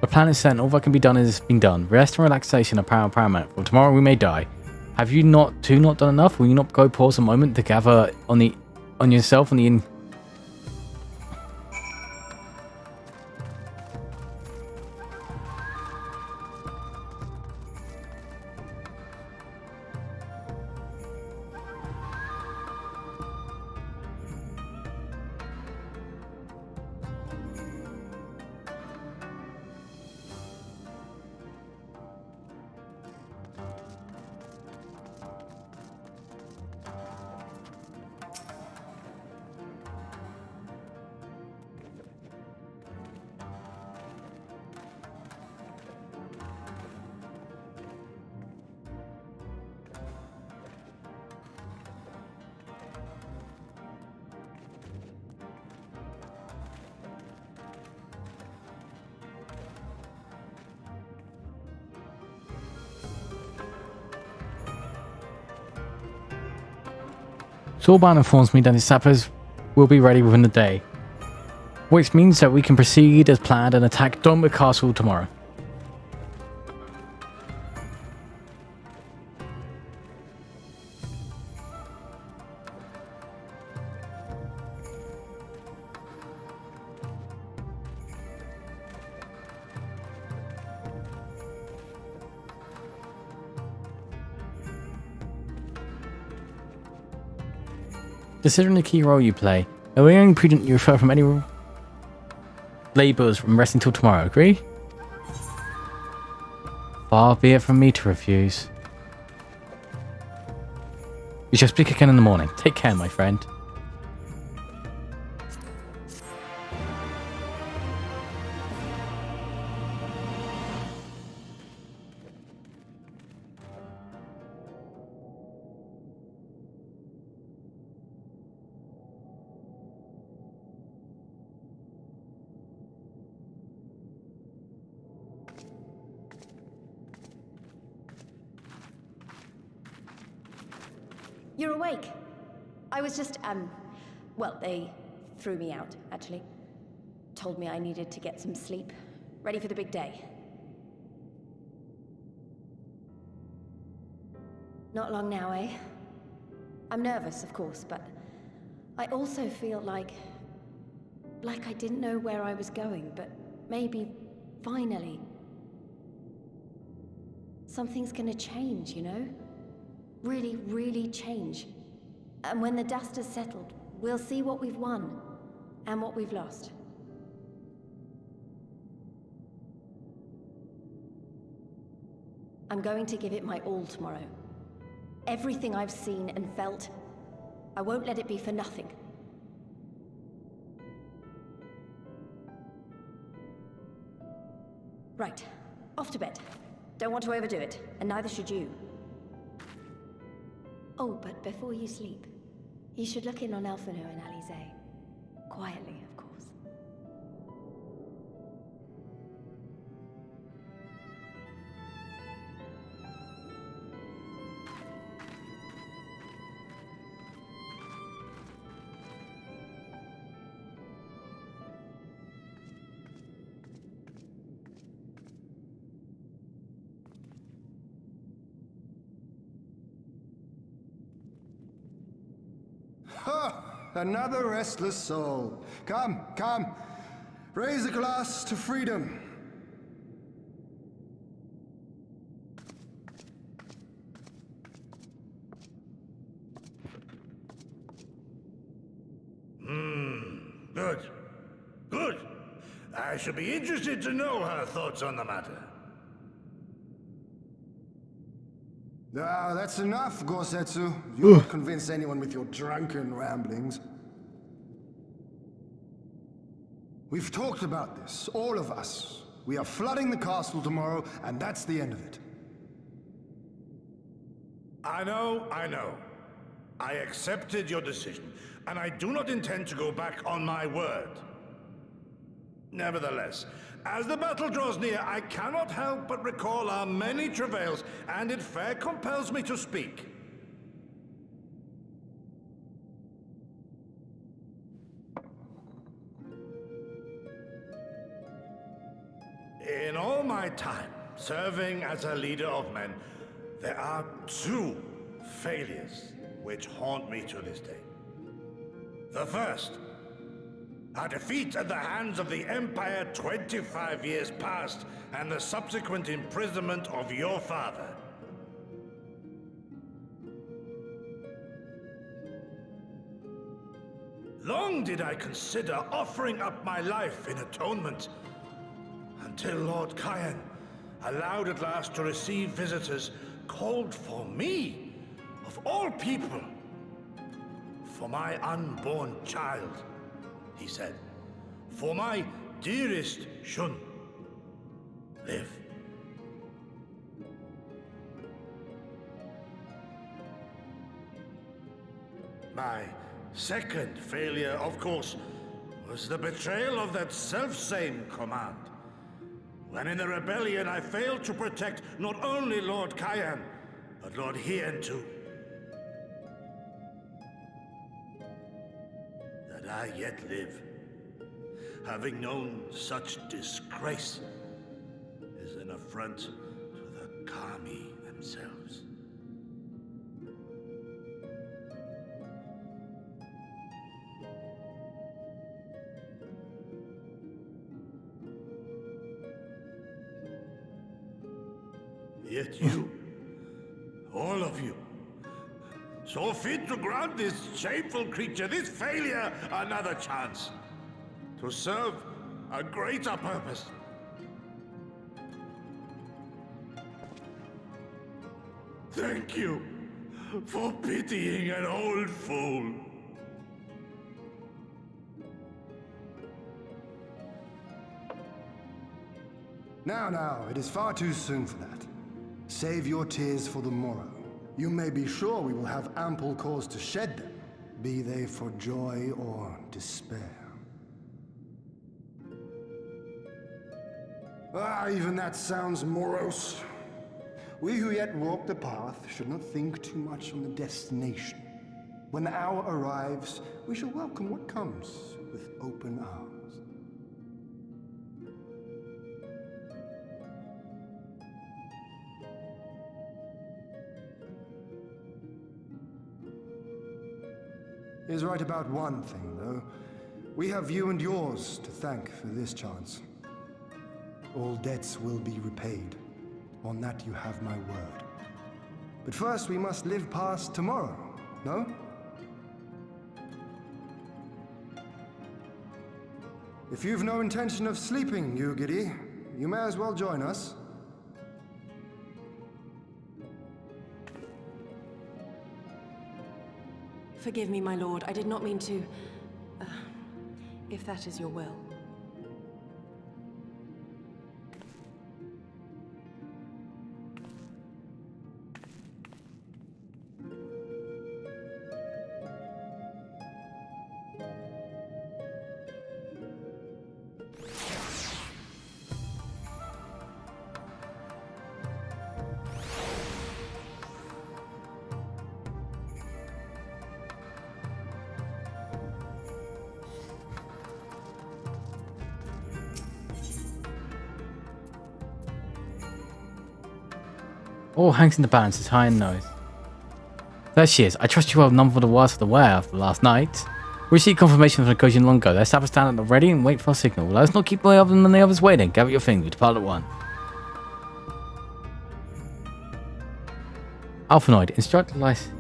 [SPEAKER 1] The plan is set and all that can be done is being done. Rest and relaxation are paramount. For tomorrow we may die. Have you not done enough? Will you not go pause a moment to gather on yourself on the Sorban informs me that his sappers will be ready within the day, which means that we can proceed as planned and attack Doma Castle tomorrow. Considering the key role you play, it will be only prudent you refer from any labourers from resting till tomorrow, agree? Far be it from me to refuse. We shall speak again in the morning. Take care, my friend.
[SPEAKER 3] You're awake. I was just, well, they threw me out, actually. Told me I needed to get some sleep. Ready for the big day. Not long now, eh? I'm nervous, of course, but I also feel like I didn't know where I was going, but maybe, finally, something's gonna change, you know? Really, really change. And when the dust has settled, we'll see what we've won and what we've lost. I'm going to give it my all tomorrow. Everything I've seen and felt, I won't let it be for nothing. Right, off to bed. Don't want to overdo it, and neither should you. Oh, but before you sleep, you should look in on Elfino and Alize. Quietly, of course.
[SPEAKER 4] Ha! Another restless soul. Come, come. Raise a glass to freedom.
[SPEAKER 2] Good. Good. I should be interested to know her thoughts on the matter.
[SPEAKER 4] Ah, that's enough, Gosetsu. You won't convince anyone with your drunken ramblings. We've talked about this, all of us. We are flooding the castle tomorrow, and that's the end of it.
[SPEAKER 2] I know. I accepted your decision, and I do not intend to go back on my word. Nevertheless, as the battle draws near, I cannot help but recall our many travails, and it fair compels me to speak. In all my time serving as a leader of men, there are two failures which haunt me to this day. The first, a defeat at the hands of the Empire 25 years past, and the subsequent imprisonment of your father. Long did I consider offering up my life in atonement, until Lord Kyan allowed at last to receive visitors called for me, of all people, for my unborn child. He said, "For my dearest Shun, live." My second failure, of course, was the betrayal of that selfsame command. When in the rebellion I failed to protect not only Lord Kyan, but Lord Hien too. That I yet live, having known such disgrace, is an affront to the Kami themselves. Yet you, all of you, saw fit to grant this shameful creature, this failure, another chance to serve a greater purpose. Thank you for pitying an old fool.
[SPEAKER 4] Now, it is far too soon for that. Save your tears for the morrow. You may be sure we will have ample cause to shed them, be they for joy or despair. Even that sounds morose. We who yet walk the path should not think too much on the destination. When the hour arrives, we shall welcome what comes with open arms. He is right about one thing, though. We have you and yours to thank for this chance. All debts will be repaid. On that you have my word. But first we must live past tomorrow, no? If you've no intention of sleeping, Yugiri, you may as well join us.
[SPEAKER 10] Forgive me, my lord. I did not mean to... if that is your will.
[SPEAKER 1] All hangs in the balance as high and nose. There she is. I trust you will have none for the worse of the wear after last night. We received confirmation from the Kojin long ago. Let's have a stand at the ready and wait for a signal. Let us not keep the others and the others waiting. Gather your things. We depart at 1. Alphanoid, instruct the license.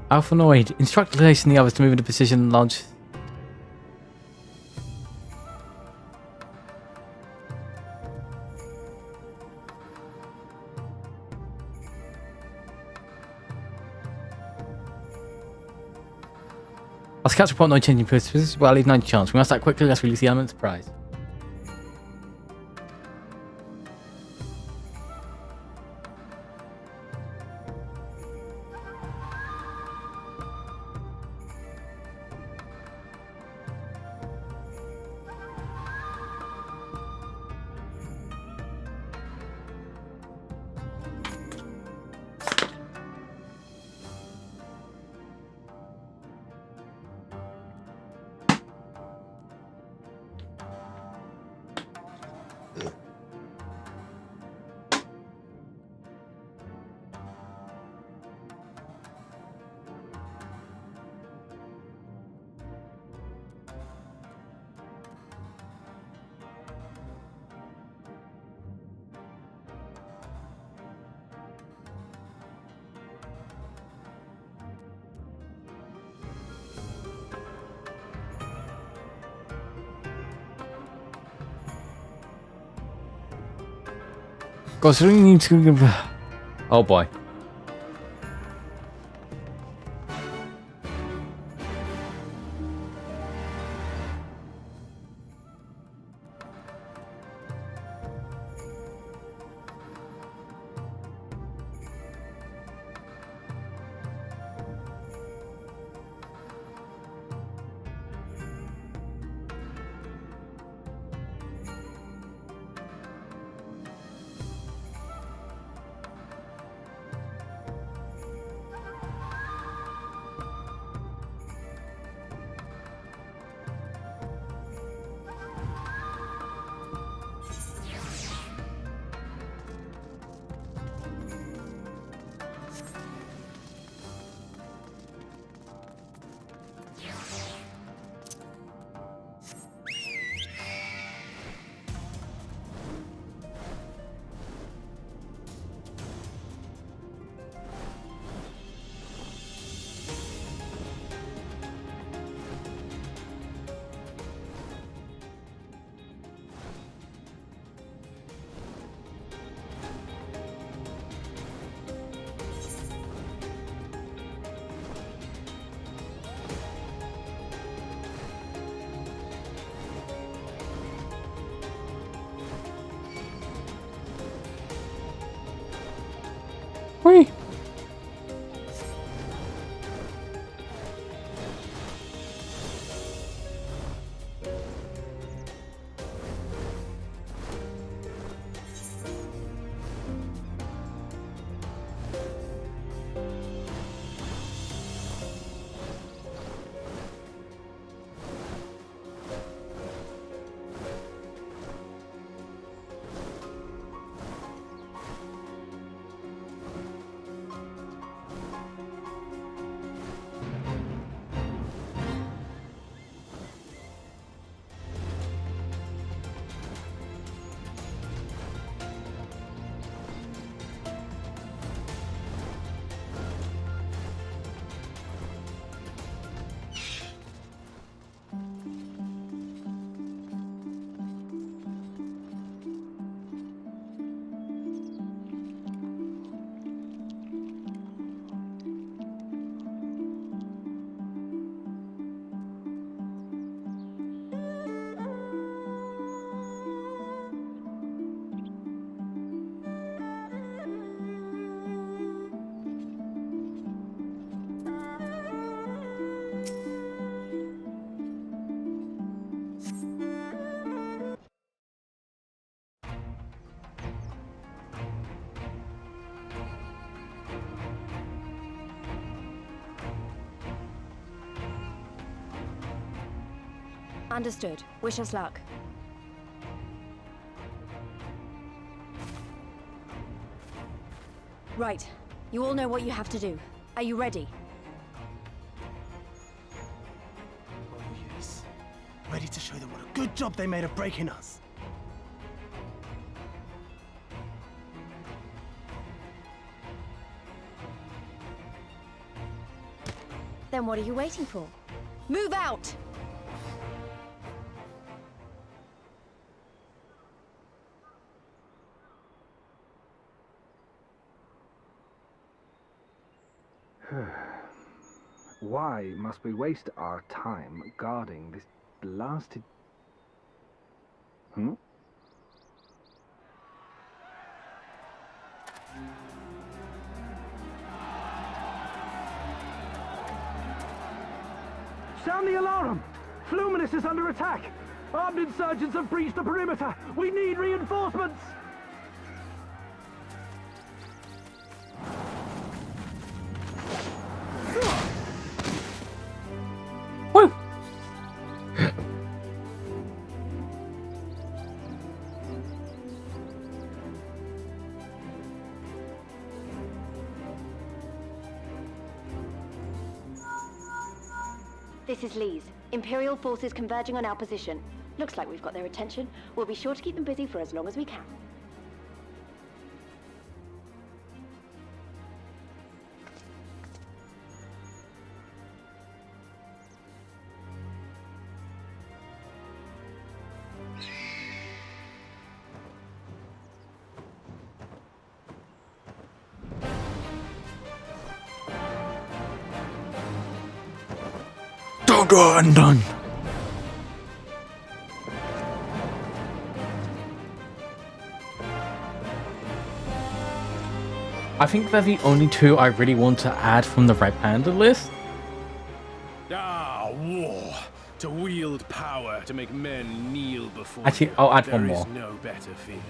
[SPEAKER 1] Alphanoid, instruct the Lace and the others to move into position and launch. Our scouts report no changing positions, but I'll leave 90 chance. We must act quickly lest we lose the element of surprise. Oh boy.
[SPEAKER 3] Understood. Wish us luck. Right. You all know what you have to do. Are you ready?
[SPEAKER 13] Oh yes. Ready to show them what a good job they made of breaking us.
[SPEAKER 3] Then what are you waiting for? Move out!
[SPEAKER 14] Why must we waste our time guarding this blasted...
[SPEAKER 15] Sound the alarm! Fluminous is under attack! Armed insurgents have breached the perimeter! We need reinforcements!
[SPEAKER 1] Woo!
[SPEAKER 3] This is Lee's. Imperial forces converging on our position. Looks like we've got their attention. We'll be sure to keep them busy for as long as we can.
[SPEAKER 1] Done. I think they're the only two I really want to add from the Red Panda list.
[SPEAKER 5] Ah, war. To wield power, to make men kneel before
[SPEAKER 1] Actually,
[SPEAKER 5] you.
[SPEAKER 1] I'll add one
[SPEAKER 5] There
[SPEAKER 1] more.
[SPEAKER 5] is no better feeling.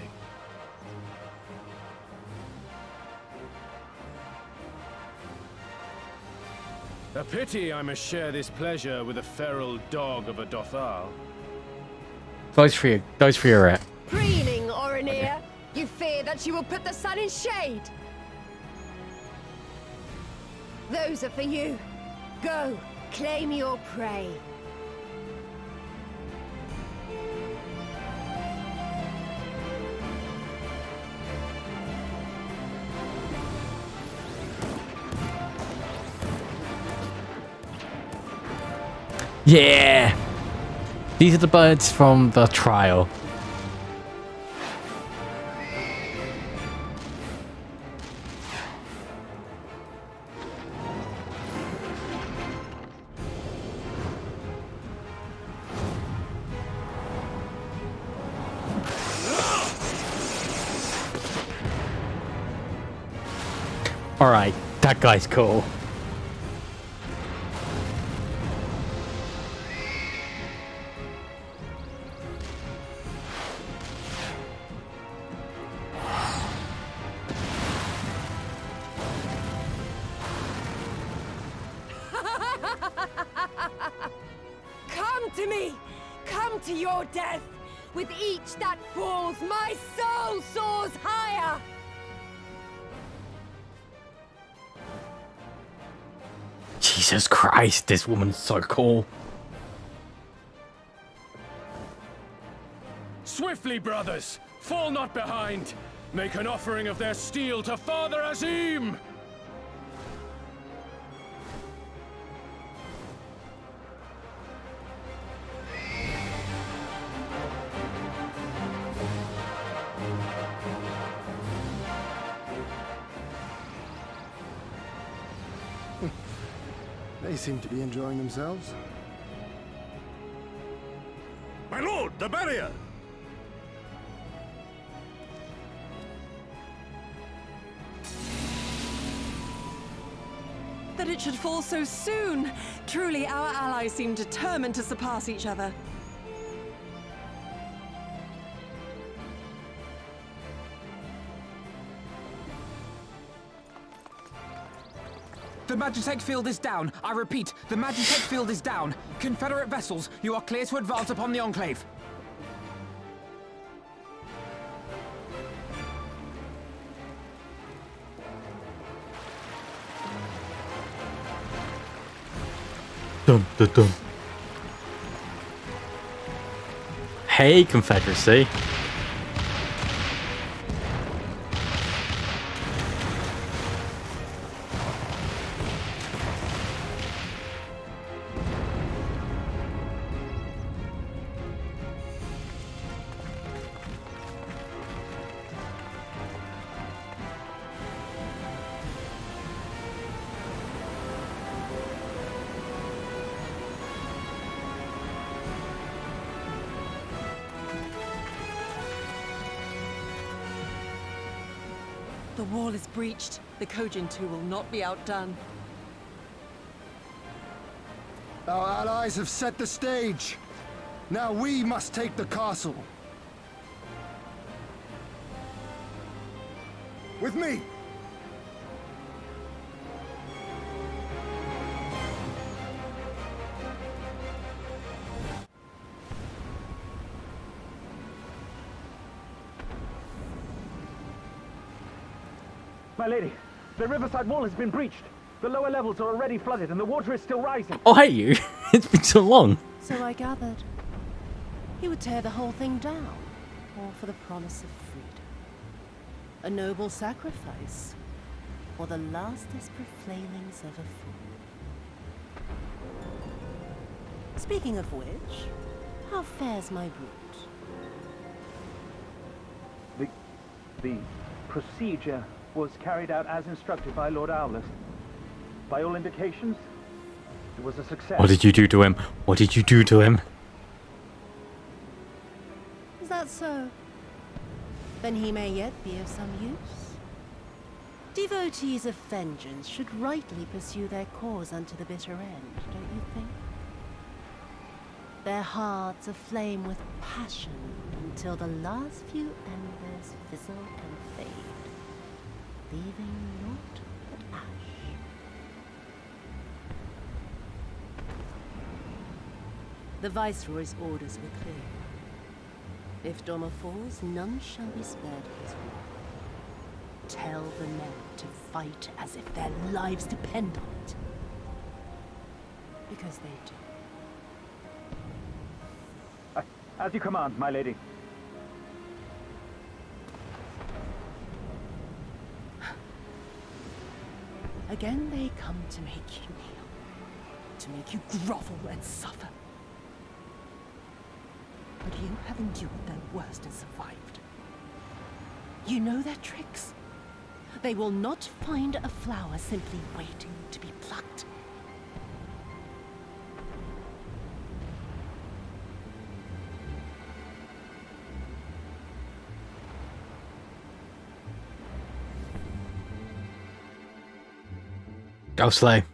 [SPEAKER 5] A pity I must share this pleasure with a feral dog of a Dothal.
[SPEAKER 1] Those for you, Rat.
[SPEAKER 6] Preening, Oreneer. You fear that you will put the sun in shade? Those are for you. Go, claim your prey.
[SPEAKER 1] Yeah! These are the birds from the trial. Alright, that guy's cool.
[SPEAKER 6] Come to me! Come to your death! With each that falls, my soul soars higher!
[SPEAKER 1] Jesus Christ, this woman's so cool.
[SPEAKER 5] Swiftly, brothers! Fall not behind! Make an offering of their steel to Father Azim!
[SPEAKER 4] They seem to be enjoying themselves.
[SPEAKER 2] My lord, the barrier!
[SPEAKER 10] That it should fall so soon! Truly, our allies seem determined to surpass each other.
[SPEAKER 11] The Magitech field is down. I repeat, the Magitech field is down. Confederate vessels, you are clear to advance upon the Enclave.
[SPEAKER 1] Dum, dum, dum. Hey, Confederacy.
[SPEAKER 10] The wall is breached. The Kojin 2 will not be outdone.
[SPEAKER 4] Our allies have set the stage. Now we must take the castle. With me!
[SPEAKER 15] My lady, the riverside wall has been breached. The lower levels are already flooded and the water is still rising.
[SPEAKER 1] Oh, hey you. It's been so long.
[SPEAKER 16] So I gathered. He would tear the whole thing down, all for the promise of freedom. A noble sacrifice, or the last desperate flailings of a fool. Speaking of which, how fares my route?
[SPEAKER 15] The procedure was carried out as instructed by Lord Owless. By all indications, it was a success.
[SPEAKER 1] What did you do to him? What did you do to him?
[SPEAKER 16] Is that so? Then he may yet be of some use. Devotees of vengeance should rightly pursue their cause unto the bitter end, don't you think? Their hearts aflame with passion until the last few embers fizzle and fade, leaving naught but ash. The Viceroy's orders were clear. If Doma falls, none shall be spared his wrath. Tell the men to fight as if their lives depend on it. Because they do.
[SPEAKER 15] As you command, my lady.
[SPEAKER 16] Again they come to make you kneel, to make you grovel and suffer. But you have endured their worst and survived. You know their tricks. They will not find a flower simply waiting to be plucked.
[SPEAKER 1] Go slay.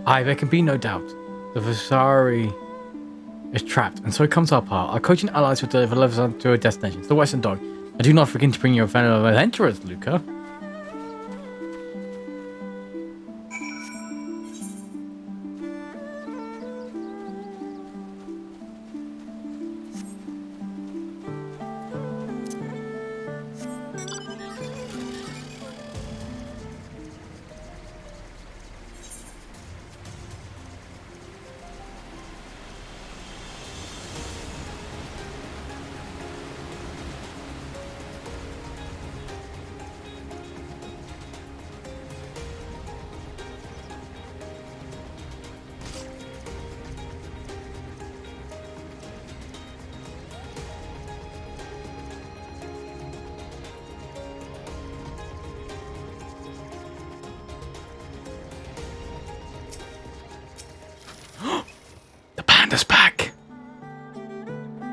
[SPEAKER 1] Aye, there can be no doubt. The Vasari is trapped, and so it comes up. Our coaching allies will deliver levels to a destination, the Western Dog. I do not forget to bring your fellow adventurers, Luca.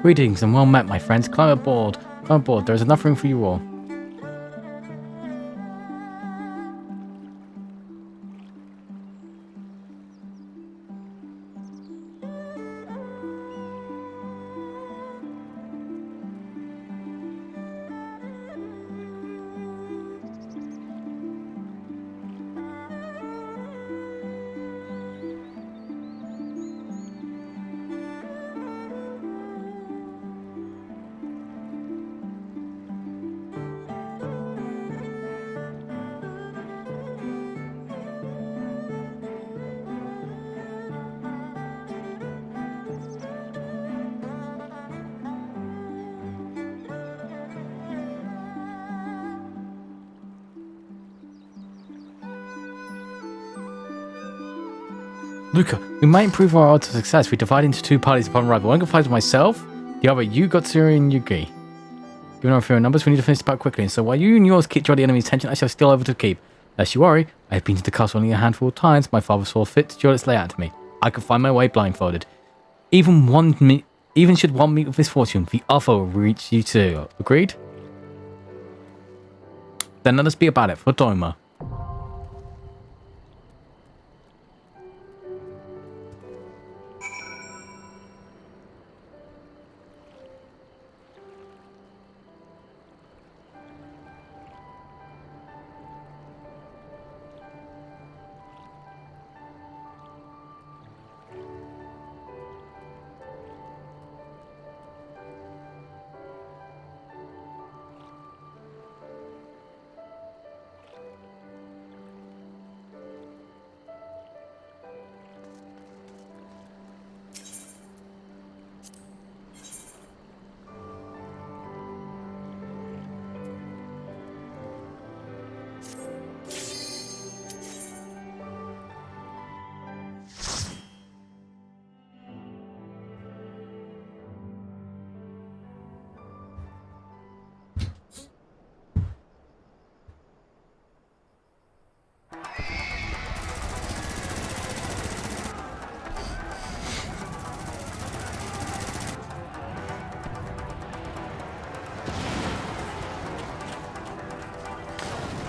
[SPEAKER 1] Greetings and well met, my friends. Climb aboard. Climb aboard. There is enough room for you all. Luca, we might improve our odds of success if we divide into two parties upon arrival. One can fly with myself, the other you, Gotsuri, and Yugi. Given our fewer numbers, we need to finish the battle quickly, and so while you and yours draw the enemy's attention, I shall steal over to the keep. Lest you worry, I have been to the castle only a handful of times. My father saw fit to draw its layout to me. I can find my way blindfolded. Even should one meet with misfortune, the other will reach you too. Agreed? Then let us be about it for Doma.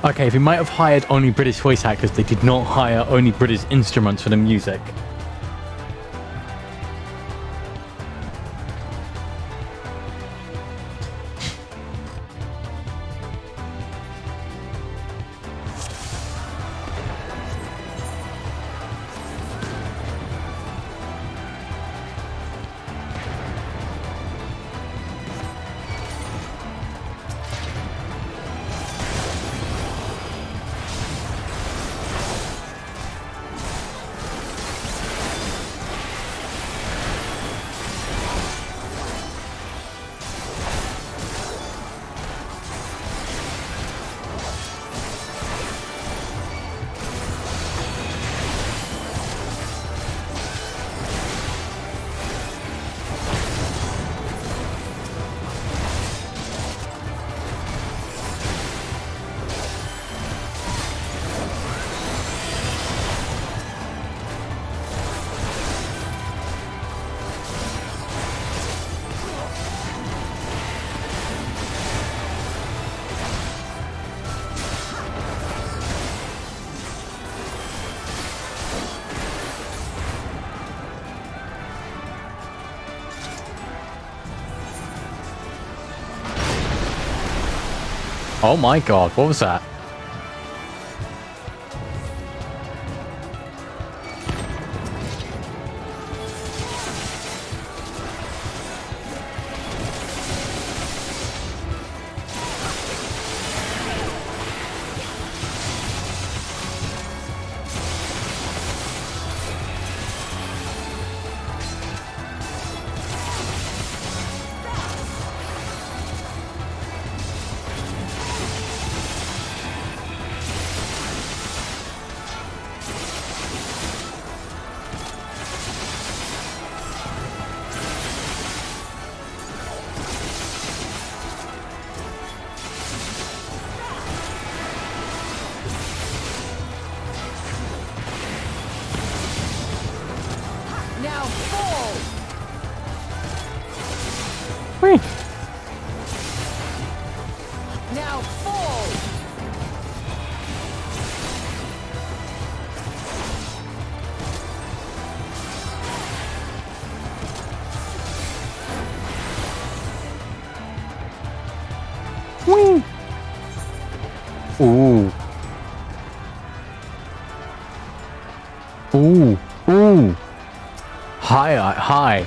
[SPEAKER 1] Okay, they might have hired only British voice actors, they did not hire only British instruments for the music. Oh my god, what was that? Ooh. Ooh. Ooh. Hi.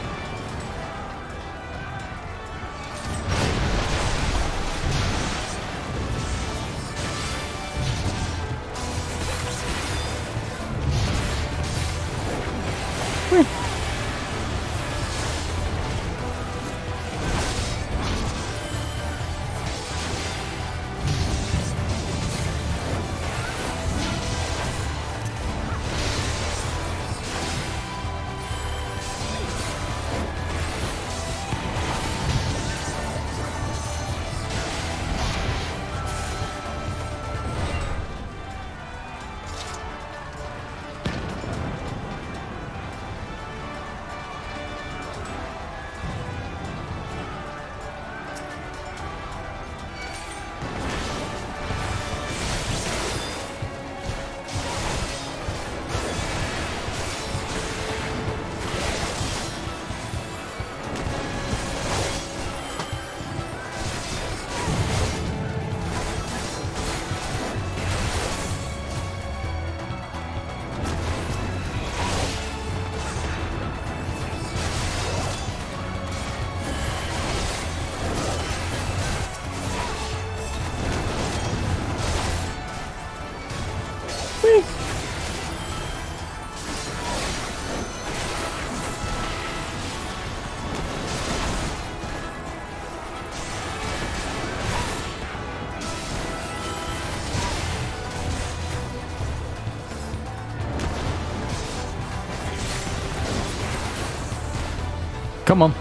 [SPEAKER 1] Come on.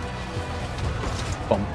[SPEAKER 1] Bomb.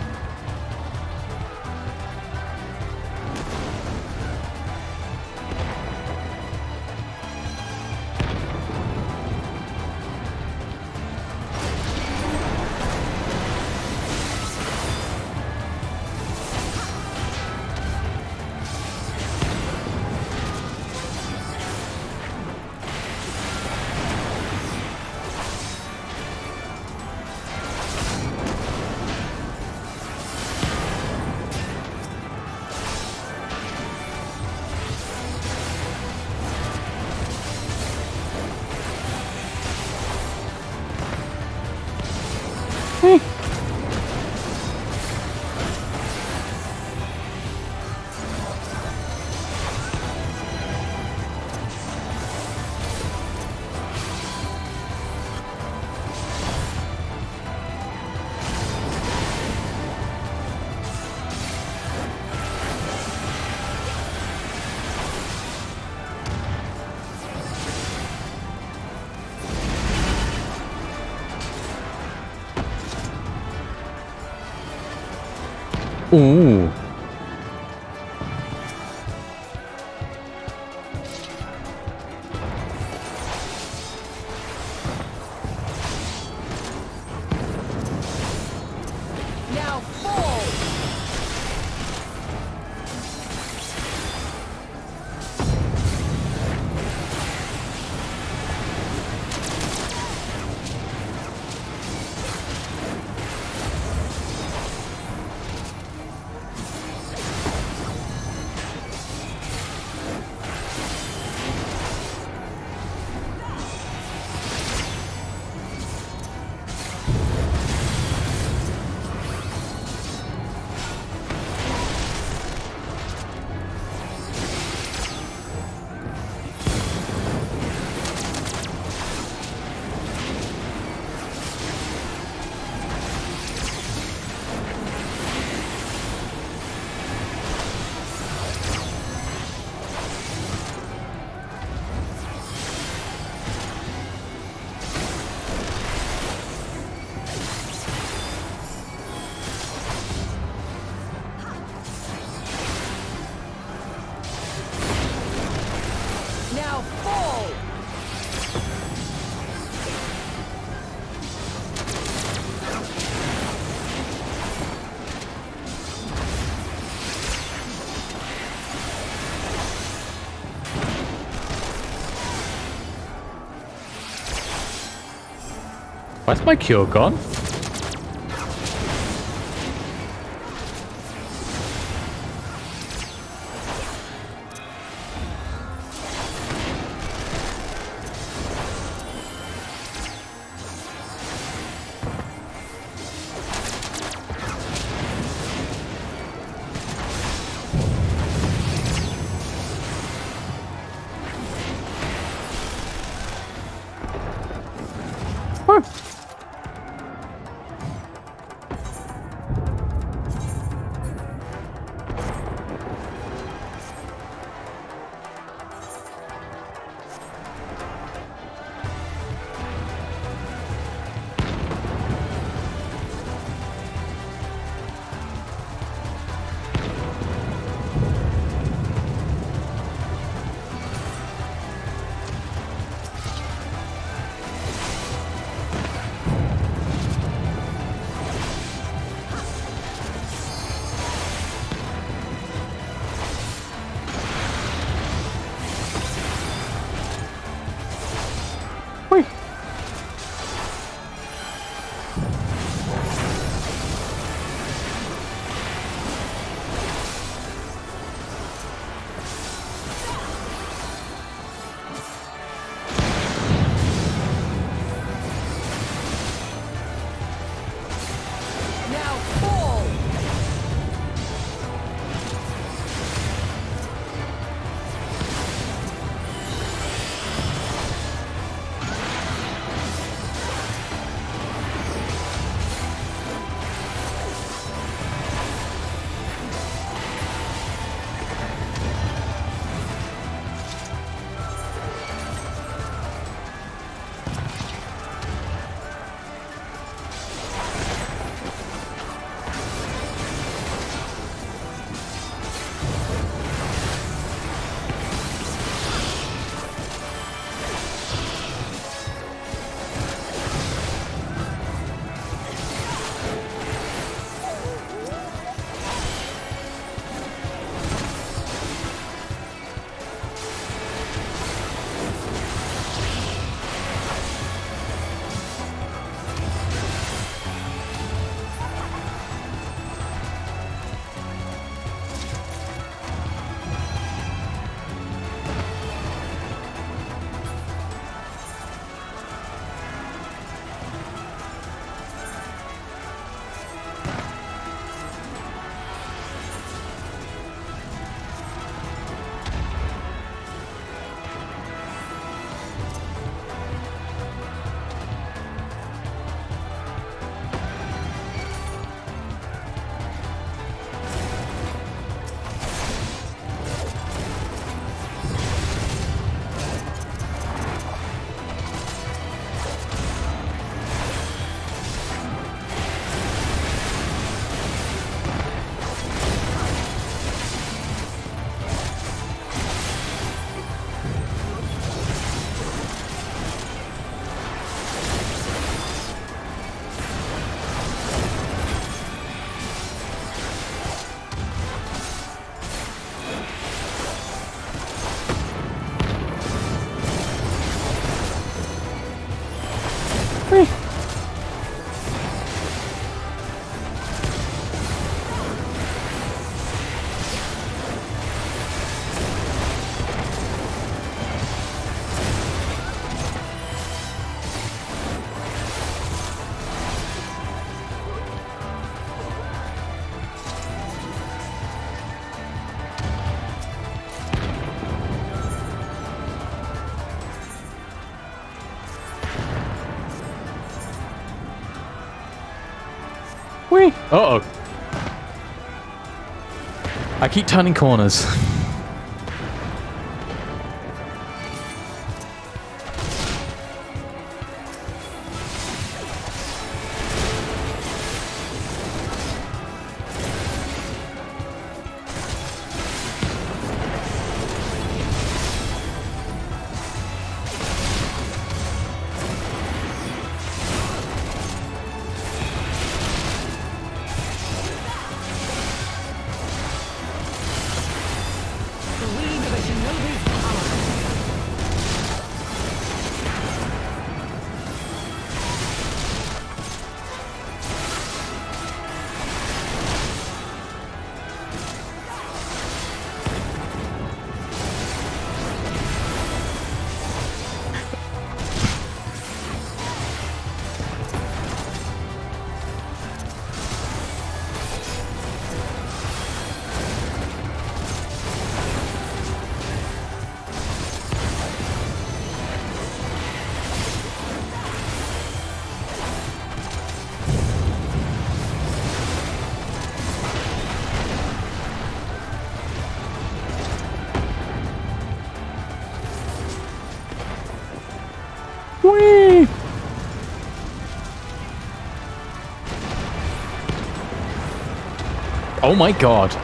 [SPEAKER 1] Ooh.
[SPEAKER 6] Now fall! Now fall!
[SPEAKER 1] Where's my cure gone? Whee! Whee! Uh-oh. I keep turning corners. Whee! Oh my god.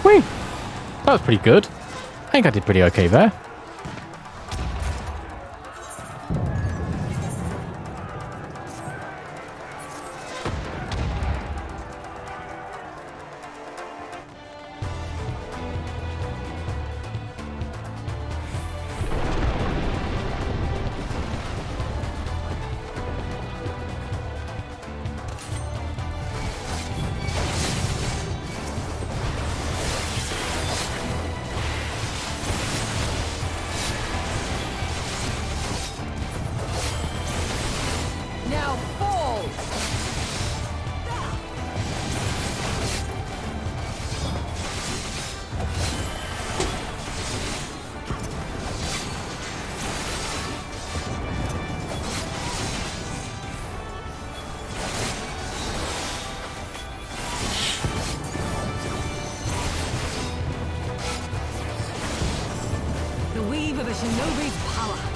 [SPEAKER 1] Whee! That was pretty good. I think I did pretty okay there.
[SPEAKER 6] for the shinobi's power.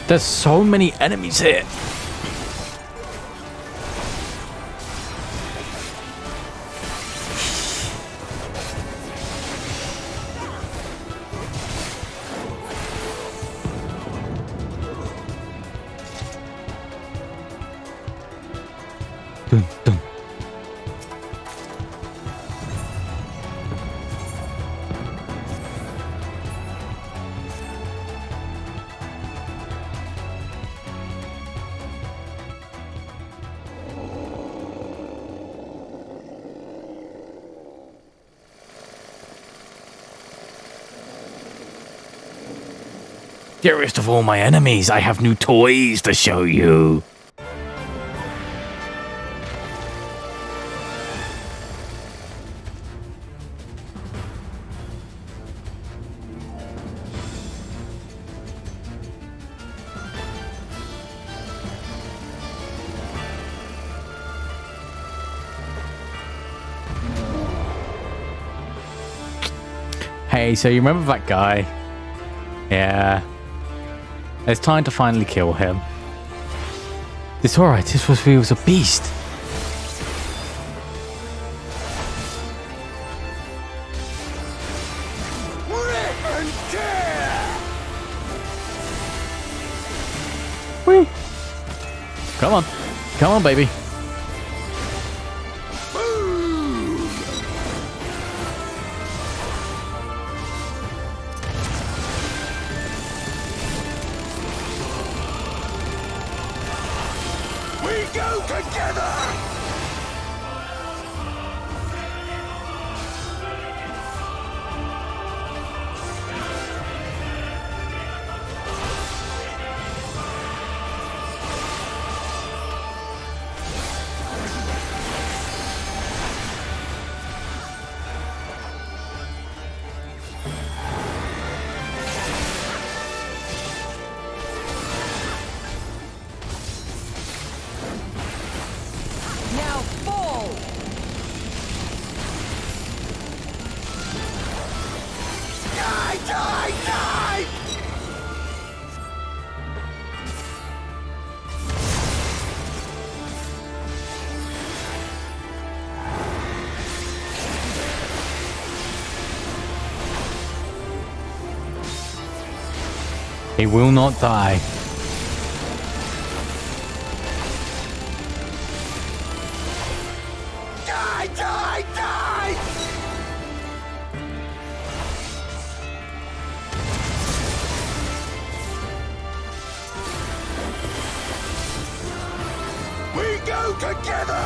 [SPEAKER 1] There's so many enemies here. Dun, dun. Dearest of all my enemies, I have new toys to show you. Hey, so you remember that guy? Yeah. It's time to finally kill him. It's alright, this was he was a beast. Whee! Come on. Come on, baby.
[SPEAKER 10] shall fall!
[SPEAKER 2] Die, die, die!
[SPEAKER 1] He will not die.
[SPEAKER 2] Die, die, die! We go together!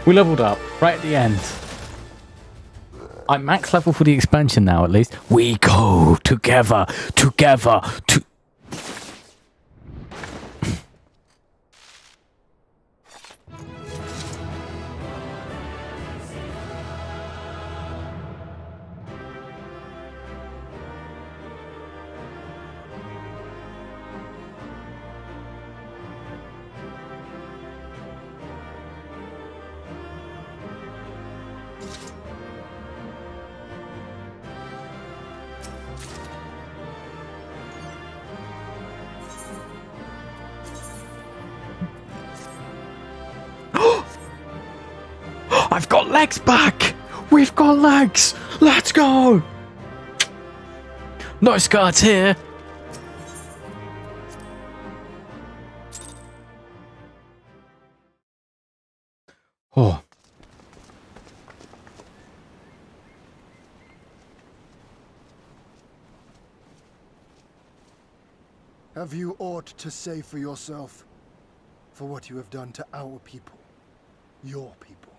[SPEAKER 1] We leveled up right at the end. I'm max level for the expansion now, at least. We go together to... I've got legs back! We've got legs! Let's go! No skirts here! Oh.
[SPEAKER 4] Have you aught to say for yourself? For what you have done to our people? Your people?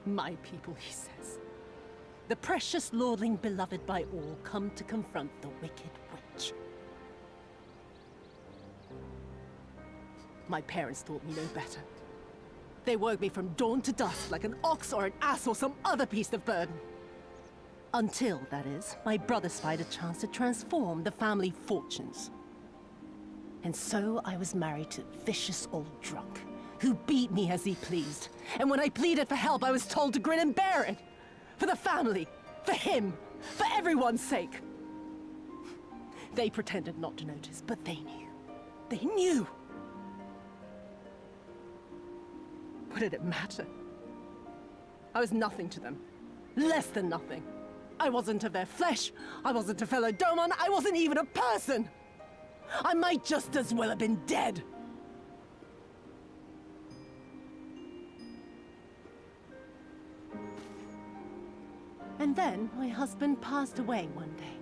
[SPEAKER 16] My people, he says. The precious lordling beloved by all come to confront the wicked witch. My parents taught me no better. They woke me from dawn to dusk like an ox or an ass or some other beast of burden. Until, that is, my brother spied a chance to transform the family fortunes. And so I was married to a vicious old drunk, who beat me as he pleased. And when I pleaded for help, I was told to grin and bear it. For the family, for him, for everyone's sake. They pretended not to notice, but they knew. They knew! What did it matter? I was nothing to them. Less than nothing. I wasn't of their flesh. I wasn't a fellow Domon. I wasn't even a person. I might just as well have been dead. And then my husband passed away one day.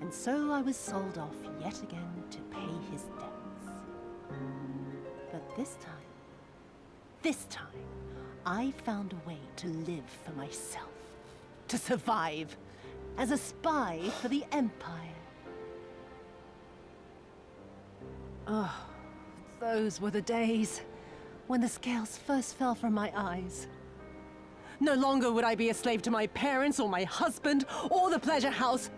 [SPEAKER 16] And so I was sold off yet again to pay his debts. But this time, I found a way to live for myself. To survive as a spy for the Empire. Oh, those were the days when the scales first fell from my eyes. No longer would I be a slave to my parents or my husband or the pleasure house.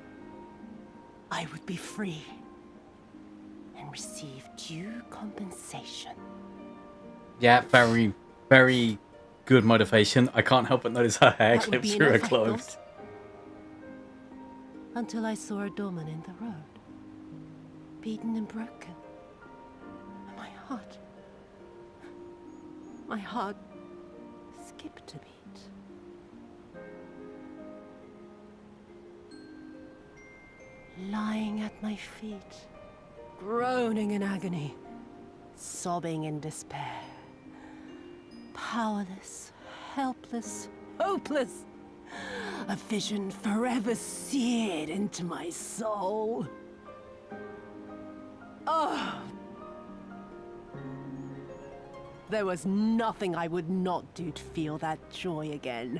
[SPEAKER 16] I would be free and receive due compensation.
[SPEAKER 1] Yeah, very, very good motivation. I can't help but notice her hair
[SPEAKER 16] That would
[SPEAKER 1] clips
[SPEAKER 16] be
[SPEAKER 1] through her
[SPEAKER 16] enough, I
[SPEAKER 1] clothes.
[SPEAKER 16] thought. Until I saw a doorman in the road, beaten and broken. And my heart skipped a beat. Lying at my feet, groaning in agony, sobbing in despair. Powerless, helpless, hopeless. A vision forever seared into my soul. Oh! There was nothing I would not do to feel that joy again.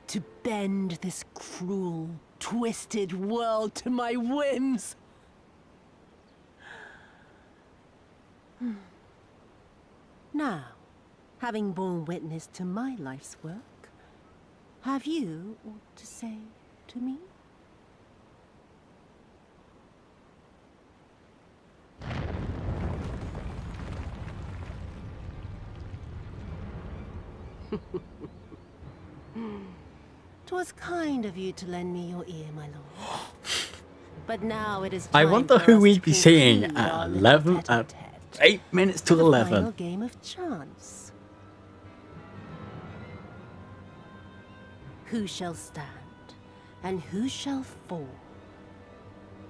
[SPEAKER 16] To bend this cruel, twisted world to my whims. Now, having borne witness to my life's work, have you aught to say to me? "'Twas kind of you to lend me your ear, my lord. But now it is time
[SPEAKER 1] I wonder
[SPEAKER 16] for
[SPEAKER 1] who
[SPEAKER 16] us
[SPEAKER 1] we'd
[SPEAKER 16] to
[SPEAKER 1] be seeing
[SPEAKER 16] conclude
[SPEAKER 1] at
[SPEAKER 16] our little
[SPEAKER 1] 11,
[SPEAKER 16] tete-a-tete.
[SPEAKER 1] 8 minutes to
[SPEAKER 16] The
[SPEAKER 1] 11.
[SPEAKER 16] final game of chance. Who shall stand, and who shall fall?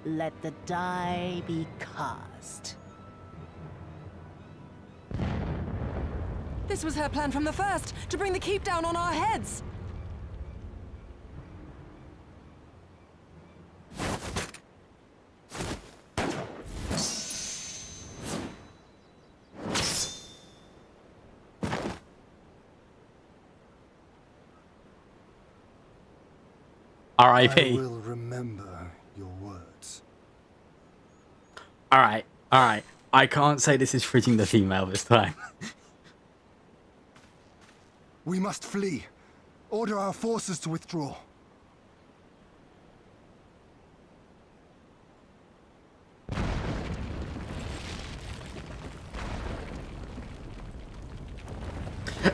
[SPEAKER 16] Let the die be cast."
[SPEAKER 10] This was her plan from the first, to bring the keep down on our heads.
[SPEAKER 4] I
[SPEAKER 1] R.I.P.
[SPEAKER 4] will remember your words.
[SPEAKER 1] Alright, alright. I can't say this is fridging the female this time.
[SPEAKER 4] We must flee. Order our forces to withdraw.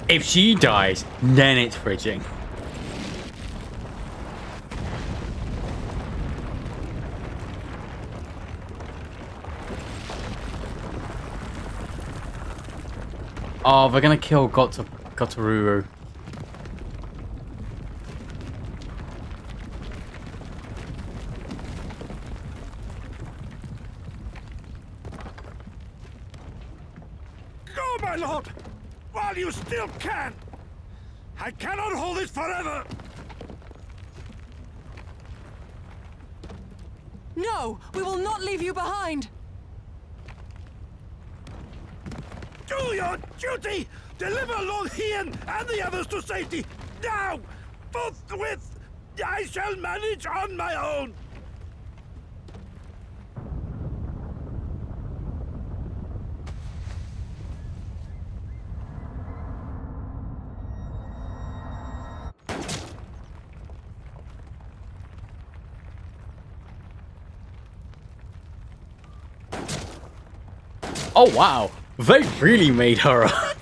[SPEAKER 1] If she dies, then it's fridging. Oh, they're gonna kill Gotoruru.
[SPEAKER 2] Go, my lord! While you still can! I cannot hold this forever!
[SPEAKER 10] No, we will not leave you behind.
[SPEAKER 2] Do your duty! Deliver Lord Hien and the others to safety! Now! Forthwith! I shall manage on my own!
[SPEAKER 1] Oh wow, they really made her up.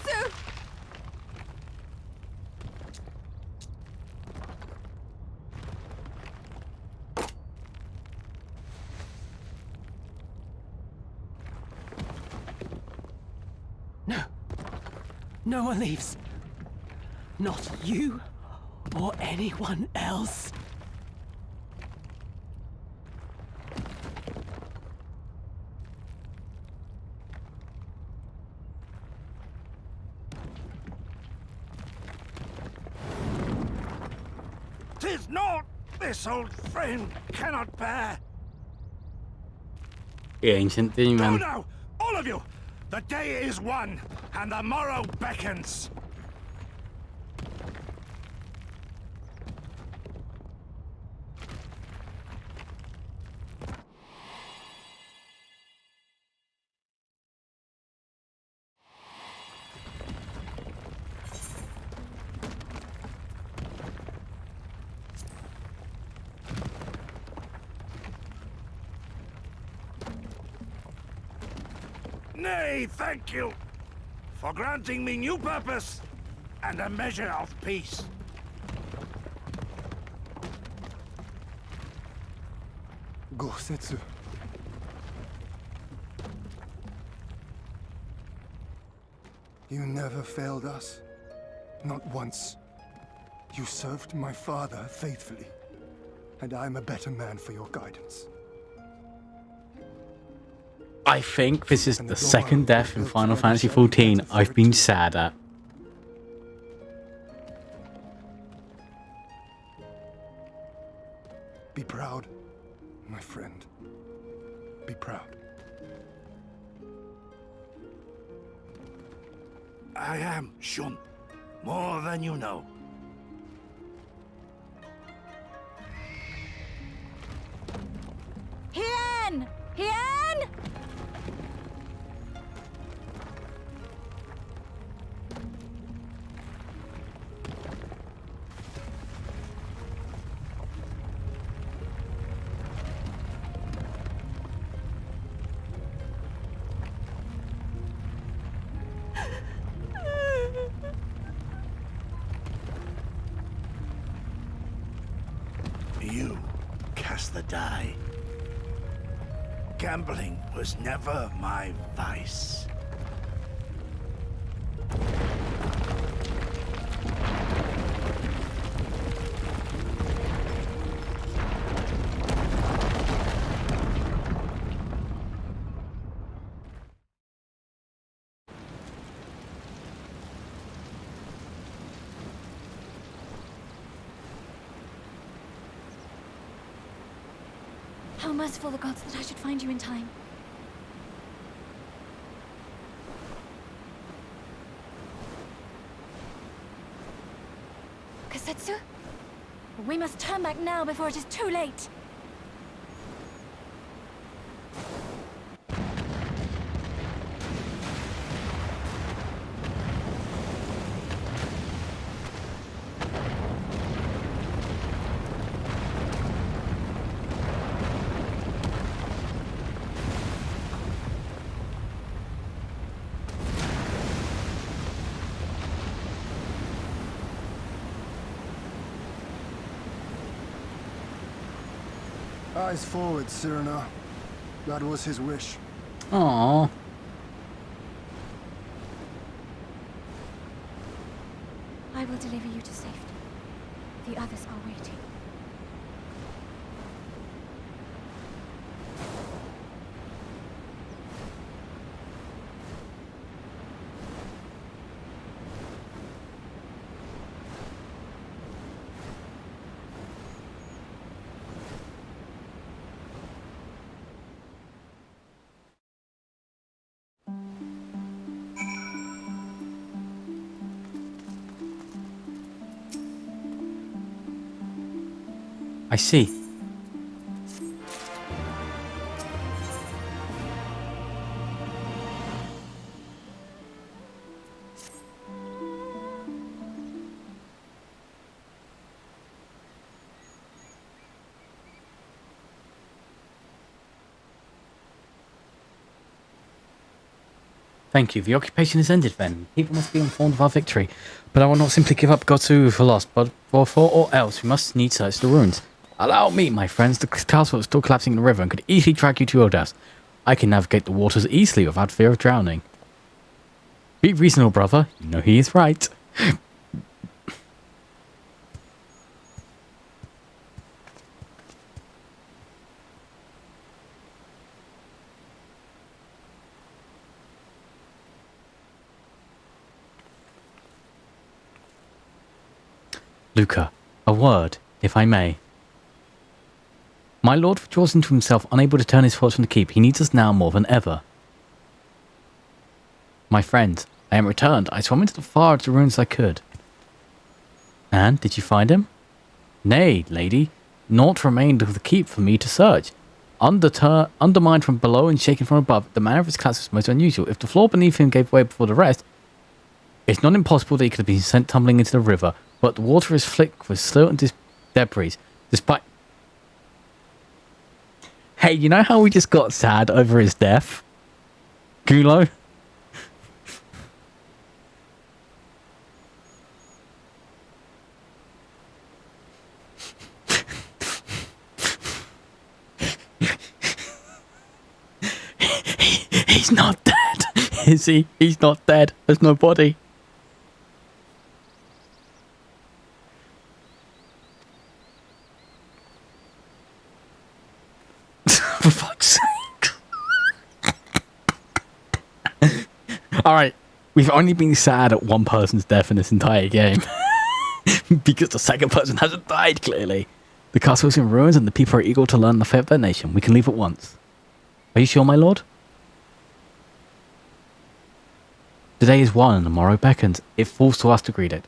[SPEAKER 16] No. No one leaves. Not you or anyone else.
[SPEAKER 2] "'Tis not this old friend cannot bear.
[SPEAKER 1] The ancient
[SPEAKER 2] Go
[SPEAKER 1] demon.
[SPEAKER 2] now, all of you! The day is won, and the morrow beckons. Nay, thank you for granting me new purpose and a measure of peace.
[SPEAKER 4] Gosetsu. You never failed us. Not once. You served my father faithfully, and I'm a better man for your guidance.
[SPEAKER 1] I think this is the second death in Final Fantasy XIV I've been sad at.
[SPEAKER 4] my friend. Be proud.
[SPEAKER 2] I am, Shun. More than you know.
[SPEAKER 7] Hien! Hien!
[SPEAKER 2] You cast the die. Gambling was never my vice.
[SPEAKER 7] How merciful the gods that I should find you in time. Kasetsu? We must turn back now before it is too late.
[SPEAKER 4] Eyes forward, Cyrano. That was his wish.
[SPEAKER 1] Aww.
[SPEAKER 7] I will deliver you to safety. The others are waiting.
[SPEAKER 1] I see. Thank you. The occupation is ended then. People must be informed of our victory. But I will not simply give up Gotsu for lost, but for or else we must need search the ruins. Allow me, my friends. The castle is still collapsing in the river and could easily drag you to your deaths. I can navigate the waters easily without fear of drowning. Be reasonable, brother. You know he is right. Luca, a word, if I may. My lord withdraws into himself, unable to turn his thoughts from the keep. He needs us now more than ever. My friend, I am returned. I swam into the far of the ruins I could. And, did you find him? Nay, lady. Naught remained of the keep for me to search. Undermined from below and shaken from above, the manner of his collapse was most unusual. If the floor beneath him gave way before the rest, it's not impossible that he could have been sent tumbling into the river, but the water is flick with slow and debris, despite... Hey, you know how we just got sad over his death? Gulo? He's not dead, is he? He's not dead. There's no body. For fuck's sake. Alright, we've only been sad at one person's death in this entire game. Because the second person hasn't died, clearly. The castle is in ruins and the people are eager to learn the fate of their nation. We can leave at once. Are you sure, my lord? Today is one and tomorrow beckons. It falls to us to greet it.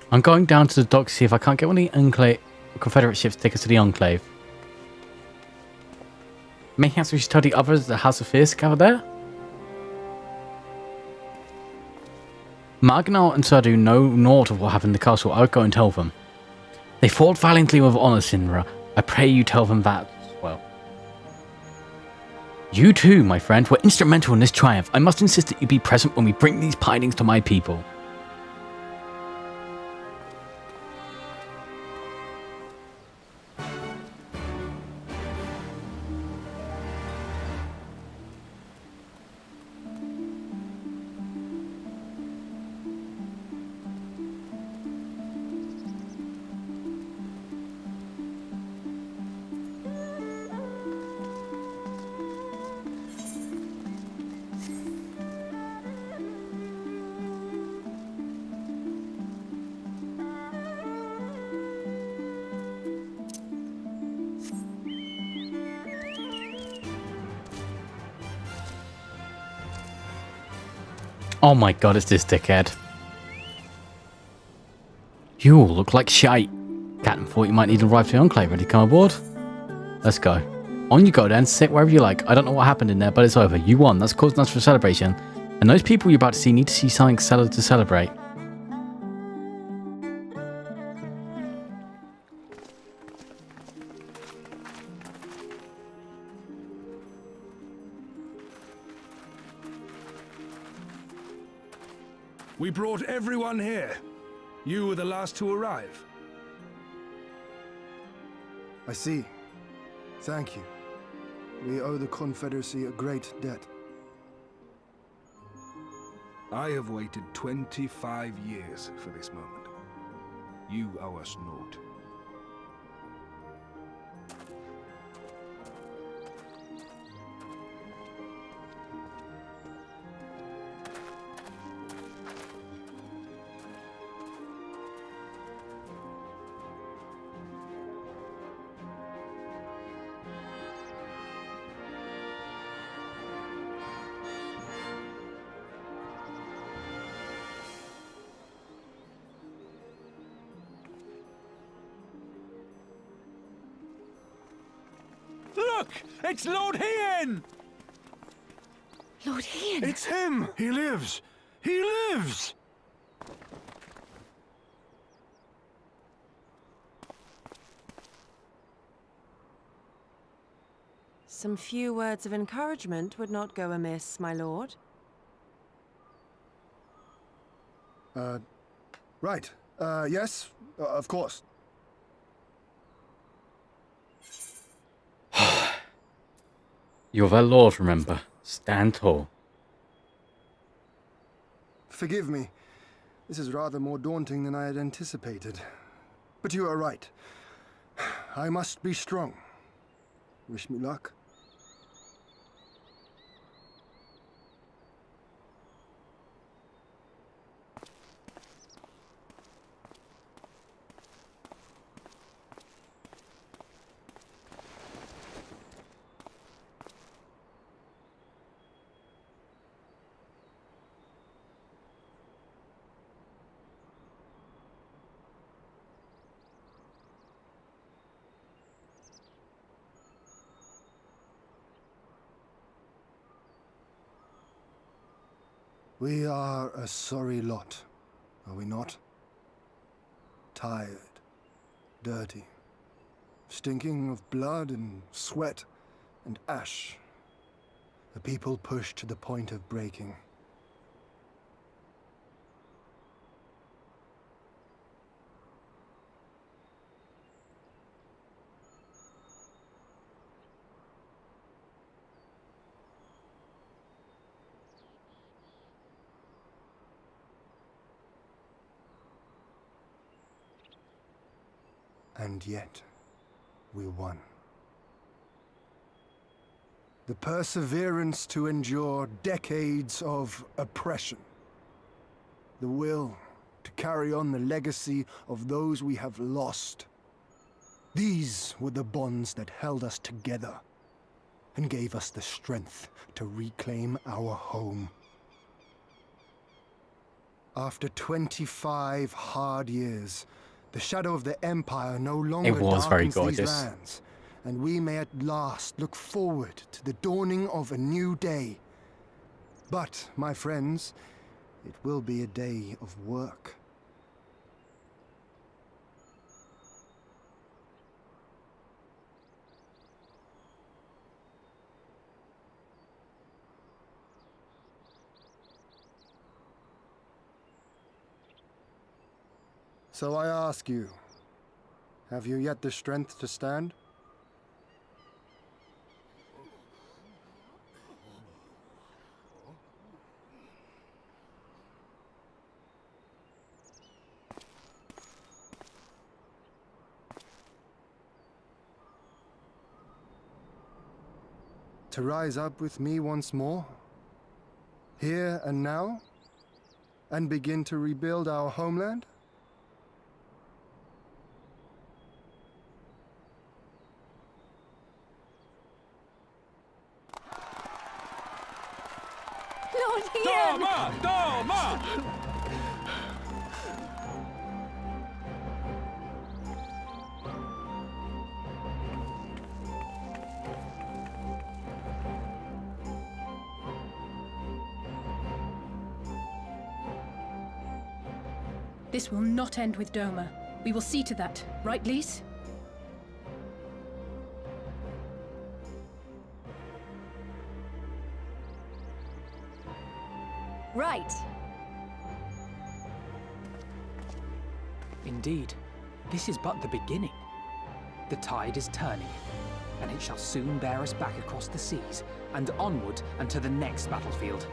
[SPEAKER 1] I'm going down to the dock to see if I can't get one of the Confederate ships to take us to the Enclave. Maybe we should tell the others the House of Fierce gather there? Marginal and Sardu know naught of what happened in the castle. I would go and tell them. They fought valiantly with honor, Sinra. I pray you tell them that as well. You too, my friend, were instrumental in this triumph. I must insist that you be present when we bring these tidings to my people. Oh my god, it's this dickhead. You all look like shite. Captain thought you might need to arrive to the Enclave. Ready to come aboard? Let's go. On you go then, sit wherever you like. I don't know what happened in there, but it's over. You won. That's cause enough for celebration. And those people you're about to see need to see something stellar to celebrate.
[SPEAKER 17] We brought everyone here. You were the last to arrive.
[SPEAKER 4] I see. Thank you. We owe the Confederacy a great debt.
[SPEAKER 17] I have waited 25 years for this moment. You owe us naught.
[SPEAKER 13] Look! It's Lord Hien!
[SPEAKER 6] Lord Hien!
[SPEAKER 2] It's him! He lives! He lives!
[SPEAKER 10] Some few words of encouragement would not go amiss, my lord.
[SPEAKER 4] Right. Yes, of course.
[SPEAKER 1] You're their lord, remember. Stand tall.
[SPEAKER 4] Forgive me. This is rather more daunting than I had anticipated. But you are right. I must be strong. Wish me luck. We are a sorry lot, are we not? Tired, dirty, stinking of blood and sweat and ash. A people pushed to the point of breaking. And yet, we won. The perseverance to endure decades of oppression. The will to carry on the legacy of those we have lost. These were the bonds that held us together and gave us the strength to reclaim our home. After 25 hard years, the shadow of the Empire no longer darkens these lands, and we may at last look forward to the dawning of a new day. But, my friends, it will be a day of work. So I ask you, have you yet the strength to stand? To rise up with me once more, here and now, and begin to rebuild our homeland?
[SPEAKER 6] Doma! Doma!
[SPEAKER 12] This will not end with Doma. We will see to that, right, Lise?
[SPEAKER 6] Right.
[SPEAKER 11] Indeed, this is but the beginning. The tide is turning, and it shall soon bear us back across the seas and onward and to the next battlefield.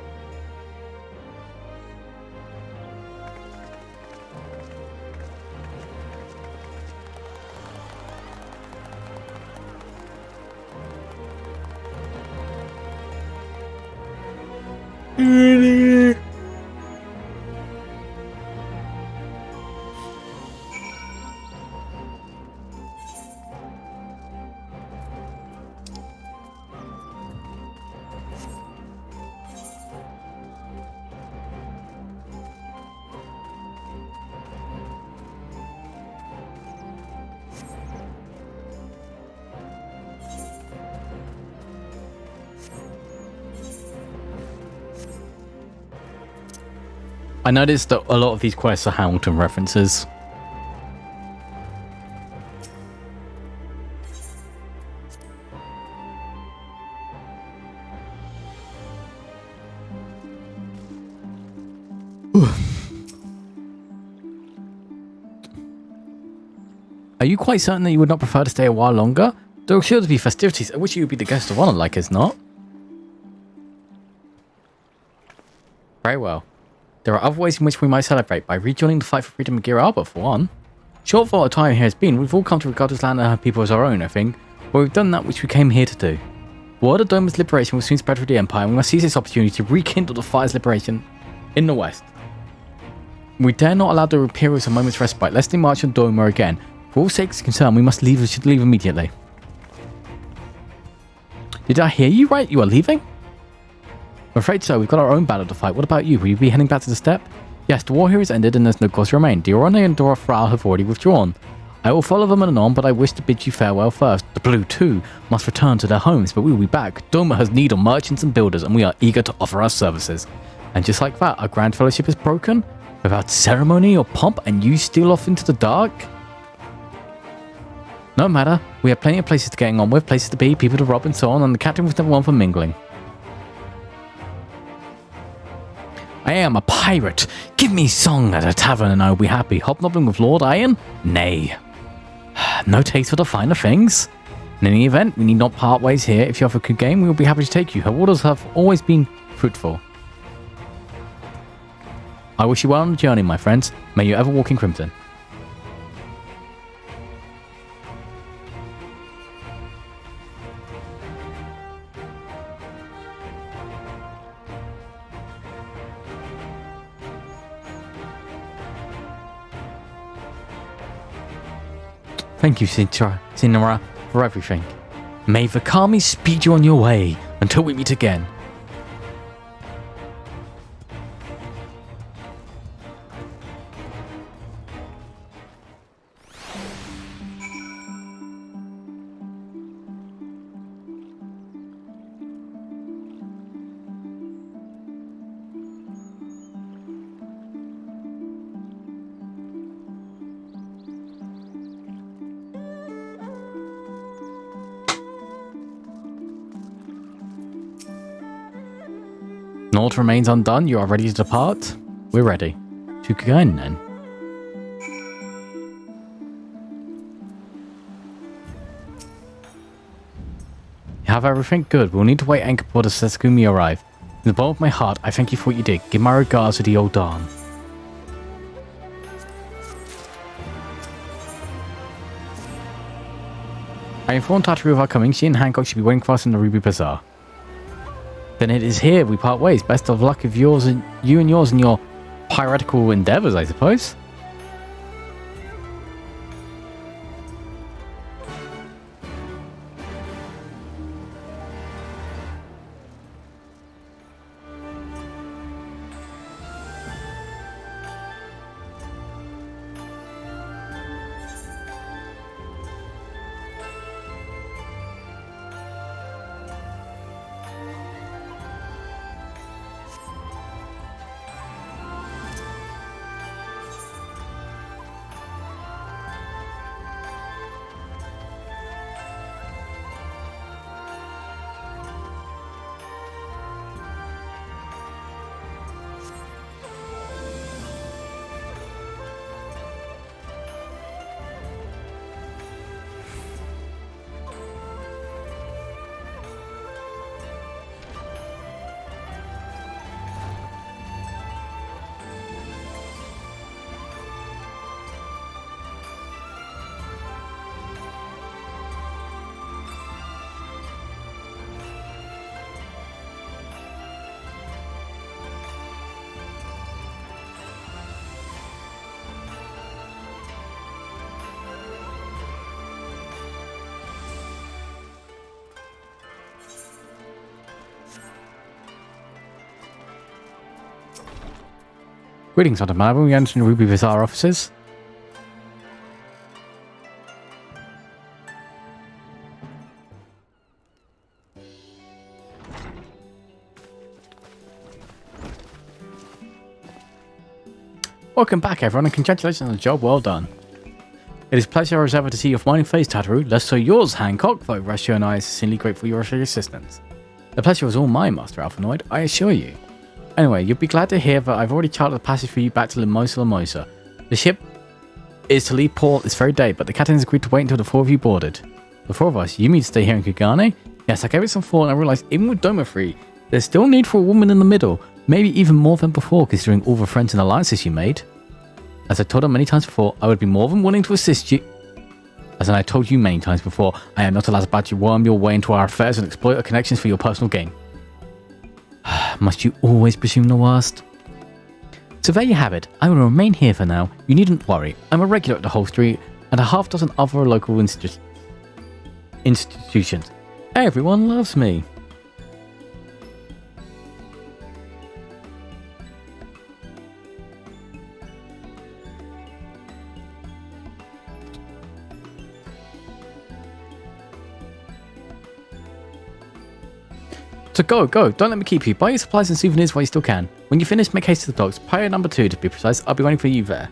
[SPEAKER 1] I noticed that a lot of these quests are Hamilton references. Are you quite certain that you would not prefer to stay a while longer? There are sure to be festivities. I wish you would be the guest of honor, like as not. Very well. There are other ways in which we might celebrate, by rejoining the fight for freedom of Gear Arbor, for one. Short for what time here has been, we've all come to regard this land and her people as our own, I think, but we've done that which we came here to do. Word of Doma's liberation will soon spread through the Empire, and we must seize this opportunity to rekindle the fire's liberation in the West. We dare not allow the Imperials a moment's respite, lest they march on Doma again. For all sakes concerned, we should leave immediately. Did I hear you right? You are leaving? I'm afraid so. We've got our own battle to fight. What about you? Will you be heading back to the steppe? Yes, the war here is ended and there's no cause to remain. Diorone and Dora Frau have already withdrawn. I will follow them anon, but I wish to bid you farewell first. The Blue, too, must return to their homes, but we will be back. Doma has need of merchants and builders, and we are eager to offer our services. And just like that, our grand fellowship is broken? Without ceremony or pomp, and you steal off into the dark? No matter. We have plenty of places to get on with, places to be, people to rob and so on, and the captain was never one for mingling. I am a pirate. Give me song at a tavern and I will be happy. Hobnobbing with Lord Iron? Nay. No taste for the finer things. In any event, we need not part ways here. If you have a good game, we will be happy to take you. Her orders have always been fruitful. I wish you well on the journey, my friends. May you ever walk in crimson. Thank you, Sinara, for everything. May the Kami speed you on your way until we meet again. Naught remains undone. You are ready to depart? We're ready. To go in then. You have everything? Good. We'll need to wait anchor port as Setsugumi arrive. In the bottom of my heart, I thank you for what you did. Give my regards to the old Don. I informed Tataru of our coming. She and Hancock should be waiting for us in the Ruby Bazaar. Then it is here we part ways. Best of luck of yours and you and yours in your piratical endeavors, I suppose. Greetings, Hunter Marble. We enter the Ruby Bazaar offices. Welcome back, everyone, and congratulations on the job well done. It is a pleasure as ever to see your smiling face, Tataru. Less so yours, Hancock, though Ratio and I are sincerely grateful for your assistance. The pleasure was all mine, Master Alphanoid, I assure you. Anyway, you'll be glad to hear that I've already charted a passage for you back to Limosa. The ship is to leave port this very day, but the captain has agreed to wait until the four of you boarded. The four of us, you mean to stay here in Kugane? Yes, I gave it some thought and I realised even with Doma free, there's still need for a woman in the middle, maybe even more than before considering all the friends and alliances you made. As I told her many times before, I would be more than willing to assist you. As I told you many times before, I am not allowed to badge you worm your way into our affairs and exploit our connections for your personal gain. Must you always presume the worst? So there you have it. I will remain here for now. You needn't worry. I'm a regular at the Holstery and a half dozen other local institutions. Everyone loves me. So go, don't let me keep you. Buy your supplies and souvenirs while you still can. When you finish, make haste to the docks. Pyre number 2 to be precise. I'll be waiting for you there.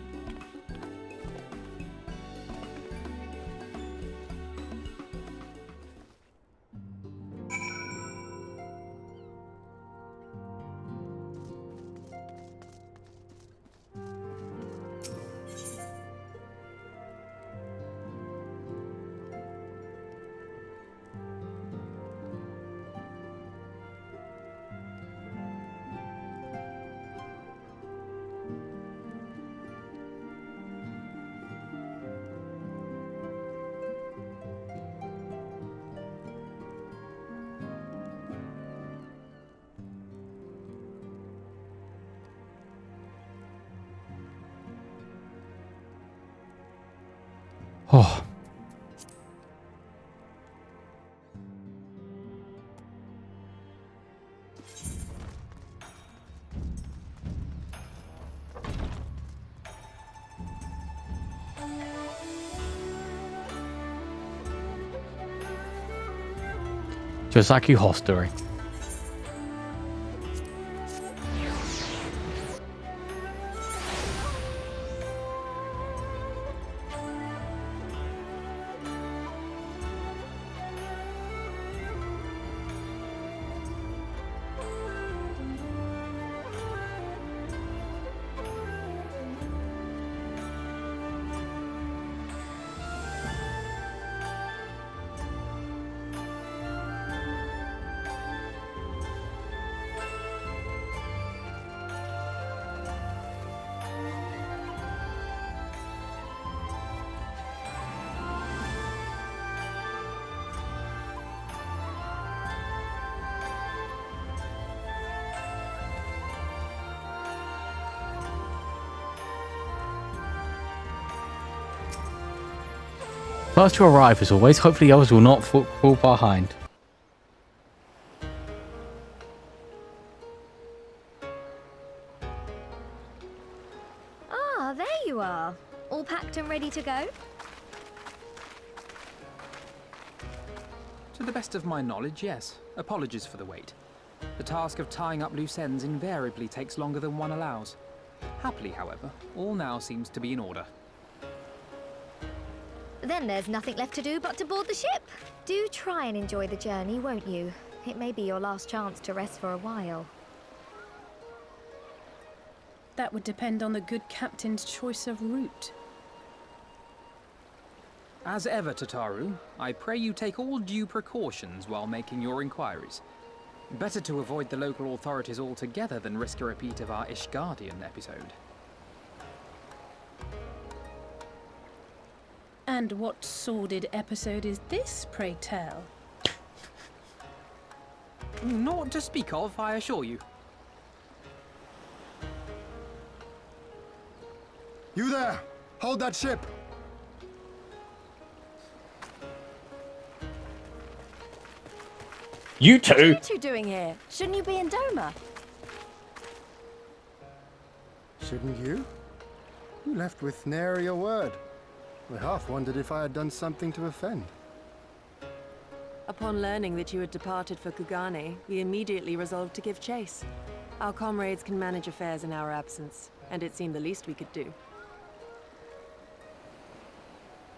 [SPEAKER 1] Oh, Josaki Hostory. First to arrive as always, hopefully others will not fall behind.
[SPEAKER 18] Ah, there you are. All packed and ready to go?
[SPEAKER 11] To the best of my knowledge, yes. Apologies for the wait. The task of tying up loose ends invariably takes longer than one allows. Happily, however, all now seems to be in order.
[SPEAKER 18] Then there's nothing left to do but to board the ship. Do try and enjoy the journey, won't you? It may be your last chance to rest for a while.
[SPEAKER 12] That would depend on the good captain's choice of route.
[SPEAKER 11] As ever, Tataru, I pray you take all due precautions while making your inquiries. Better to avoid the local authorities altogether than risk a repeat of our Ishgardian episode.
[SPEAKER 12] And what sordid episode is this, pray tell?
[SPEAKER 11] Naught to speak of, I assure you.
[SPEAKER 4] You there! Hold that ship!
[SPEAKER 1] You two!
[SPEAKER 3] What are you two doing here? Shouldn't you be in Doma?
[SPEAKER 4] Shouldn't you? You left with nary a word. I half wondered if I had done something to offend.
[SPEAKER 10] Upon learning that you had departed for Kugane, we immediately resolved to give chase. Our comrades can manage affairs in our absence, and it seemed the least we could do.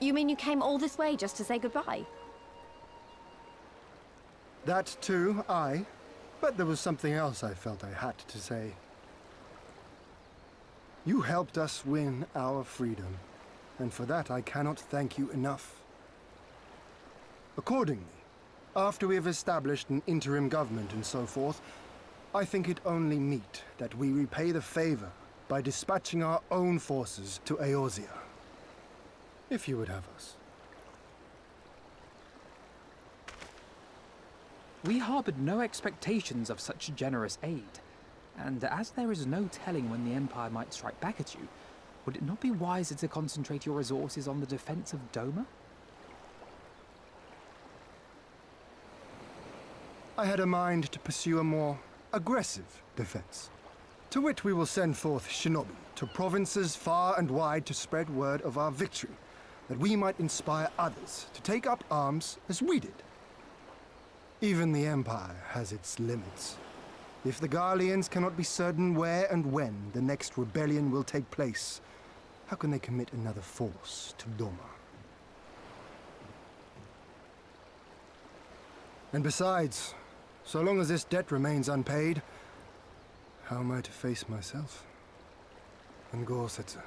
[SPEAKER 3] You mean you came all this way just to say goodbye?
[SPEAKER 4] That too, aye. But there was something else I felt I had to say. You helped us win our freedom, and for that I cannot thank you enough. Accordingly, after we have established an interim government and so forth, I think it only meet that we repay the favor by dispatching our own forces to Eorzea. If you would have us.
[SPEAKER 11] We harbored no expectations of such generous aid, and as there is no telling when the Empire might strike back at you, would it not be wiser to concentrate your resources on the defense of Doma?
[SPEAKER 4] I had a mind to pursue a more aggressive defense, to which we will send forth shinobi to provinces far and wide to spread word of our victory, that we might inspire others to take up arms as we did. Even the Empire has its limits. If the Garleans cannot be certain where and when the next rebellion will take place, how can they commit another force to Doma? And besides, so long as this debt remains unpaid, how am I to face myself and Gorsetzer?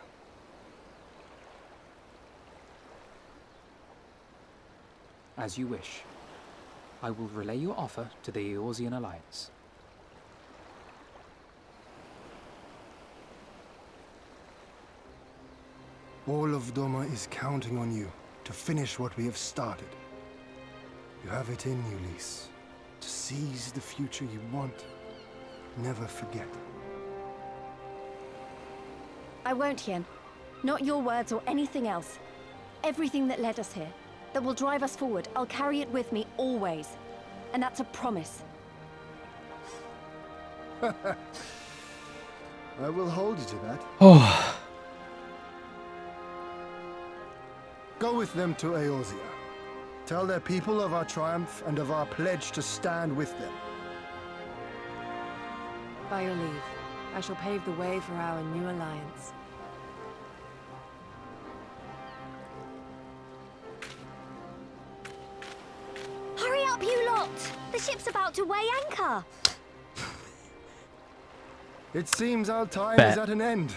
[SPEAKER 11] As you wish. I will relay your offer to the Eorzean Alliance.
[SPEAKER 4] All of Doma is counting on you to finish what we have started. You have it in you, Lys, to seize the future you want. Never forget.
[SPEAKER 3] I won't, Hien. Not your words or anything else. Everything that led us here, that will drive us forward, I'll carry it with me always. And that's a promise.
[SPEAKER 4] I will hold you to that.
[SPEAKER 1] Oh.
[SPEAKER 4] Go with them to Eorzea. Tell their people of our triumph and of our pledge to stand with them.
[SPEAKER 10] By your leave, I shall pave the way for our new alliance.
[SPEAKER 18] Hurry up, you lot! The ship's about to weigh anchor.
[SPEAKER 4] It seems our time is at an end.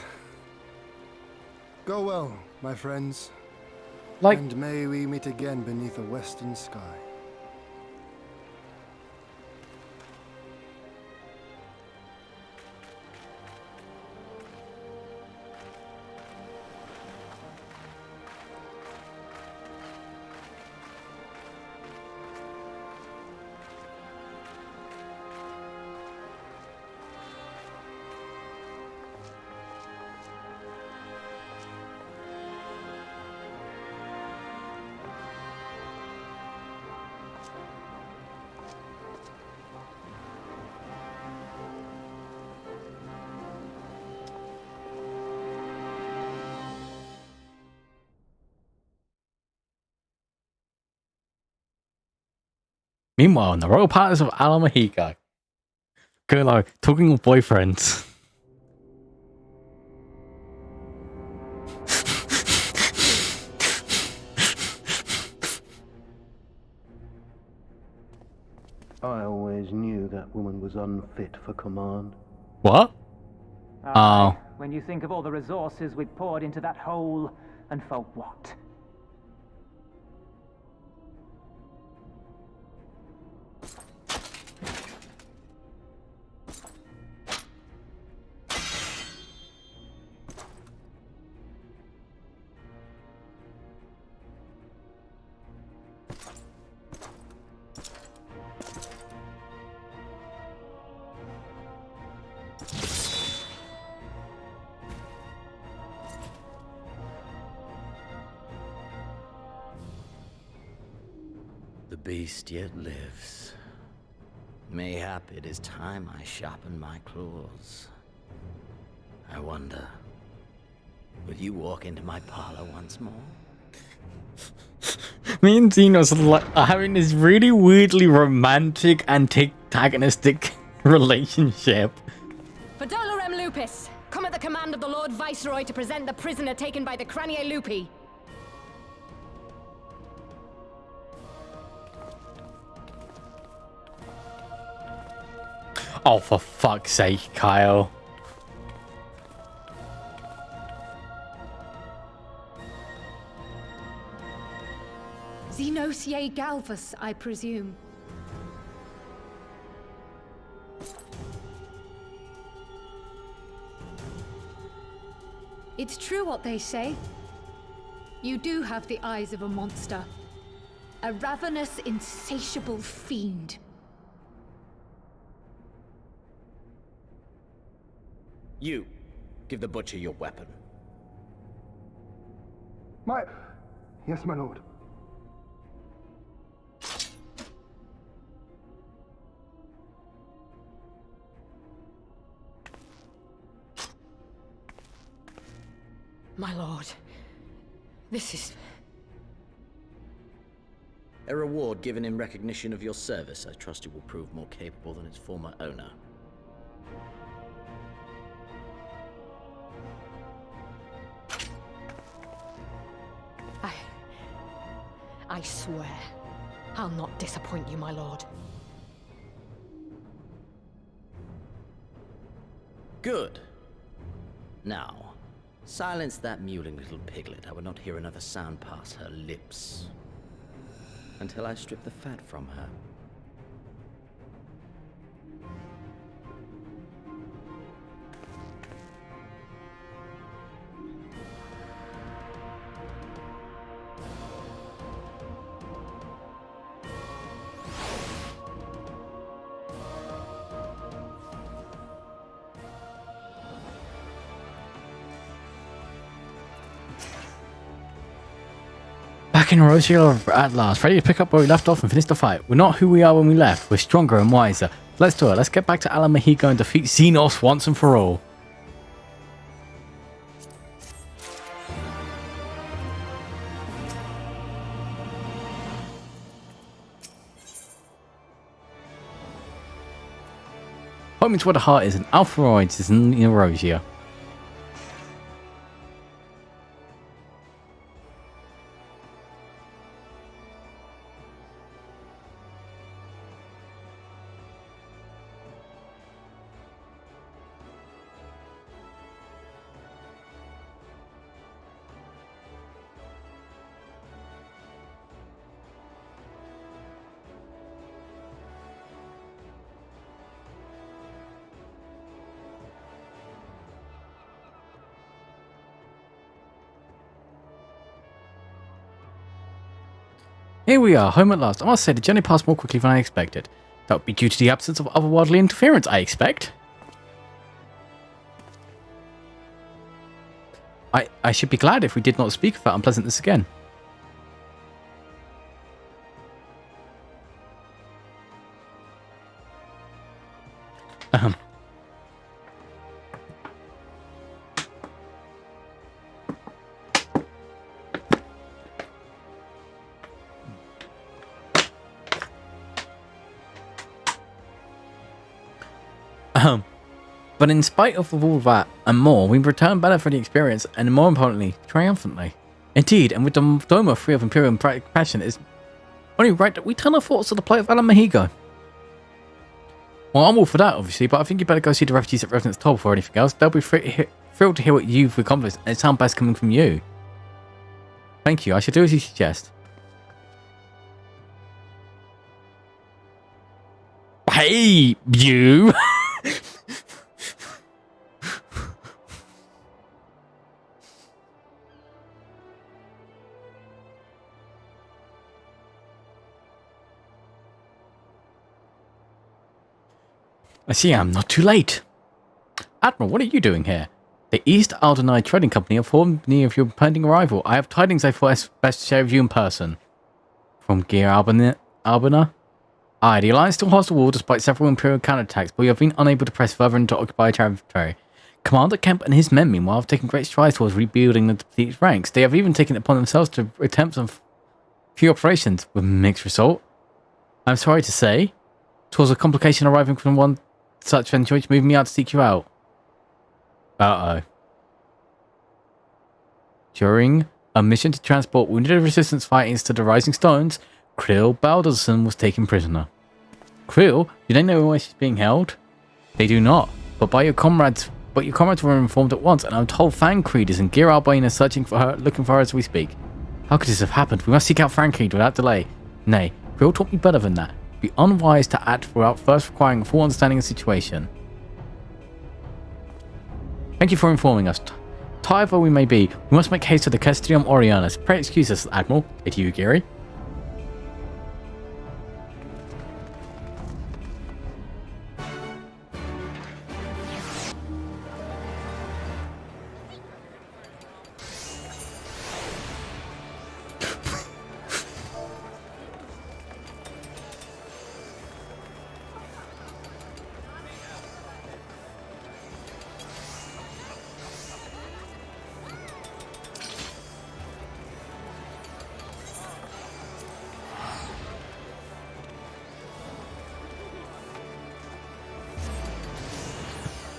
[SPEAKER 4] Go well, my friends. And may we meet again beneath a western sky.
[SPEAKER 1] Meanwhile, in the royal palace of Alamahiga, Kurlo talking with boyfriends.
[SPEAKER 19] I always knew that woman was unfit for command.
[SPEAKER 1] What?
[SPEAKER 15] Oh. When you think of all the resources we've poured into that hole, and for what?
[SPEAKER 20] The beast yet lives. Mayhap it is time I sharpen my claws. I wonder, will you walk into my parlor once more?
[SPEAKER 1] Me and Zenos are having this really weirdly romantic antagonistic relationship.
[SPEAKER 6] Fidolorem Lupus, come at the command of the Lord Viceroy to present the prisoner taken by the Craniae Lupi.
[SPEAKER 1] Oh, for fuck's sake, Kyle.
[SPEAKER 12] Zenos ye Galvus, I presume. It's true what they say. You do have the eyes of a monster. A ravenous, insatiable fiend.
[SPEAKER 20] You, give the butcher your weapon.
[SPEAKER 4] Yes, my lord.
[SPEAKER 6] My lord, this is...
[SPEAKER 20] A reward given in recognition of your service. I trust it will prove more capable than its former owner.
[SPEAKER 6] I swear, I'll not disappoint you, my lord.
[SPEAKER 20] Good. Now, silence that mewling little piglet. I will not hear another sound pass her lips. Until I strip the fat from her.
[SPEAKER 1] Back in Rosia at last, ready to pick up where we left off and finish the fight. We're not who we are when we left, we're stronger and wiser. Let's do it, let's get back to Alamahiga and defeat Zenos once and for all. Home is where the heart is, and Alpharoids is in Erosia. Here we are, home at last. I must say, the journey passed more quickly than I expected. That would be due to the absence of otherworldly interference, I expect. I should be glad if we did not speak of that unpleasantness again. But in spite of all that and more, we returned better for the experience, and more importantly, triumphantly. Indeed, and with the Doma free of Imperial passion, it's only right that we turn our thoughts to the plight of Alamahigo. Well, I'm all for that, obviously, but I think you better go see the refugees at Revenant's Toll before anything else. They'll be thrilled to hear what you've accomplished, and it sounds best coming from you. Thank you, I should do as you suggest. Hey, you! I see I'm not too late. Admiral, what are you doing here? The East Aldenai Trading Company informed me of your pending arrival. I have tidings I thought best to share with you in person. From Gear Albina? Aye, the Alliance still holds the wall despite several Imperial counterattacks, but we have been unable to press further into occupied territory. Commander Kemp and his men, meanwhile, have taken great strides towards rebuilding the depleted ranks. They have even taken it upon themselves to attempt some few operations, with mixed result. I'm sorry to say, twas a complication arriving from one such venture which moved me out to seek you out. Uh-oh. During a mission to transport wounded resistance fighters to the Rising Stones, Krill Balderson was taken prisoner. Krill? Do they know where she's being held? They do not, but your comrades were informed at once, and I'm told Fancreed is in Gear Albina searching for her, looking for her as we speak. How could this have happened? We must seek out Fancreed without delay. Nay, Krill taught me better than that. It would be unwise to act without first requiring a full understanding of the situation. Thank you for informing us. Tired though we may be, we must make haste to the Castellum Orionis. Pray excuse us, Admiral. It you, Gary.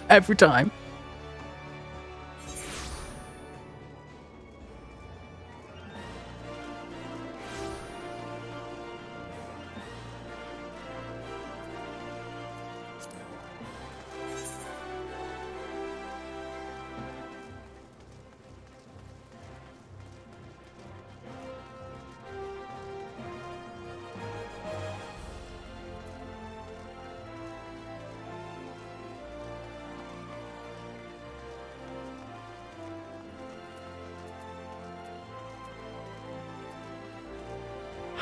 [SPEAKER 1] Every time.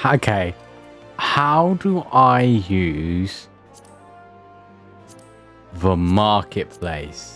[SPEAKER 1] Okay, how do I use the marketplace?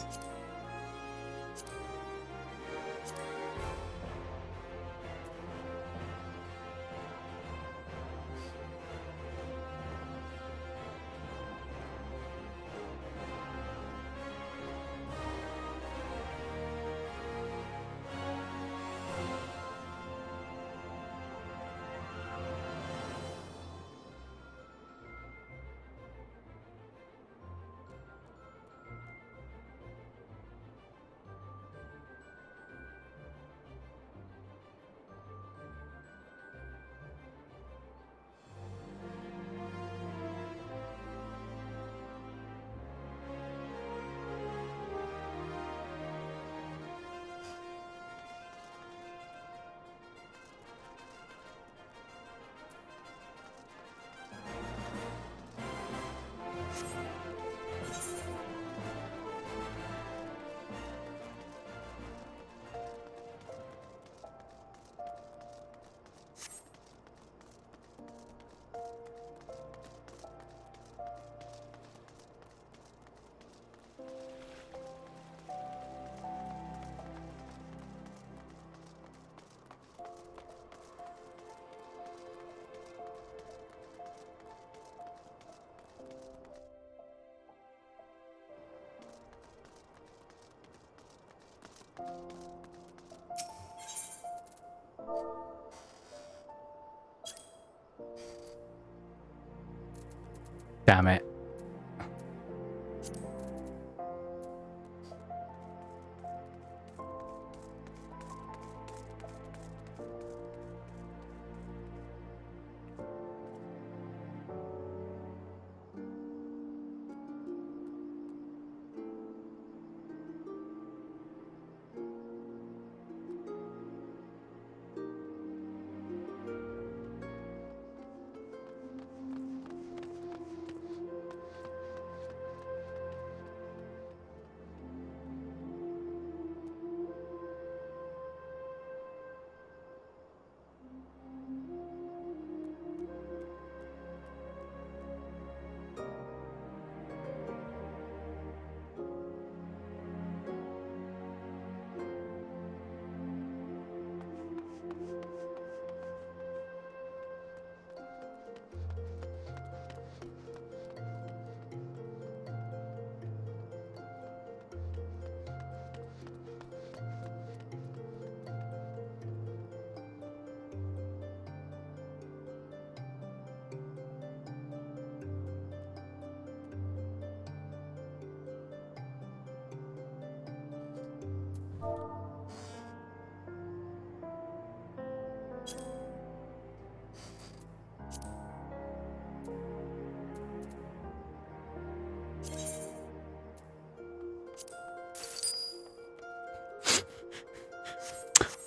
[SPEAKER 1] Damn it.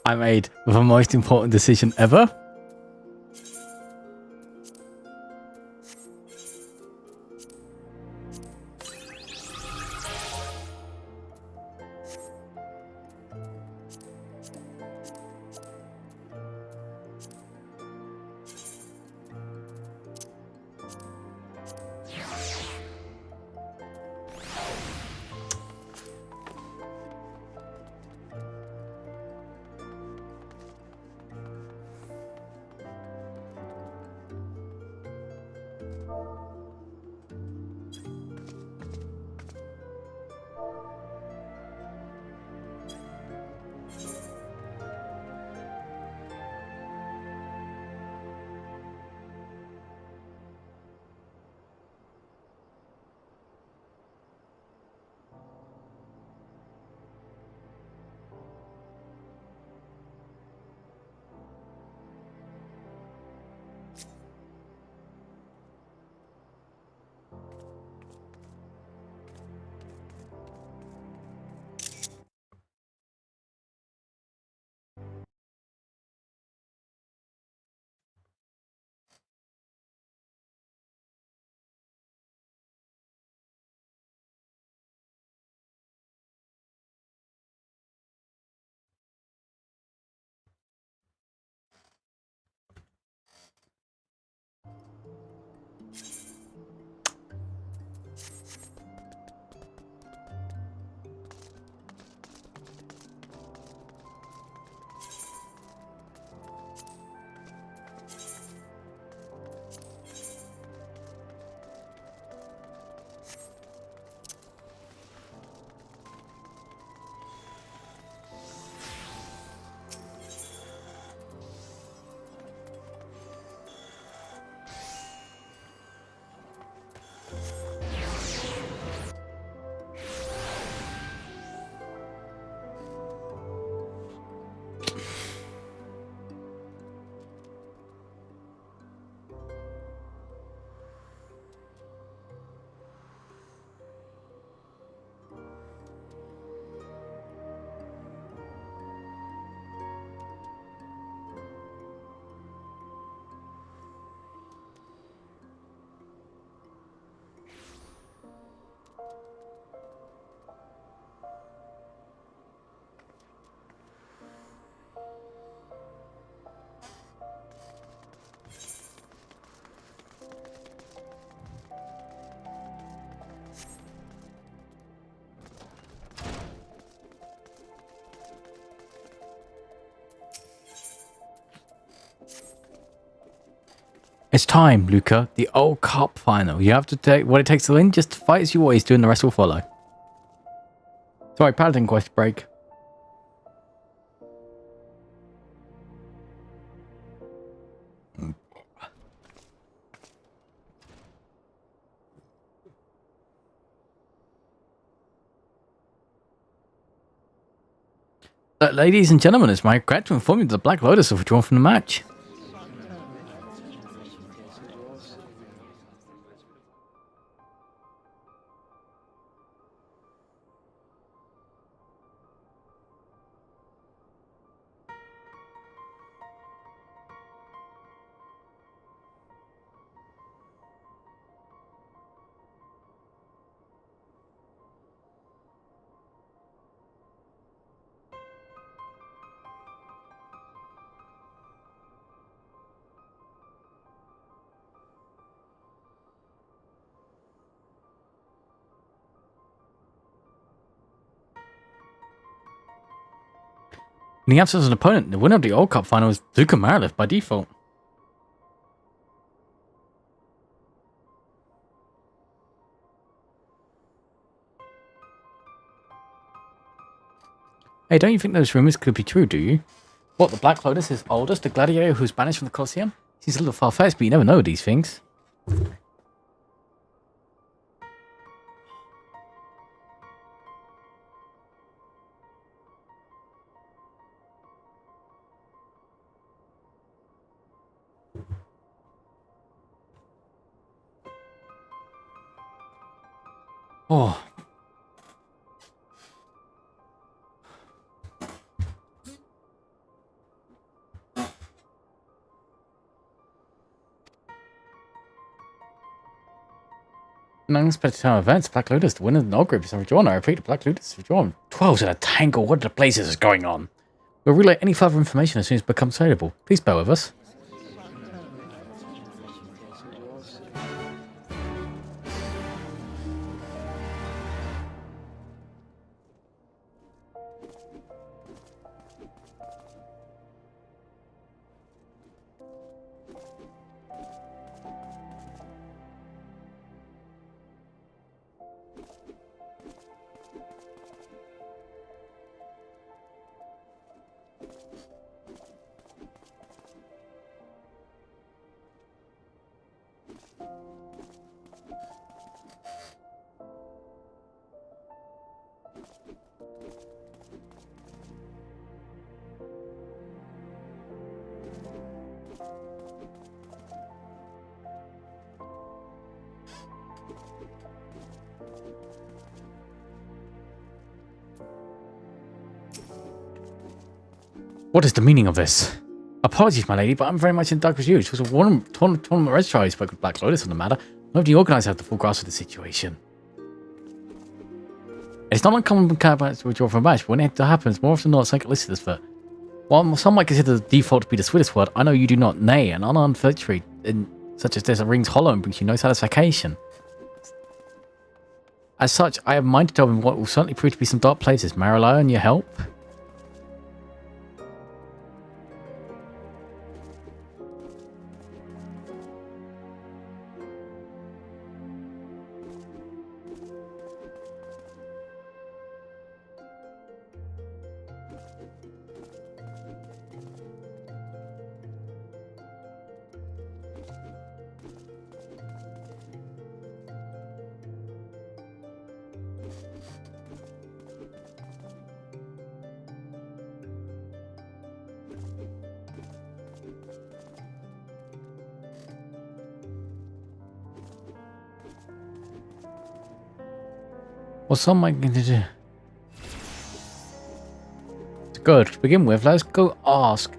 [SPEAKER 1] I made the most important decision ever. It's time, Luca. The old cup final. You have to take what it takes to win. Just fight as you always do and the rest will follow. Sorry, Paladin quest break. Ladies and gentlemen, it's my regret to inform you that the Black Lotus have withdrawn from the match. In the absence of an opponent, the winner of the Old Cup final is Duke Marilith by default. Hey, don't you think those rumors could be true, do you? What, the Black Lotus is oldest, the gladiator who's banished from the Colosseum? Seems a little far-fetched, but you never know these things. Oh. In unexpected time events, Black Lotus, the winner of the null group, is withdrawn. I repeat, the Black Lotus is withdrawn. 12's in a tangle. What the blazes is going on? We'll relay any further information as soon as it becomes available. Please bear with us. What is the meaning of this? Apologies, my lady, but I'm very much in dark with you. It was a tournament registrar who spoke with Black Lotus on the matter. Nobody organizer had the full grasp of the situation. It's not uncommon for counterparts to withdraw from a match, but when it happens, more often than not, something listed as for. While some might consider the default to be the sweetest word, I know you do not. Nay, an unarmed victory such as this rings hollow and brings you no satisfaction. As such, I have a mind to delve in what will certainly prove to be some dark places. May I rely on your help? Well, some might do. Good. To begin with, let's go ask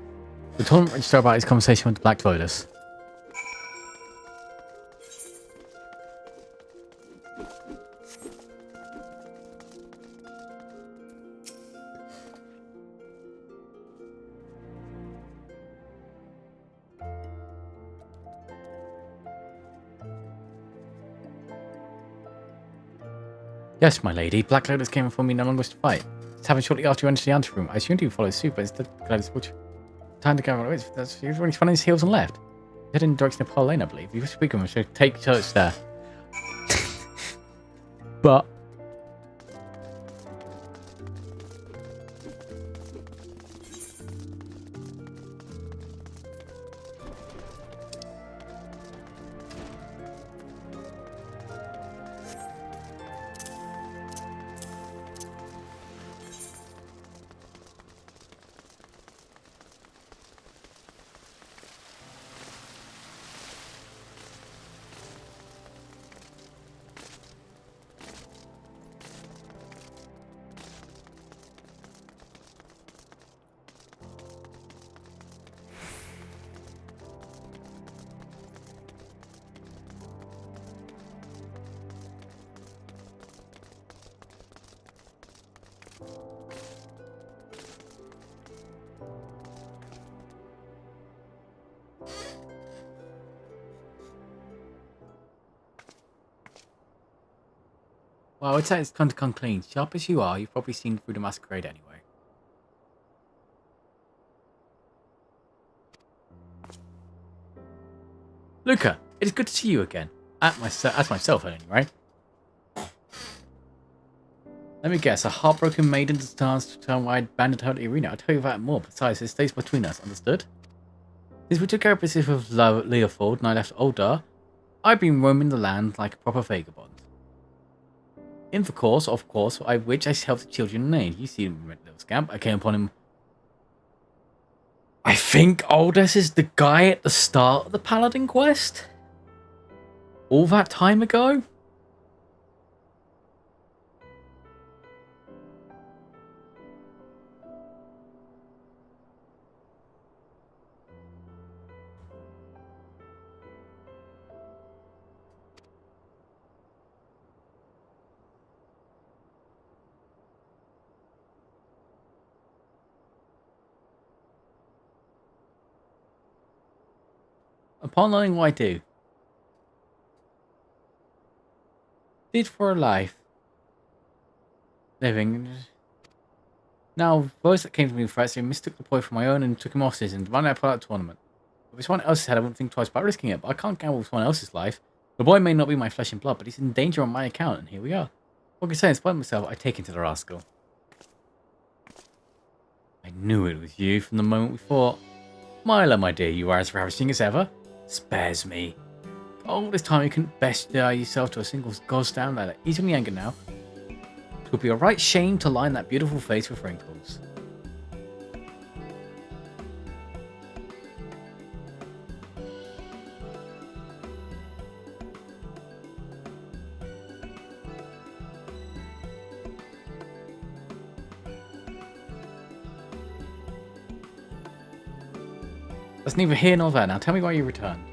[SPEAKER 1] the tournament registrar about his conversation with the Black Lotus. Yes, my lady. Black Lotus came for me no longer to fight. It happened shortly after you entered the anteroom. I assumed you followed suit, but instead Gladys watch. Time to go. That's he's already spun his heels and left. Head in the direction of Pearl Lane, I believe. You speak of him, so take church there. But Well, I would say it's kind of come clean. Sharp as you are, you've probably seen through the masquerade anyway. Luca, it is good to see you again. As myself, at any rate. Let me guess, a heartbroken maiden stands to tell why I abandoned her at the arena. I'll tell you that more. Besides, it stays between us, understood? Since we took care of business with Leopold and I left Olda, I've been roaming the land like a proper vagabond. In the course, of which I helped the children in need. You see him, little scamp. I came upon him. I think Aldous is the guy at the start of the Paladin quest? All that time ago? Upon learning what I did for a life, living. Now, those that came to me with threats, they mistook the boy for my own and took him hostage and demanded I pull out a tournament. If it's someone else's head, I wouldn't think twice about risking it, but I can't gamble with someone else's life. The boy may not be my flesh and blood, but he's in danger on my account, and here we are. What can I say, in spite of myself, I take him to the rascal. I knew it was you from the moment we fought. Mila, my dear, you are as ravishing as ever. Spares me. All this time you couldn't best yourself to a single ghost down ladder. Ease on the anger now. It would be a right shame to line that beautiful face with wrinkles. That's neither here nor there. Now tell me why you returned.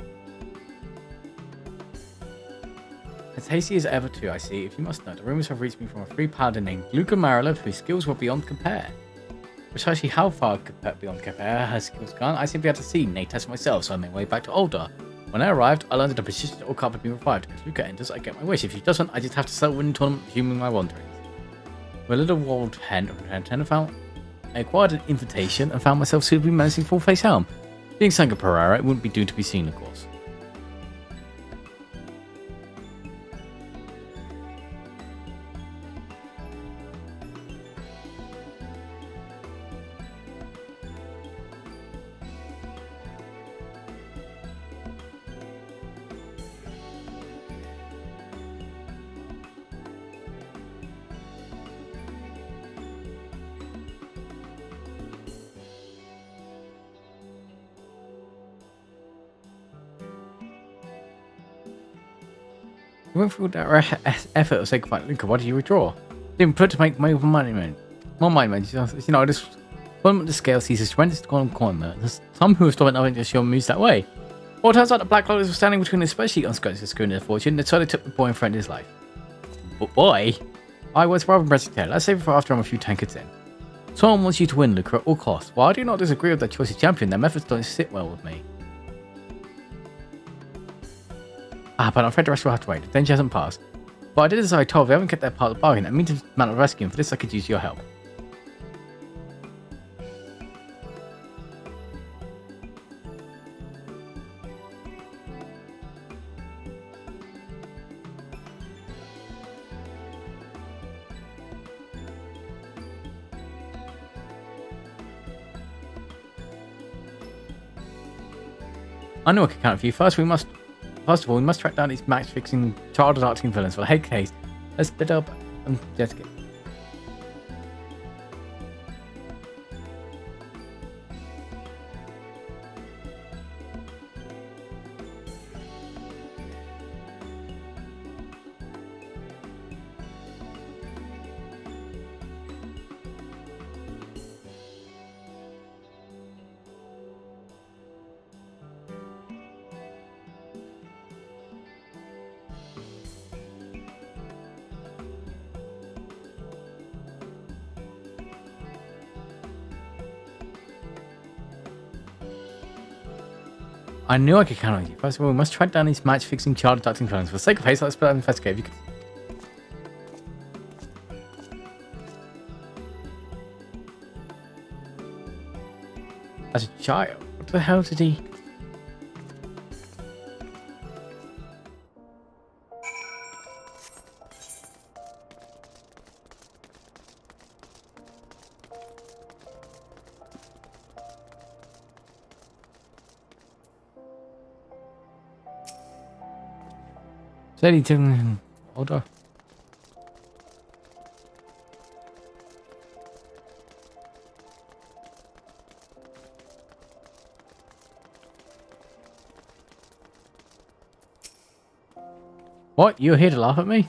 [SPEAKER 1] As hasty as ever too, I see. If you must know, the rumours have reached me from a free paladin named Luca Maralev, whose skills were beyond compare. Precisely how far beyond compare her skills gone, I simply had to see, nay test myself, so I made my way back to Olda. When I arrived, I learned that the position or cup had been revived. If Luca enters, I get my wish. If he doesn't, I just have to settle winning tournament, resuming my wanderings. With a little walled hen I acquired an invitation and found myself suitably managing full-face helm. Being Sangha Pereira, it wouldn't be due to be seen, of course. You went through that effort of saying goodbye, Luca. Why did you withdraw? Didn't put to make more money, man. More money, man. You know, this tournament the scale sees a tremendous corner. There's some who have stopped nothing to show moves that way. Well, it turns out the Black Lotus was standing between especially unscrupulous screwing their fortune, so they took the boy and threatened his life. But boy, I was rather impressive tale. Let's save it for after I'm a few tankards in. Someone wants you to win, Luca, at all costs. While I do not disagree with their choice of champion, their methods don't sit well with me. But I'm afraid the rest will have to wait. The danger hasn't passed. But I did as I told. They haven't kept their part of the bargain. I mean to mount a rescue, and for this I could use your help. I know I can count for you. First of all, we must track down these match-fixing, child-adopting villains for the head case. Let's split up and just get... I knew I could count on you. First of all, we must track down these match-fixing, child-adopting villains. For the sake of haste, let's split up and investigate. If you could... As a child? What the hell did he... Said he didn't order. What? You're here to laugh at me?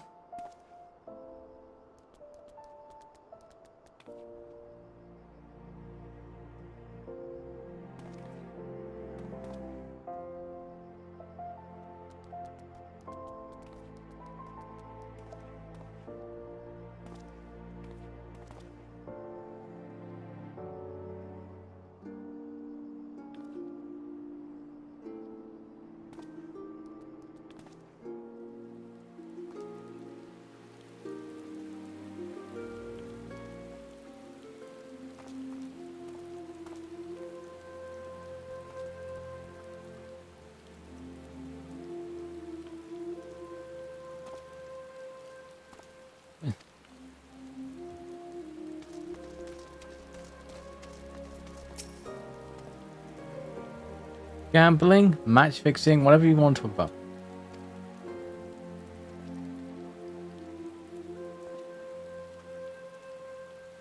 [SPEAKER 1] Gambling, match fixing, whatever you want to talk about.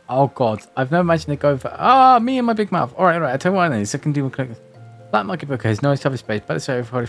[SPEAKER 1] Oh god, I've never imagined it going for me and my big mouth. Alright, I tell you what I need. Second demon click. Black market book has no established space, better say for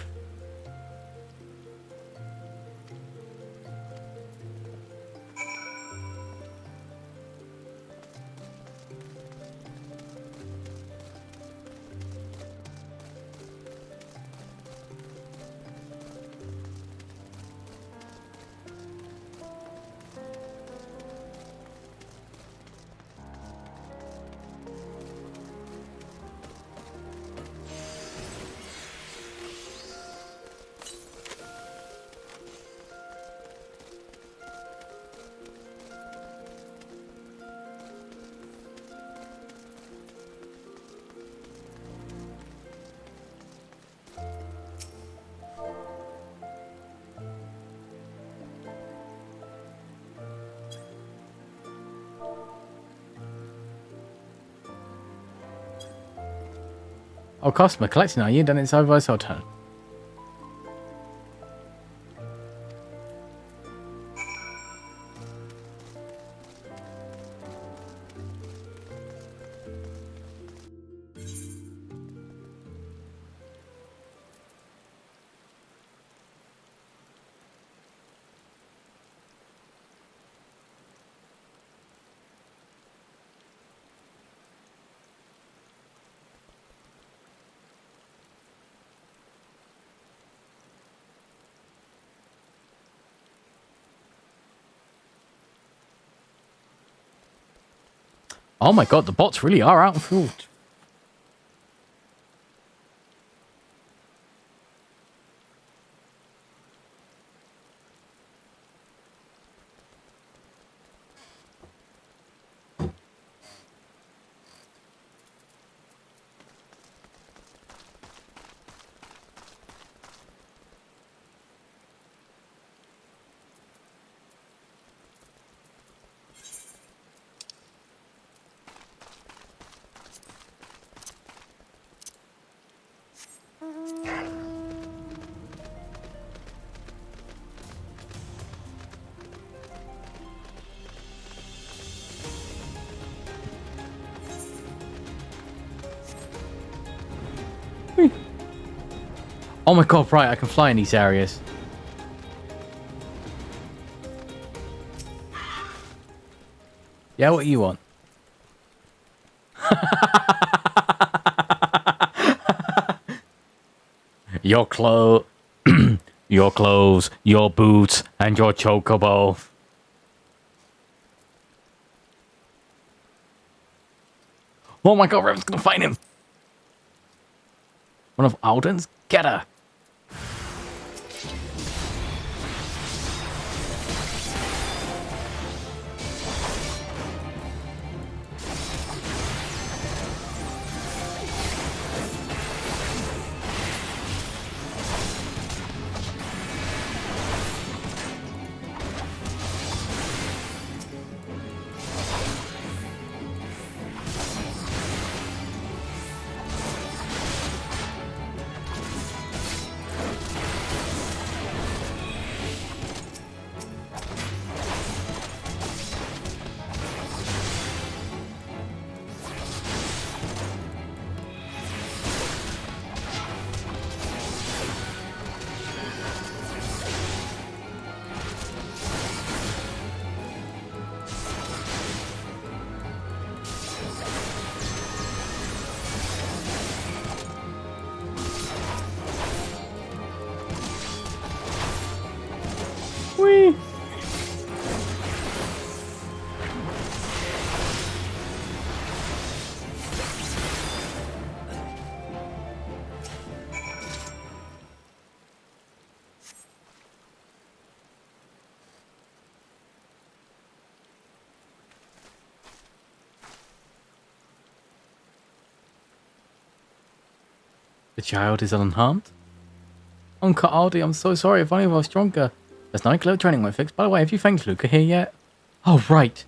[SPEAKER 1] Oh, customer collecting, are you? Then it's over our turn. Oh my god, the bots really are out of fuel. Oh my god, right, I can fly in these areas. Yeah, what you want? Your your clothes, your boots, and your chocobo. Oh my god, Rev's gonna find him! One of Alden's? Get her! Whee! The child is unharmed? Uncle Aldi, I'm so sorry. If only I was stronger. There's no clear training won't fix. By the way, have you thanked Luca here yet? Oh, right.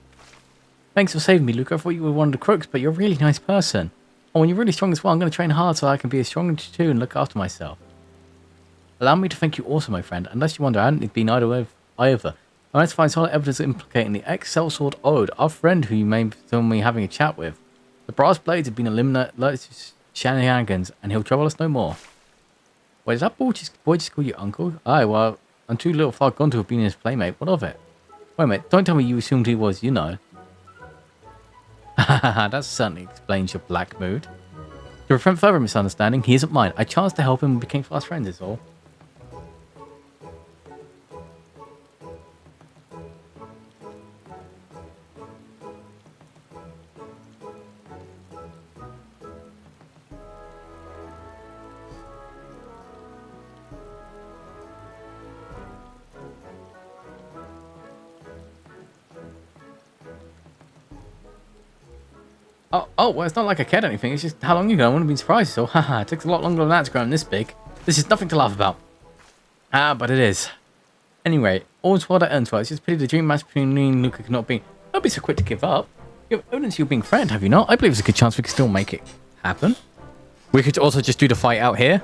[SPEAKER 1] Thanks for saving me, Luca. I thought you were one of the crooks, but you're a really nice person. Oh, when you're really strong as well, I'm going to train hard so I can be as strong as you too and look after myself. Allow me to thank you also, my friend. Unless you wonder, I hadn't been either. I managed to find solid evidence implicating the ex-sellsword Ode, our friend who you may still be having a chat with. The brass blades have been eliminated shenanigans, and he'll trouble us no more. Wait, does that boy just call you uncle? Aye, well, I'm too little far gone to have been his playmate. What of it? Wait a minute, don't tell me you assumed he was, you know. That certainly explains your black mood. To prevent further misunderstanding, he isn't mine. I chanced to help him and became fast friends, is all. Oh, well, it's not like I cared anything. It's just how long ago I wouldn't have been surprised. So, haha, it takes a lot longer than that to grow this big. This is nothing to laugh about. Ah, but it is. Anyway, all's well that ends well. It's just a pity the dream match between me and Luca cannot be. Don't be so quick to give up. You have evidence of your being friend, have you not? I believe there's a good chance we can still make it happen. We could also just do the fight out here.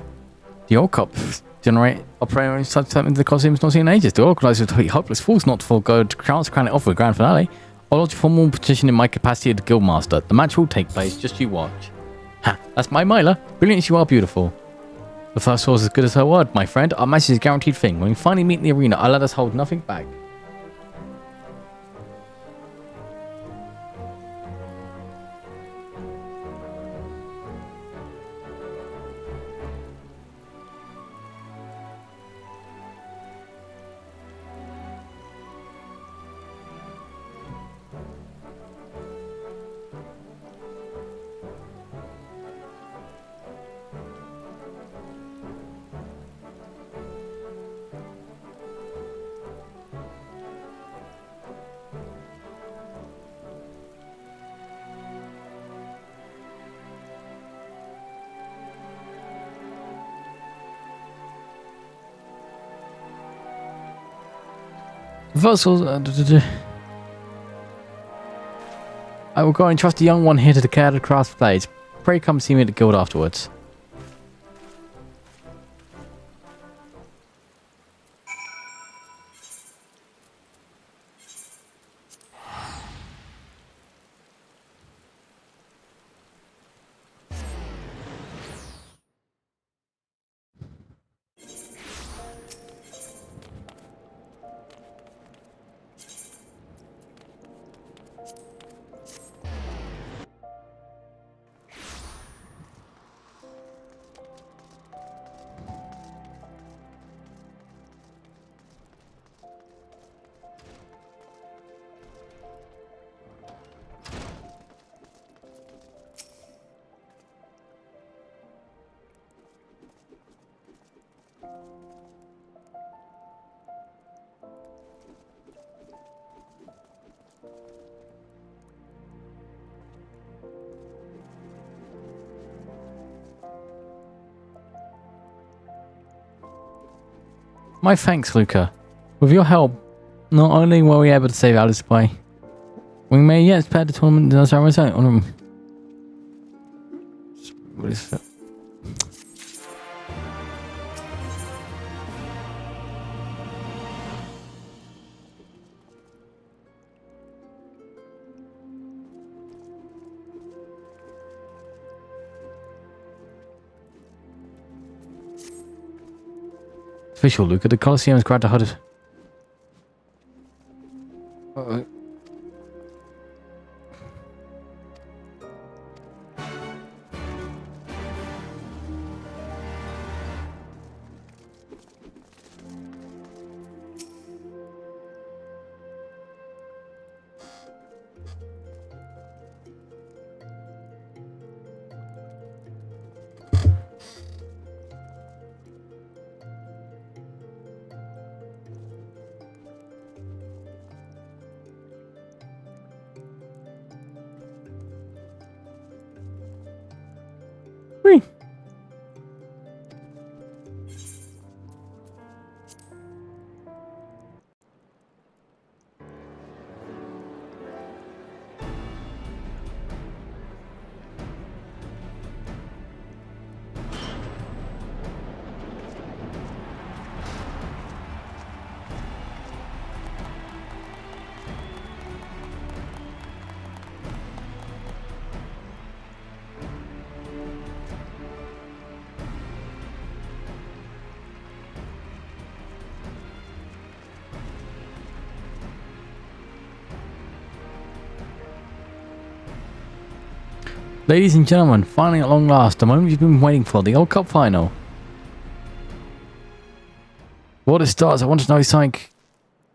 [SPEAKER 1] The old cops generate operating such something the Colosseum's not seen in ages. The organizers would be hopeless fools not to forego the chance to crown it off with a grand finale. I'll lodge a formal petition in my capacity as the Guildmaster. The match will take place, just you watch. Ha, that's my Myla. Brilliant as you are beautiful. The first source is as good as her word, my friend. Our match is a guaranteed thing. When we finally meet in the arena, I'll let us hold nothing back. Vessels. I will go and trust the young one here to the care of the craft blades. Pray come see me at the guild afterwards. My thanks, Luca. With your help, not only were we able to save Alice Boy, we may yet spare the tournament as our own. What is that? Official, Luca. The Colosseum is granted hooded. Ladies and gentlemen, finally at long last, the moment you've been waiting for, the Old Cup final. Before this starts, I want to know something.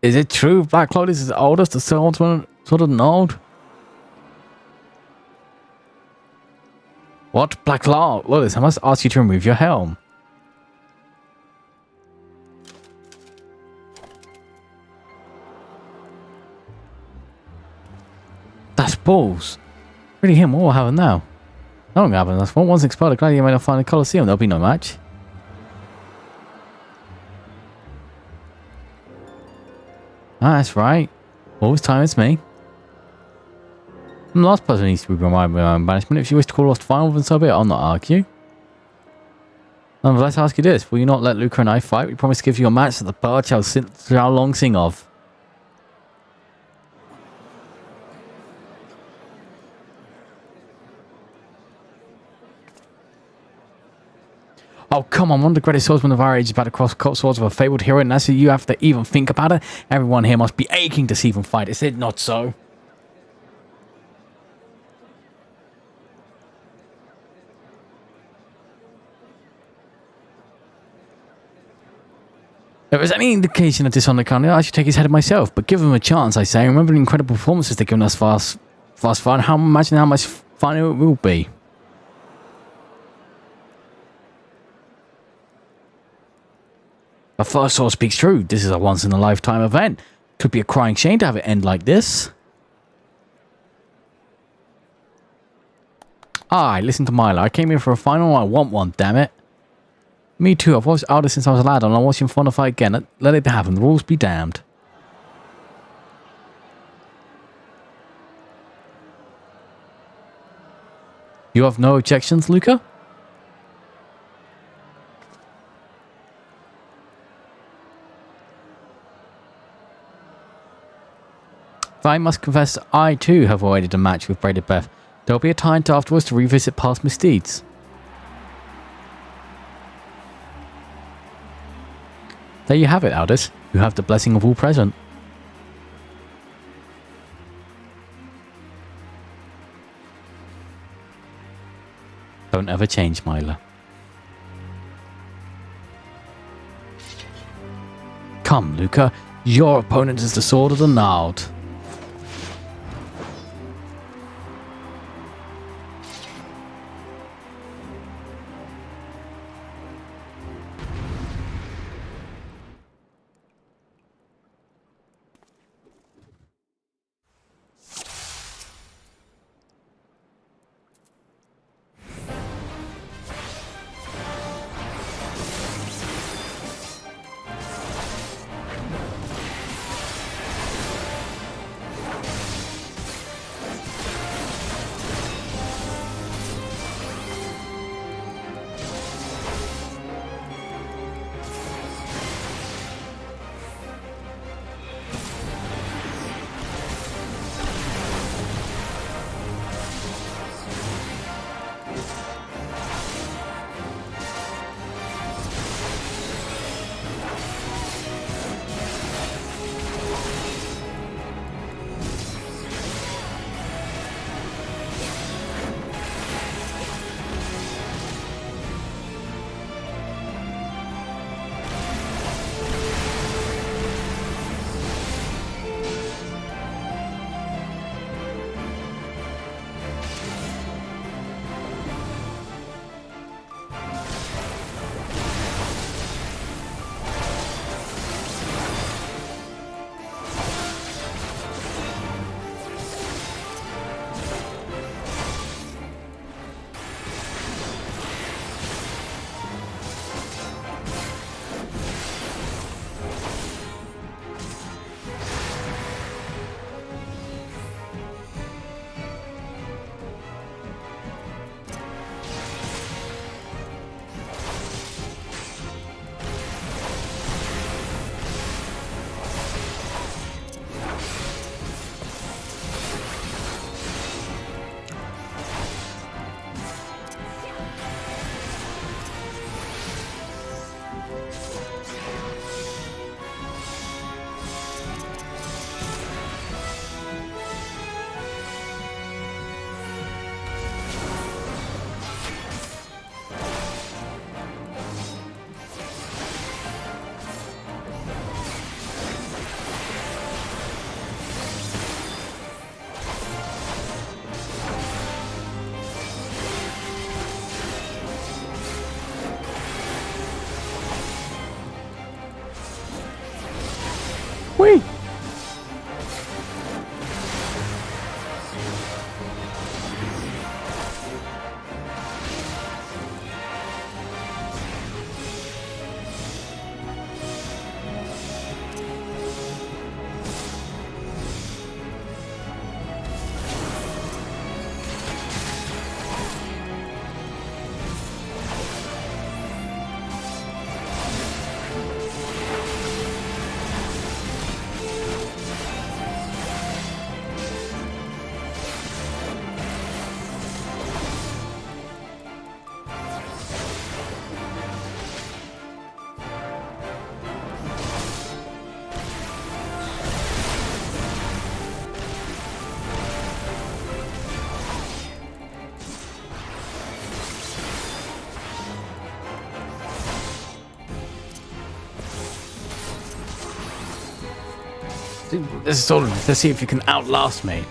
[SPEAKER 1] Is it true Black Lotus is the oldest, the swordsman sort of old? What? Black Lotus, I must ask you to remove your helm. That's balls. Really him, what will happen now? Nothing happens. That's once exploded, glad you may not find the Colosseum, there'll be no match. Ah, that's right. All this time it's me. The last person needs to be reminded of my own banishment. If you wish to call off the final, then so be it. I'll not argue. Nonetheless, I ask you this. Will you not let Luca and I fight? We promise to give you a match that the bird shall long sing of. Oh, come on. One of the greatest swordsmen of our age is about to cross swords of a fabled hero, and that's you have to even think about it. Everyone here must be aching to see them fight. Is it not so? If there's any indication of this on the calendar, I should take his head myself. But give him a chance, I say. Remember the incredible performances they've given us fast fun. Imagine how much fun it will be. The first source speaks true. This is a once-in-a-lifetime event. Could be a crying shame to have it end like this. Aye, listen to Milo. I came here for a final and I want one, damn it. Me too. I've watched Aldous since I was a lad and I'm watching fun to fight again. Let it happen. The rules be damned. You have no objections, Luca? I must confess, I too have awaited a match with Braided Beth. There'll be a time afterwards to revisit past misdeeds. There you have it, Aldous. You have the blessing of all present. Don't ever change, Mila. Come, Luca. Your opponent is the Sword of the Nard. Whee! This is sort of to see if you can outlast me.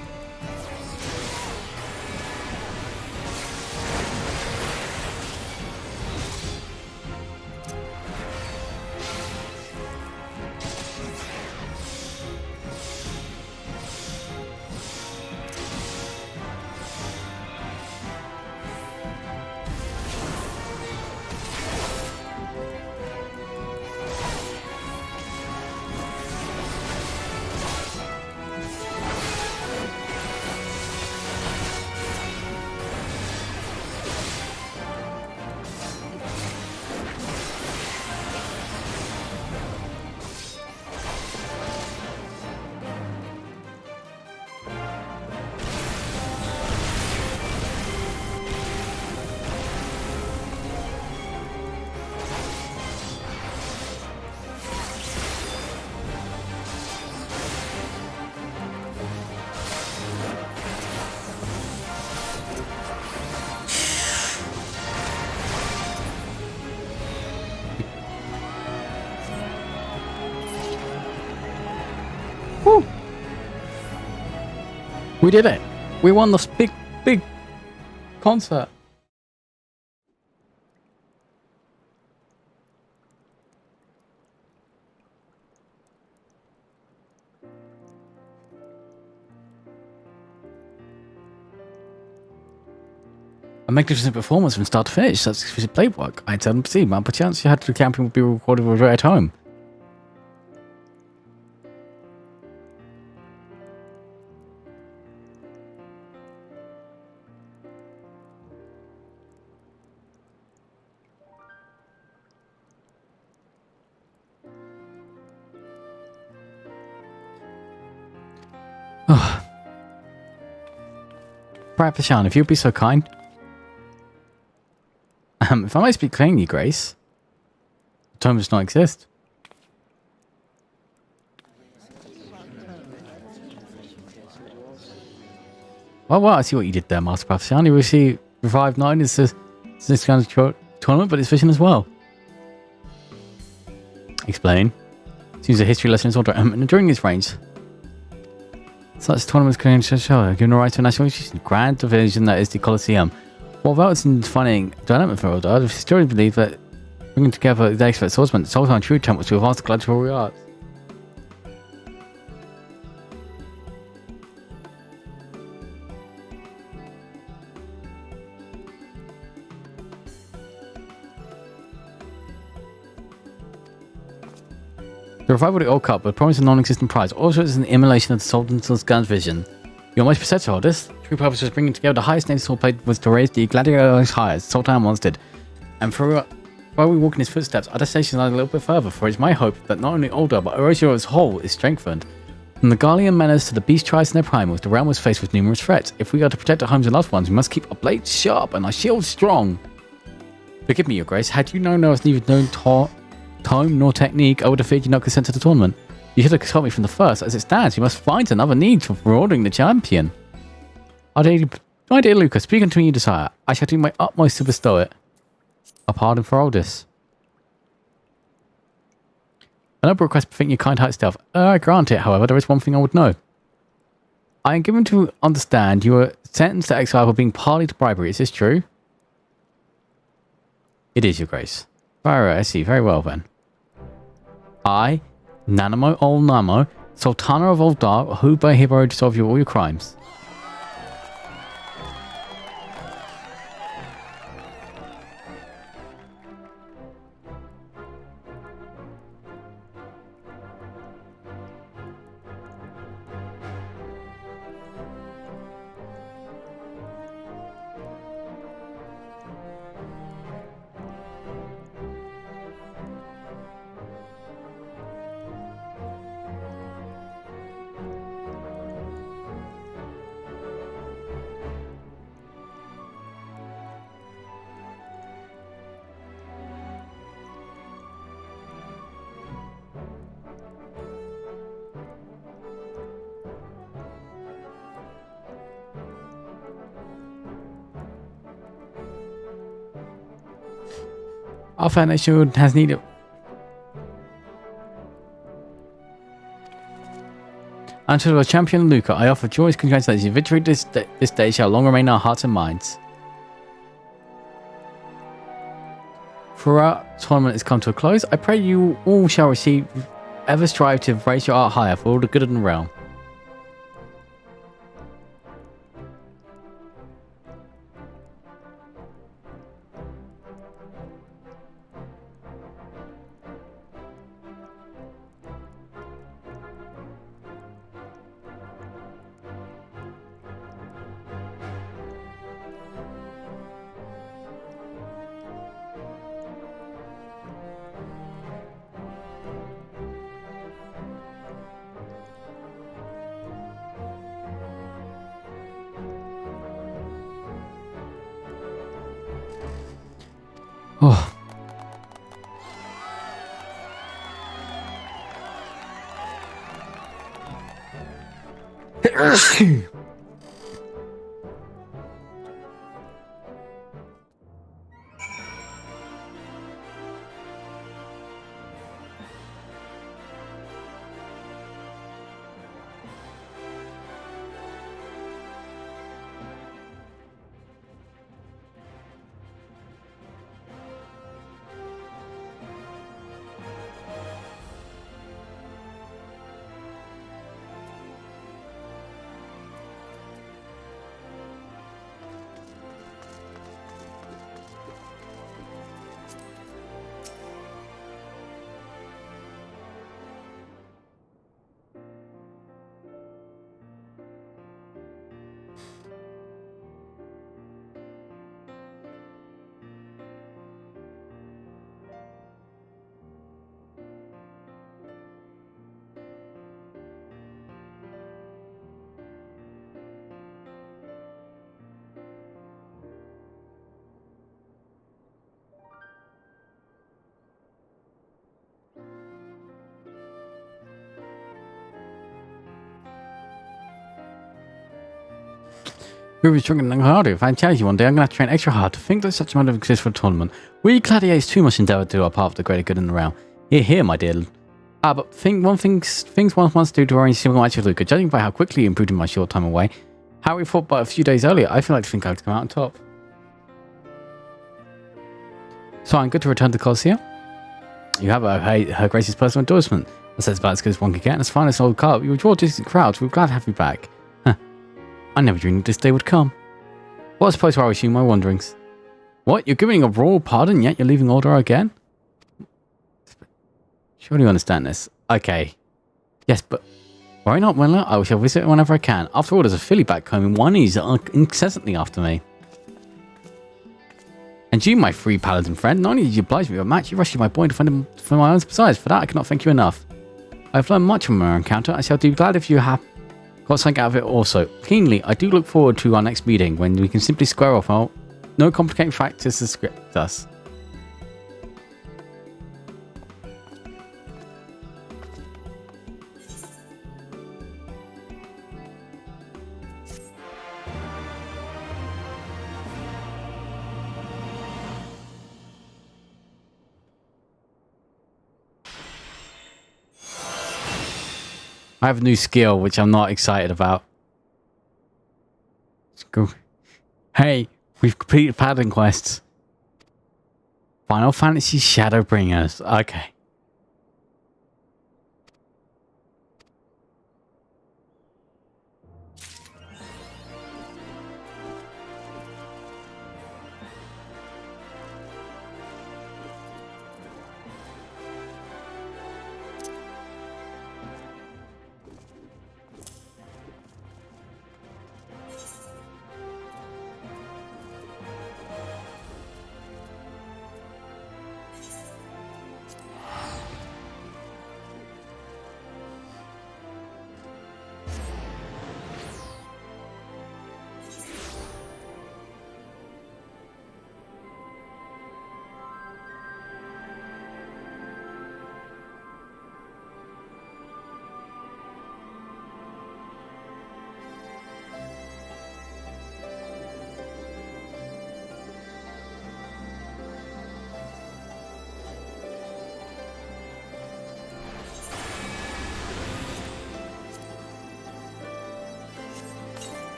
[SPEAKER 1] Woo! We did it! We won this big concert! A magnificent performance from start to finish. Such exquisite blade work. I seldom see, but perchance you had the camping would be recorded right at home. Brad Pashan, if you'd be so kind. If I might speak plainly, Grace, the tome does not exist. Well, I see what you did there, Master Pashan. You will see Revive 9 is this kind of tournament, but it's fishing as well. Explain. Seems a history lesson is order during this range. Such tournaments can show given a right to a national grand division that is the Colosseum. Although it's in defining development for Order, the historians believe that bringing together the expert swordsmen, the Sultan true attempt was to advance the gladiatorial arts. The revival of the Old Cup, but promised a non-existent prize, also is an emulation of the Sultan's guns vision. Your most perceptive artist, true purpose was bringing together the highest native sword plate was to raise the gladiators high as Sultan once did. And while we walk in his footsteps, our destination lies a little bit further, for it's my hope that not only Older, but Eurasia as a whole is strengthened. From the Garlean menace to the beast tribes in their primals, the realm was faced with numerous threats. If we are to protect our homes and loved ones, we must keep our blades sharp and our shields strong. Forgive me, Your Grace, had you known I was neither known tome nor technique, I would have feared you not consent to the tournament. You should have told me from the first. As it stands, you must find another need for ordering the champion. My dear Lucas, speak unto me you desire. I shall do my utmost to bestow it. A pardon for all this. A noble request befitting your kind heart self. I grant it, however, there is one thing I would know. I am given to understand you were sentenced to exile for being party to bribery. Is this true? It is, Your Grace. Very right, I see. Very well then. I, Nanamo Ol Namo, Sultana of Oldar, who by hereby absolve you of all your crimes. Our foundation has needed. Until our champion Luca, I offer joyous congratulations. Your victory this day shall long remain in our hearts and minds. For our tournament has come to a close, I pray you all shall receive, ever strive to raise your art higher for all the good of the realm. Oh. We were struggling harder. If I challenge you one day, I'm going to have to train extra hard to think that such a matter exists for a tournament. We gladiators too much endeavour to do our part for the greater good in the realm. Here, my dear. But things one wants to do to arrange a single match with Luca, judging by how quickly he improved in my short time away, how we fought but a few days earlier, I feel like to think I would come out on top. So I'm good to return to the Colosseum. You have Her Grace's personal endorsement. That's about as good as one can get, and as fine as an old car. You draw distant crowds. We're glad to have you back. I never dreamed this day would come. What I suppose where I assume my wanderings. What? You're giving a royal pardon, yet you're leaving Order again? Surely you understand this. Okay. Yes, but worry not, Wendler. I shall visit whenever I can. After all, there's a filly back home, and one is incessantly after me. And you, my free paladin friend, not only did you oblige me with a match, you rescued my boy to find him for my own. Besides, for that, I cannot thank you enough. I've learned much from our encounter. I shall be glad if you have got something out of it also. Keenly, I do look forward to our next meeting when we can simply square off all no complicating factors to script us. I have a new skill, which I'm not excited about. Let's go. Hey, we've completed paladin quests. Final Fantasy Shadowbringers. Okay.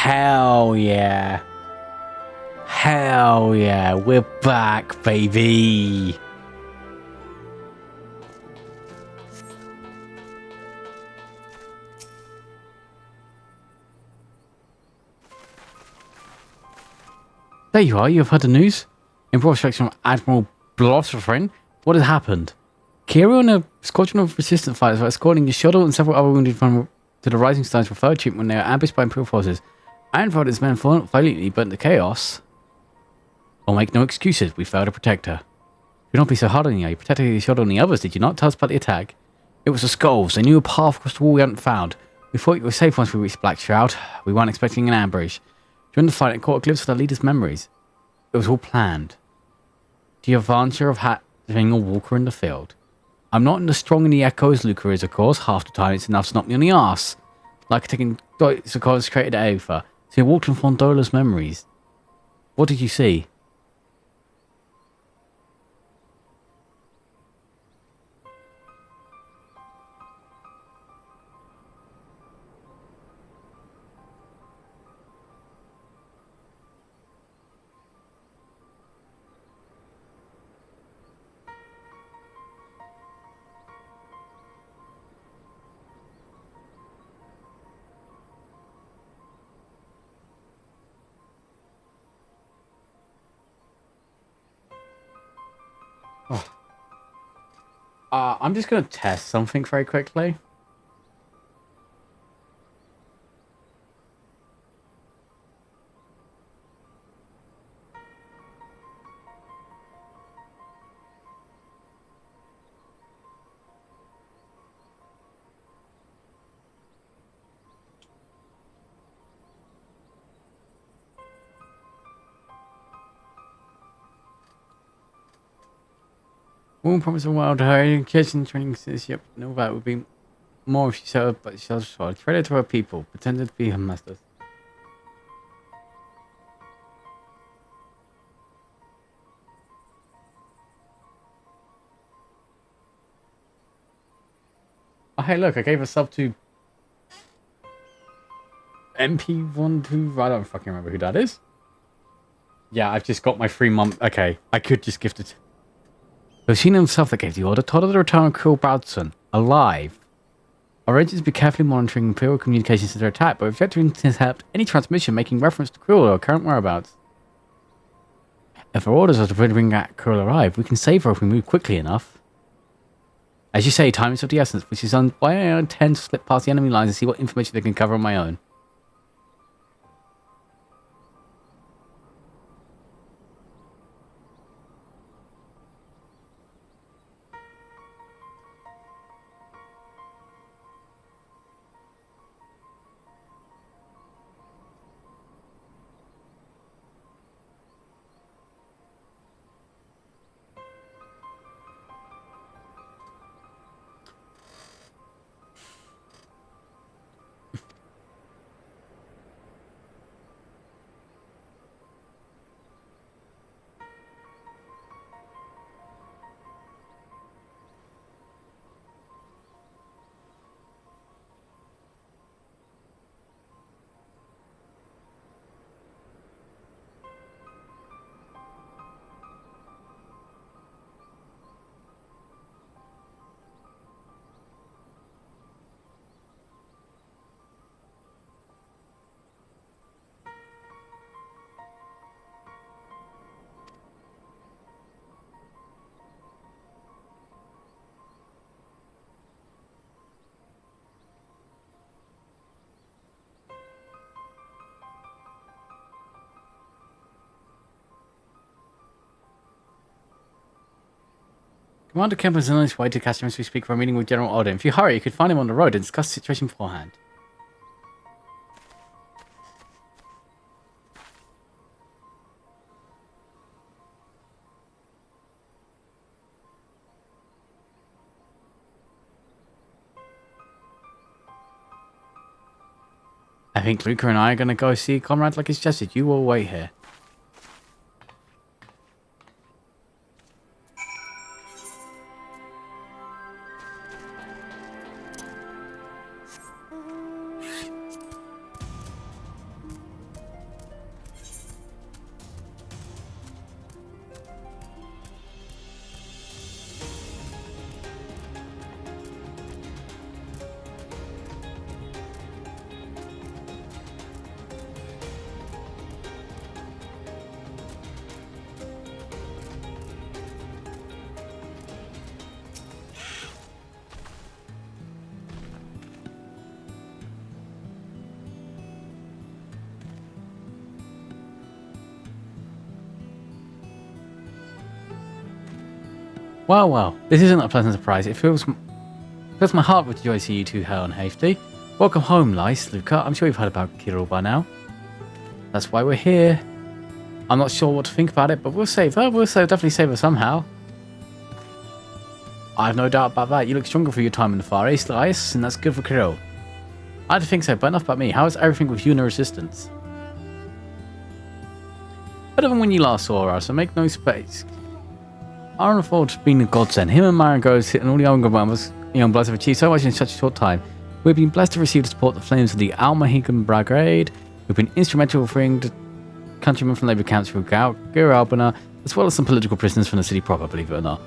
[SPEAKER 1] Hell yeah. Hell yeah. We're back, baby. There you are. You've heard the news. In broad strokes from Admiral Blossoffrin. What has happened? Kira and a squadron of resistance fighters were escorting the shuttle and several other wounded from to the Rising Stars for further treatment when they were ambushed by Imperial forces. Ironford and his men violently burnt the chaos. I'll make no excuses. We failed to protect her. Do not be so hard on you. You protected the shuttle and the others, did you not? Tell us about the attack. It was the Skulls. They knew a path across the wall we hadn't found. We thought you were safe once we reached Black Shroud. We weren't expecting an ambush. During the fight, it caught a glimpse of the leader's memories. It was all planned. The adventure of having a walker in the field. I'm not as strong in the echoes Luca is, of course. Half the time it's enough to knock me on the arse. Like taking dots of concentrated Ava. So you walked in Fondola's memories. What did you see? I'm just going to test something very quickly. Won't promise a wild her kitchen training citizenship. No, that would be more if she set up, but she'll try to her people, pretended to be her masters. Oh, hey, look, I gave a sub to MP12. I don't fucking remember who that is. Yeah, I've just got my 3 month. Okay, I could just gift it. It was Sheena himself that gave the order, told her to return Krill Bradson, alive. Our agents be carefully monitoring Imperial communications since their attack, but we've yet to intercept any transmission making reference to Krill or current whereabouts. If our orders are to bring back Krill alive, we can save her if we move quickly enough. As you say, time is of the essence, which is why I intend to slip past the enemy lines and see what information they can cover on my own. Commander Kemp is on his way to catch him as we speak for a meeting with General Odin. If you hurry, you could find him on the road and discuss the situation beforehand. I think Luca and I are going to go see Comrade like he suggested. You will wait here. Well, well, this isn't a pleasant surprise. It fills my heart with joy to see you two hale and hasty. Welcome home, Lyce, Luca. I'm sure you've heard about Kirill by now. That's why we're here. I'm not sure what to think about it, but we'll save her. Definitely save her somehow. I have no doubt about that. You look stronger for your time in the Far East, Lyce, and that's good for Kirill. I don't think so, but enough about me. How is everything with you and the Resistance? Better than when you last saw us, so make no space. Ironforge's been a godsend. Him and Marangos and all the young bloods have achieved so much in such a short time. We've been blessed to receive the support of the flames of the Almahigan Brigade. We've been instrumental in freeing the countrymen from labor camps through Gura Albana, as well as some political prisoners from the city proper, believe it or not.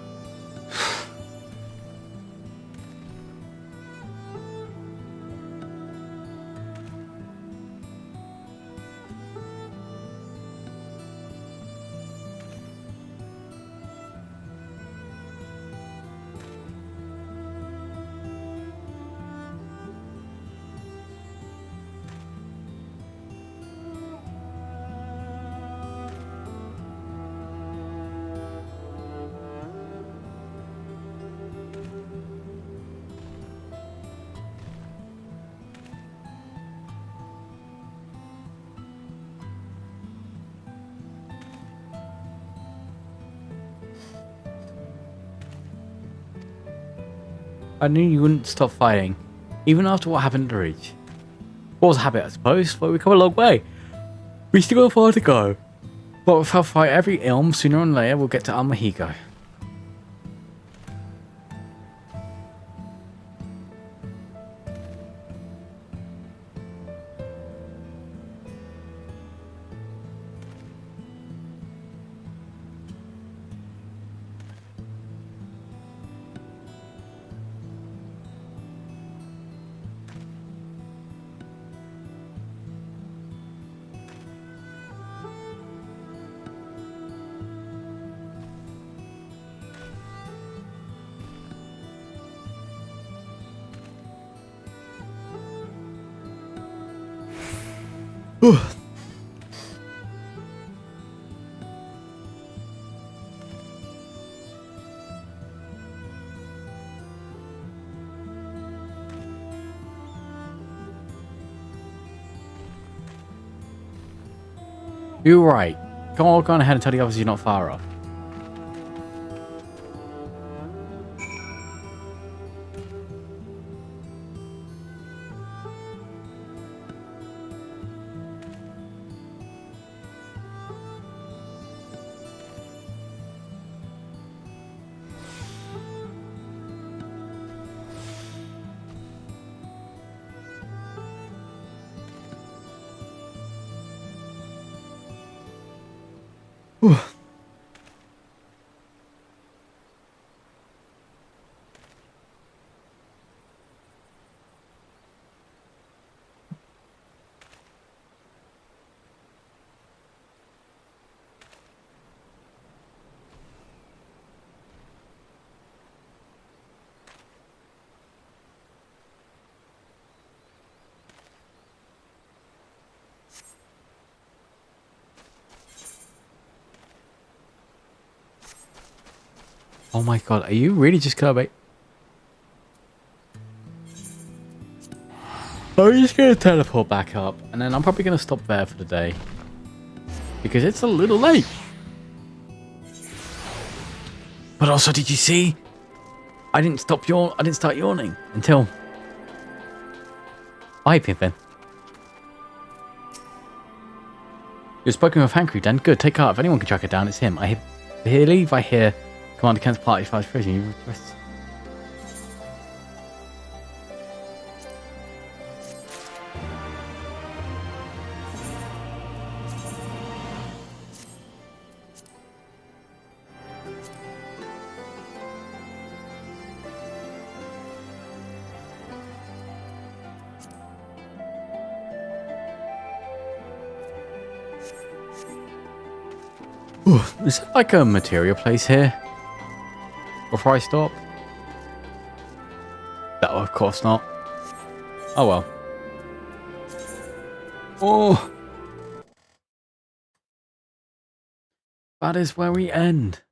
[SPEAKER 1] I knew you wouldn't stop fighting, even after what happened at the Ridge. War's a habit, I suppose, but we've come a long way. We still got far to go. But if I'll fight every Ilm, sooner or later we'll get to Almahigo. You're right. Go on ahead and tell the others you're not far off. Oh my god, are you really just gonna I'm just gonna teleport back up, and then I'm probably gonna stop there for the day. Because it's a little late. But also, did you see? I didn't start yawning until... Hi, Pippin. You're spoken with Hankry, then? Good, take heart. If anyone can track it down, it's him. I hear Commander Kent's party fires prison. Is it like a material place here? Before I stop? No, of course not. Oh well. Oh! That is where we end.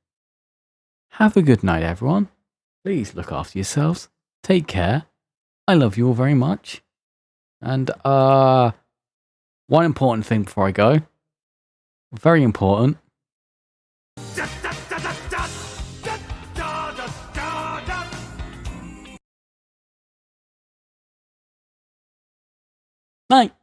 [SPEAKER 1] Have a good night, everyone. Please look after yourselves. Take care. I love you all very much. And, one important thing before I go. Very important. Night.